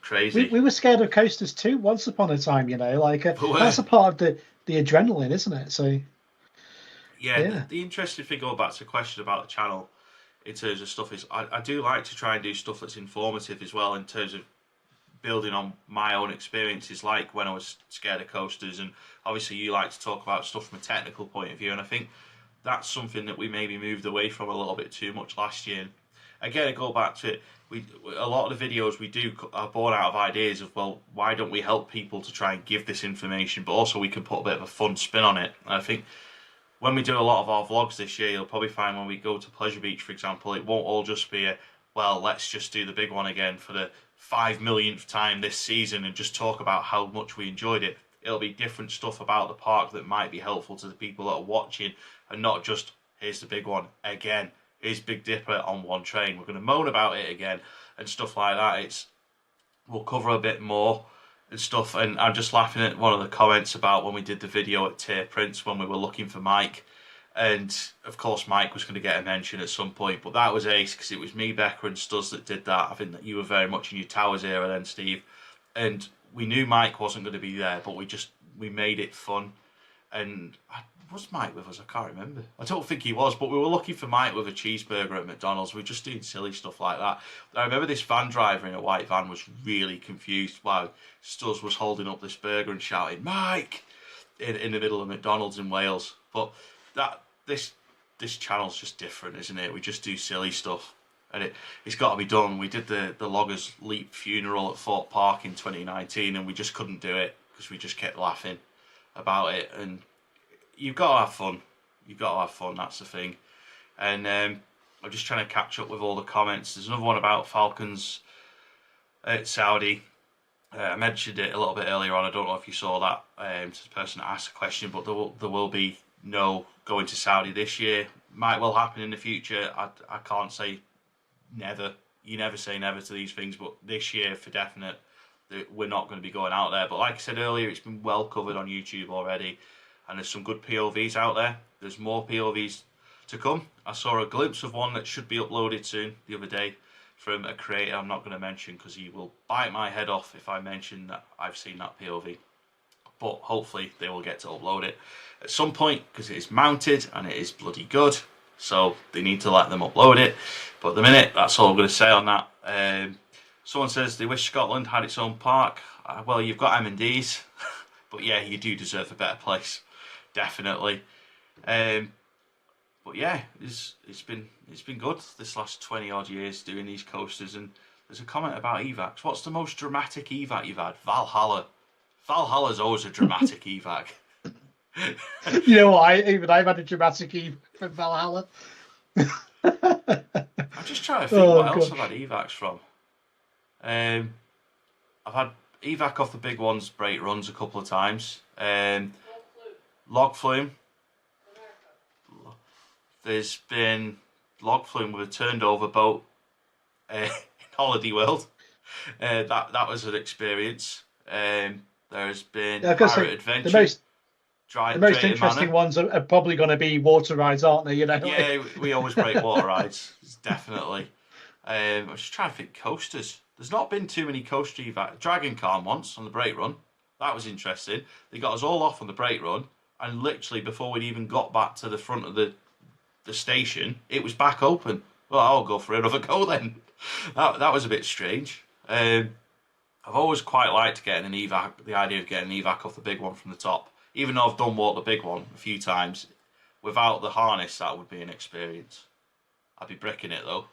crazy. We were scared of coasters too once upon a time, that's a part of the adrenaline, isn't it? So the interesting thing, going back to the question about the channel in terms of stuff, is I do like to try and do stuff that's informative as well, in terms of building on my own experiences, like when I was scared of coasters, and obviously you like to talk about stuff from a technical point of view, and I think that's something that we maybe moved away from a little bit too much last year. Again, I go back to it. a lot of the videos we do are born out of ideas of, well, why don't we help people to try and give this information, but also we can put a bit of a fun spin on it. And I think when we do a lot of our vlogs this year, you'll probably find when we go to Pleasure Beach, for example, it won't all just be well, let's just do the big one again for the 5 millionth time this season and just talk about how much we enjoyed it. It'll be different stuff about the park that might be helpful to the people that are watching, and not just, here's the big one again, here's Big Dipper on one train, we're going to moan about it again, and stuff like that. We'll cover a bit more and stuff. And I'm just laughing at one of the comments about when we did the video at Tier Prince when we were looking for Mike. And of course Mike was going to get a mention at some point, but that was ace because it was me, Becca and Stuz that did that. I think that you were very much in your Towers era then, Steve. And we knew Mike wasn't going to be there, but we made it fun. And was Mike with us? I can't remember. I don't think he was, but we were looking for Mike with a cheeseburger at McDonald's. We were just doing silly stuff like that. I remember this van driver in a white van was really confused while Stuz was holding up this burger and shouting, "Mike!" in the middle of McDonald's in Wales. But this channel's just different, isn't it? We just do silly stuff. And it's got to be done. We did the Loggers Leap funeral at Fort Park in 2019 and we just couldn't do it because we just kept laughing about it. And you've got to have fun. You've got to have fun, that's the thing. And I'm just trying to catch up with all the comments. There's another one about Falcons at Saudi. I mentioned it a little bit earlier on. I don't know if you saw that to the person that asked the question, but there will be no going to Saudi this year. Might well happen in the future. I can't say never. You never say never to these things, but this year for definite, we're not going to be going out there. But like I said earlier, it's been well covered on YouTube already, and there's some good POVs out there. There's more POVs to come. I saw a glimpse of one that should be uploaded soon the other day from a creator I'm not going to mention because he will bite my head off if I mention that I've seen that POV. But hopefully they will get to upload it at some point because it is mounted and it is bloody good. So they need to let them upload it. But at the minute, that's all I'm going to say on that. Someone says they wish Scotland had its own park. Well, you've got M&Ds. But yeah, you do deserve a better place. Definitely. But yeah, it's been good this last 20 odd years doing these coasters. And there's a comment about evacs. What's the most dramatic evac you've had? Valhalla. Valhalla's always a dramatic evac. You know what? I've had a dramatic evac from Valhalla. I'm just trying to think what else I've had evacs from. I've had evac off the big ones, break runs a couple of times. Log flume. There's been log flume with a turned over boat in Holiday World. That was an experience. There's been Pirate Adventure. The most interesting ones are probably going to be water rides, aren't they? You know. Yeah, we always break water rides, definitely. I was just trying to think coasters. There's not been too many coaster evac. Dragon Car once on the brake run. That was interesting. They got us all off on the brake run, and literally before we'd even got back to the front of the station, it was back open. Well, I'll go for another go then. That was a bit strange. I've always quite liked getting an evac. The idea of getting an evac off the big one from the top. Even though I've done walk the big one a few times, without the harness, that would be an experience. I'd be bricking it though.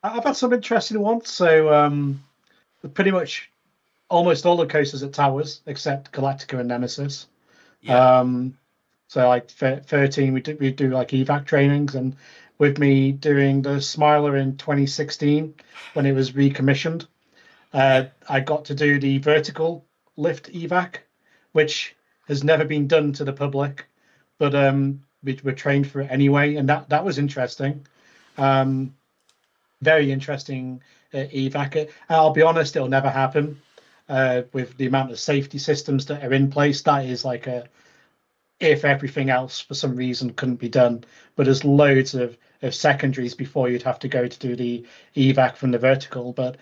I've had some interesting ones. So pretty much almost all the coasters at Towers, except Galactica and Nemesis. Yeah. So like 13, we do like evac trainings, and with me doing the Smiler in 2016 when it was recommissioned, I got to do the vertical lift evac, which has never been done to the public, but we were trained for it anyway, and that was interesting. Very interesting evac. I'll be honest, it'll never happen with the amount of safety systems that are in place. That is like if everything else for some reason couldn't be done, but there's loads of secondaries before you'd have to go to do the evac from the vertical. But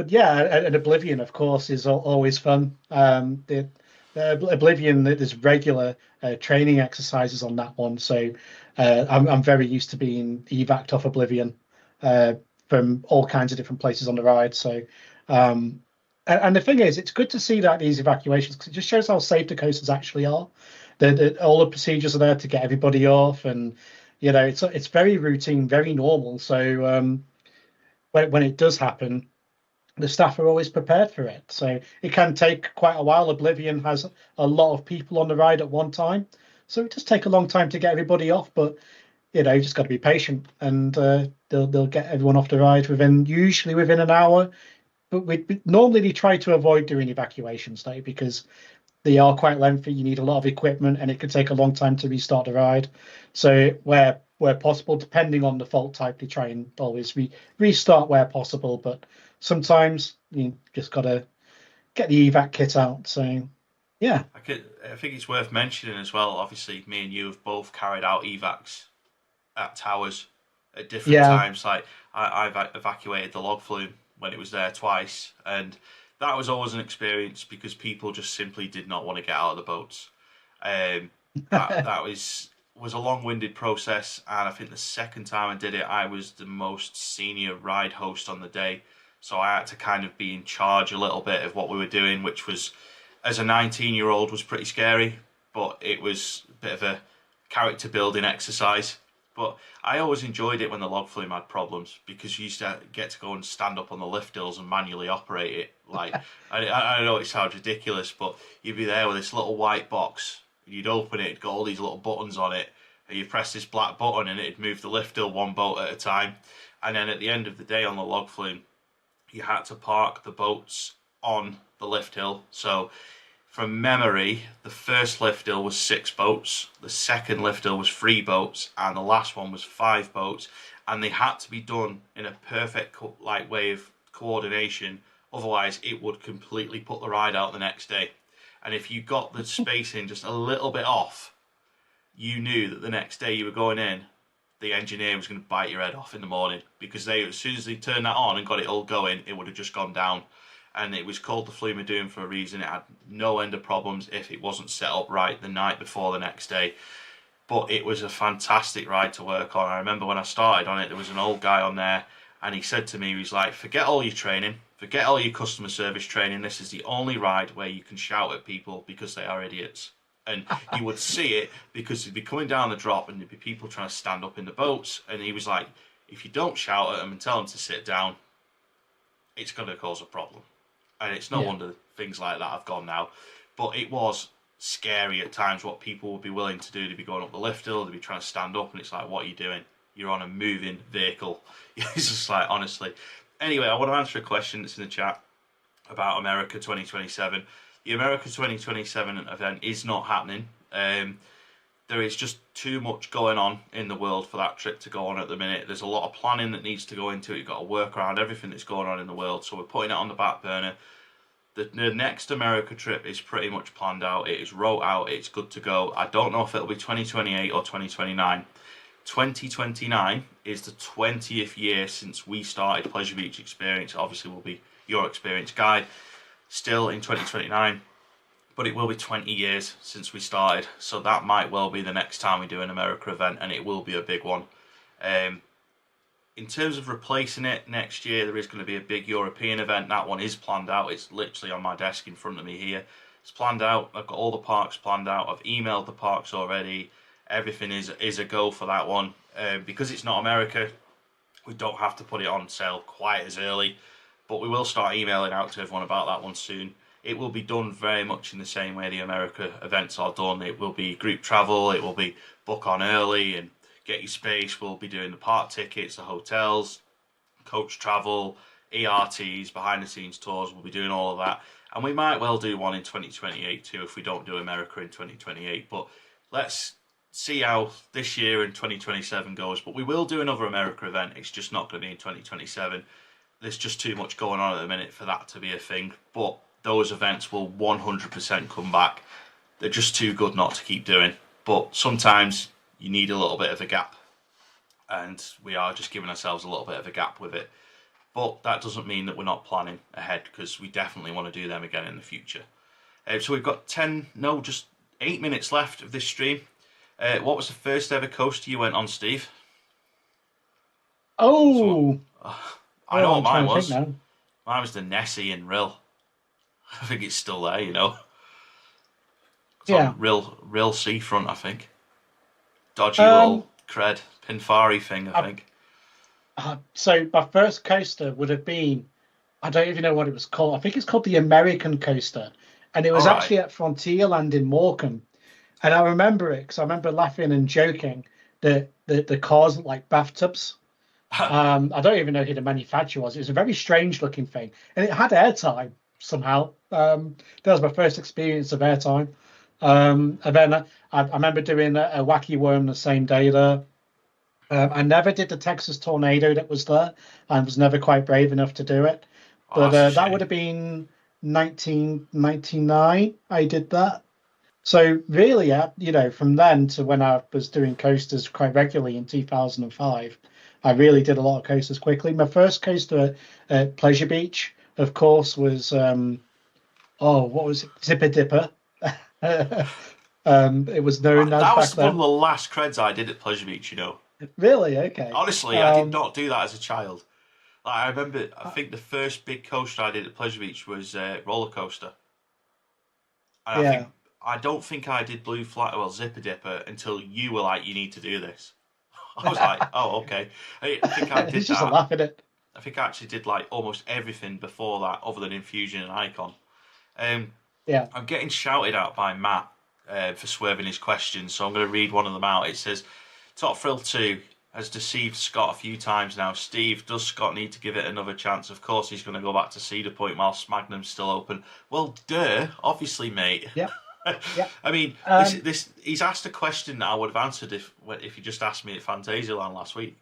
yeah, and Oblivion, of course, is always fun. The Oblivion, there's regular training exercises on that one, so I'm very used to being evac'd off Oblivion from all kinds of different places on the ride. So, and the thing is, it's good to see that these evacuations, because it just shows how safe the coasters actually are. All the procedures are there to get everybody off, and you know, it's very routine, very normal. So when it does happen, the staff are always prepared for it. So it can take quite a while. Oblivion has a lot of people on the ride at one time, so it does take a long time to get everybody off. But you just got to be patient, and they'll get everyone off the ride usually within an hour. But we normally try to avoid doing evacuations though, because they are quite lengthy. You need a lot of equipment, and it could take a long time to restart the ride. So where possible, depending on the fault type, they try and always restart where possible. But sometimes you just got to get the evac kit out. So yeah, I think it's worth mentioning as well. Obviously, me and you have both carried out evacs at Towers at different yeah, times. Like I've evacuated the log flume when it was there twice, and that was always an experience because people just simply did not want to get out of the boats. That was a long-winded process, and I think the second time I did it, I was the most senior ride host on the day, so I had to kind of be in charge a little bit of what we were doing, which was, as a 19-year-old, was pretty scary, but it was a bit of a character building exercise. But I always enjoyed it when the log flume had problems because you used to get to go and stand up on the lift hills and manually operate it. Like I know it sounds ridiculous, but you'd be there with this little white box. You'd open it, it'd got all these little buttons on it, and you press this black button, and it'd move the lift hill one boat at a time. And then at the end of the day on the log flume, you had to park the boats on the lift hill. So from memory, the first lift hill was 6 boats, the second lift hill was 3 boats, and the last one was 5 boats. And they had to be done in a perfect way of coordination, otherwise it would completely put the ride out the next day. And if you got the spacing just a little bit off, you knew that the next day you were going in, the engineer was going to bite your head off in the morning, because as soon as they turned that on and got it all going, it would have just gone down. And it was called the Flume of Doom for a reason. It had no end of problems if it wasn't set up right the night before the next day. But it was a fantastic ride to work on. I remember when I started on it, there was an old guy on there, and he said to me, he was like, forget all your training, forget all your customer service training. This is the only ride where you can shout at people because they are idiots. And you would see it because they'd be coming down the drop and there'd be people trying to stand up in the boats. And he was like, if you don't shout at them and tell them to sit down, it's going to cause a problem. And it's no wonder things like that have gone now. But it was scary at times what people would be willing to do. They'd be going up the lift hill, they'd be trying to stand up, and it's like, what are you doing? You're on a moving vehicle. It's just like, honestly. Anyway, I want to answer a question that's in the chat about America 2027. The America 2027 event is not happening. There is just too much going on in the world for that trip to go on at the minute. There's a lot of planning that needs to go into it. You've got to work around everything that's going on in the world. So we're putting it on the back burner. The next America trip is pretty much planned out. It is wrote out. It's good to go. I don't know if it'll be 2028 or 2029. 2029 is the 20th year since we started Pleasure Beach Experience. Obviously, will be your experience guide. Still in 2029. But it will be 20 years since we started, so that might well be the next time we do an America event, and it will be a big one. In terms of replacing it next year, there is going to be a big European event. That one is planned out. It's literally on my desk in front of me here. It's planned out. I've got all the parks planned out. I've emailed the parks already. Everything is a go for that one. Because it's not America, we don't have to put it on sale quite as early, but we will start emailing out to everyone about that one soon. It will be done very much in the same way the America events are done. It will be group travel, it will be book on early and get your space. We'll be doing the park tickets, the hotels, coach travel, ERTs, behind the scenes tours. We'll be doing all of that. And we might well do one in 2028 too if we don't do America in 2028. But let's see how this year in 2027 goes. But we will do another America event. It's just not going to be in 2027. There's just too much going on at the minute for that to be a thing. But those events will 100% come back. They're just too good not to keep doing. But sometimes you need a little bit of a gap. And we are just giving ourselves a little bit of a gap with it. But that doesn't mean that we're not planning ahead, because we definitely want to do them again in the future. So we've got just 8 minutes left of this stream. What was the first ever coaster you went on, Steve? Oh! I know what mine was. Mine was the Nessie in Rill. I think it's still there, It's on Rill seafront, I think. Dodgy little cred Pinfari thing, I think. So my first coaster would have been, I don't even know what it was called. I think it's called the American Coaster, and it All was right. actually at Frontierland in Morecambe. And I remember it because I remember laughing and joking that the cars look like bathtubs. I don't even know who the manufacturer was. It was a very strange looking thing, and it had airtime somehow. That was my first experience of airtime. And then I remember doing a wacky worm the same day there. I never did the Texas tornado that was there. I was never quite brave enough to do it. Oh, But that's a that would shame. have been 1999. I did that. So really, from then to when I was doing coasters quite regularly in 2005, I really did a lot of coasters quickly. My first coaster at Pleasure Beach, of course, was what was it? Zipper Dipper. It was known as That back was one of then. the last creds I did at Pleasure Beach, you know. Really? Okay. Honestly, I did not do that as a child. Like, I remember, I think the first big coaster I did at Pleasure Beach was roller coaster. And Yeah. I don't think I did Blue Flag, well, Zipper Dipper until you were like, you need to do this. I was like, oh, okay. I think I It's did just a that. laugh at it. I think I actually did like almost everything before that, other than Infusion and Icon. Um, Yeah. I'm getting shouted at by Matt for swerving his questions, so I'm going to read one of them out. It says, Top Thrill 2 has deceived Scott a few times now. Steve, does Scott need to give it another chance? Of course, he's going to go back to Cedar Point whilst Magnum's still open. Well, duh, obviously, mate. Yeah. Yeah. I mean, Um, he's asked a question that I would have answered if he just asked me at Phantasialand last week.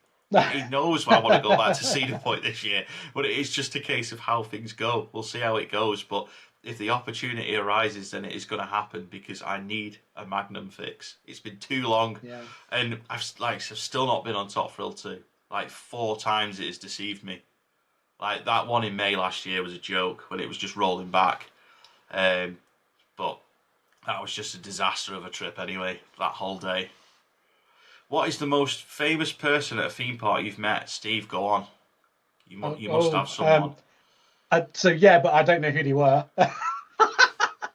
He knows I want to go back to Cedar Point this year, but it is just a case of how things go. We'll see how it goes, but if the opportunity arises, then it is going to happen because I need a Magnum fix. It's been too long, yeah. and I've still not been on Top Thrill 2. Like 4 times it has deceived me. Like that one in May last year was a joke when it was just rolling back, but that was just a disaster of a trip anyway. That whole day. What is the most famous person at a theme park you've met? Steve, go on. Oh, You must have oh, someone. so yeah, but I don't know who they were.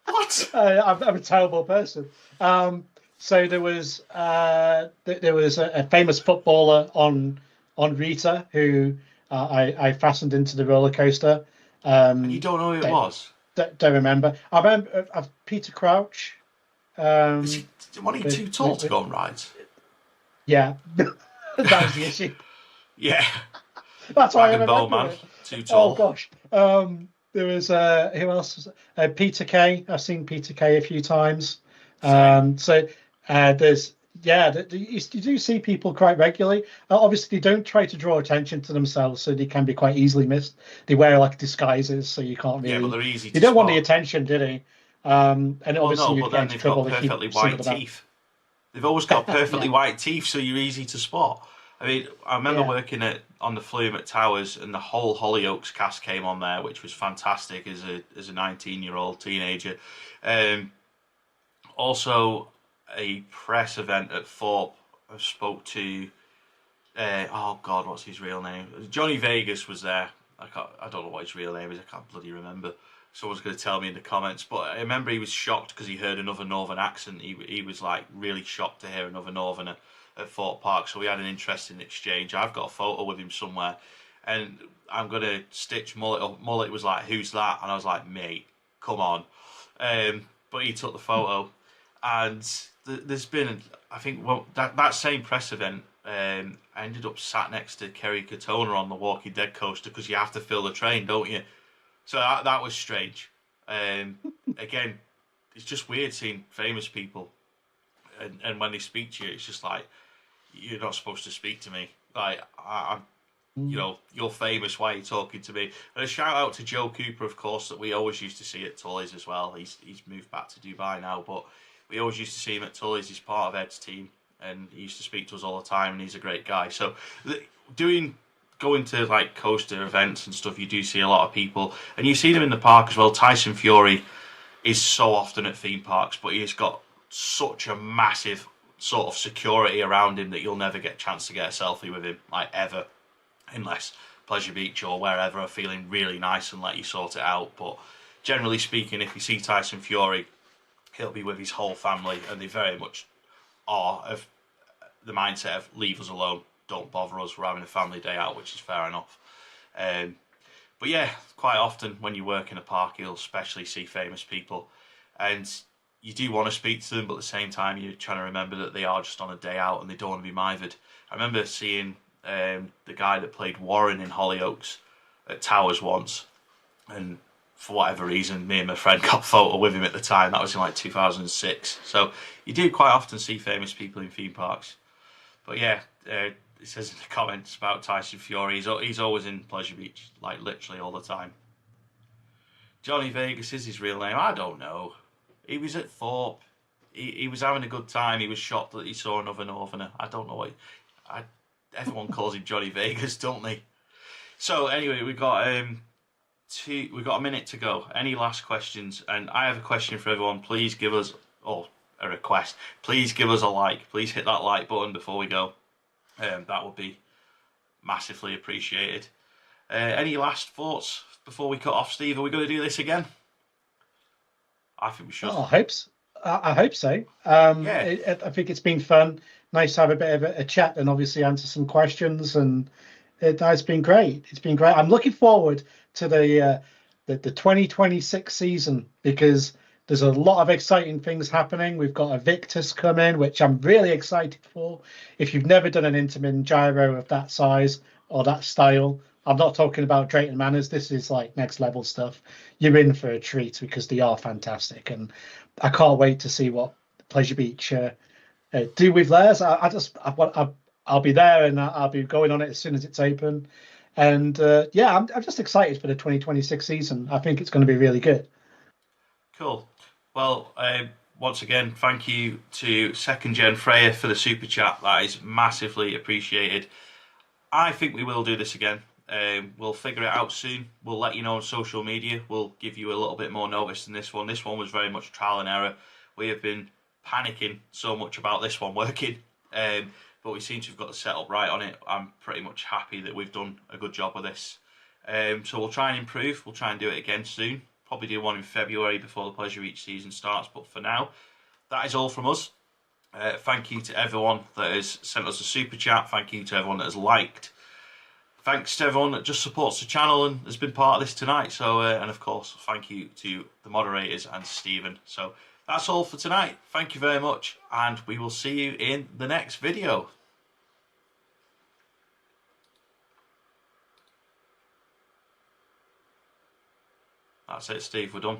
What? I'm a terrible person. So there was a famous footballer on Rita who I fastened into the roller coaster. And you don't know who it Don't, was? don't remember. I remember Peter Crouch. Is Um, he, what are you with, too tall with, to with, go on rides? yeah, that was the issue. Yeah, That's why I rag and bone remember man, it. too Oh tall. gosh. There was who else? Peter Kay. I've seen Peter Kay a few times. Same. So there's yeah, you do see people quite regularly. Obviously, they don't try to draw attention to themselves, so they can be quite easily missed. They wear like disguises, so you can't Yeah, but really. they're easy You to don't want the spot. attention, do they? And Well, obviously, no, you'd but get then into they've got trouble if you perfectly singled white them out. teeth. They've always got perfectly Yeah, white teeth, so you're easy to spot. I mean, I remember yeah, working on the Flume at Towers, and the whole Hollyoaks cast came on there, which was fantastic as a 19-year-old teenager. Um, Also, a press event at Thorpe. I spoke to oh God, what's his real name? Johnny Vegas was there. I don't know what his real name is. I can't bloody remember. Someone's going to tell me in the comments. But I remember he was shocked because he heard another northern accent. He was like really shocked to hear another northerner at Thorpe Park. So we had an interesting exchange. I've got a photo with him somewhere, and I'm going to stitch Mullet up. Mullet was like, "Who's that?" And I was like, "Mate, come on." But he took the photo, and there's been, I think, well, that same press event. I ended up sat next to Kerry Katona on the Walking Dead coaster because you have to fill the train, don't you? So that was strange. Again, it's just weird seeing famous people, and when they speak to you, it's just like you're not supposed to speak to me. Like I'm, mm, you're famous. Why are you talking to me? And a shout out to Joe Cooper, of course, that we always used to see at Tully's as well. He's moved back to Dubai now, but we always used to see him at Tully's. He's part of Ed's team, and he used to speak to us all the time. And he's a great guy. So doing going to like coaster events and stuff, you do see a lot of people, and you see them in the park as well. Tyson Fury is so often at theme parks, but he's got such a massive sort of security around him that you'll never get a chance to get a selfie with him, like ever, unless Pleasure Beach or wherever are feeling really nice and let you sort it out. But generally speaking, if you see Tyson Fury, he'll be with his whole family, and they very much are of the mindset of leave us alone. don't bother us, we're having a family day out, which is fair enough. But yeah, quite often when you work in a park, you'll especially see famous people, and you do want to speak to them, but at the same time you're trying to remember that they are just on a day out and they don't want to be mithered. I remember seeing the guy that played Warren in Hollyoaks at Towers once, and for whatever reason, me and my friend got a photo with him at the time. That was in like 2006. So you do quite often see famous people in theme parks. But yeah, it says in the comments about Tyson Fury, he's always in Pleasure Beach, like literally all the time. Johnny Vegas is his real name. I don't know. He was at Thorpe. He was having a good time. He was shocked that he saw another Northerner. I don't know what. Everyone calls him Johnny Vegas, don't they? So anyway, we got a minute to go. Any last questions? And I have a question for everyone. Please give us, a request. Please give us a like. Please hit that like button before we go. That would be massively appreciated. Any last thoughts before we cut off, Steve? Are we going to do this again? I think we should. Oh, I hope so. Yeah. I think it's been fun. Nice to have a bit of a chat and obviously answer some questions. And it's been great. It's been great. I'm looking forward to the 2026 season because there's a lot of exciting things happening. We've got a Victus come in, which I'm really excited for. If you've never done an Intamin gyro of that size or that style, I'm not talking about Drayton Manors. This is like next level stuff. You're in for a treat because they are fantastic, and I can't wait to see what Pleasure Beach do with theirs. I'll be there and I'll be going on it as soon as it's open. And I'm just excited for the 2026 season. I think it's going to be really good. Cool. Well, once again, thank you to Second Gen Freya for the super chat. That is massively appreciated. I think we will do this again. We'll figure it out soon. We'll let you know on social media. We'll give you a little bit more notice than this one. This one was very much trial and error. We have been panicking so much about this one working, but we seem to have got the setup right on it. I'm pretty much happy that we've done a good job of this. So we'll try and improve. We'll try and do it again soon. Probably do one in February before the Pleasure Beach season starts. But for now, that is all from us. Thank you to everyone that has sent us a super chat. Thank you to everyone that has liked. Thanks to everyone that just supports the channel and has been part of this tonight. So, and of course, thank you to the moderators and Stephen. So that's all for tonight. Thank you very much, and we will see you in the next video. That's it, Steve. We're done.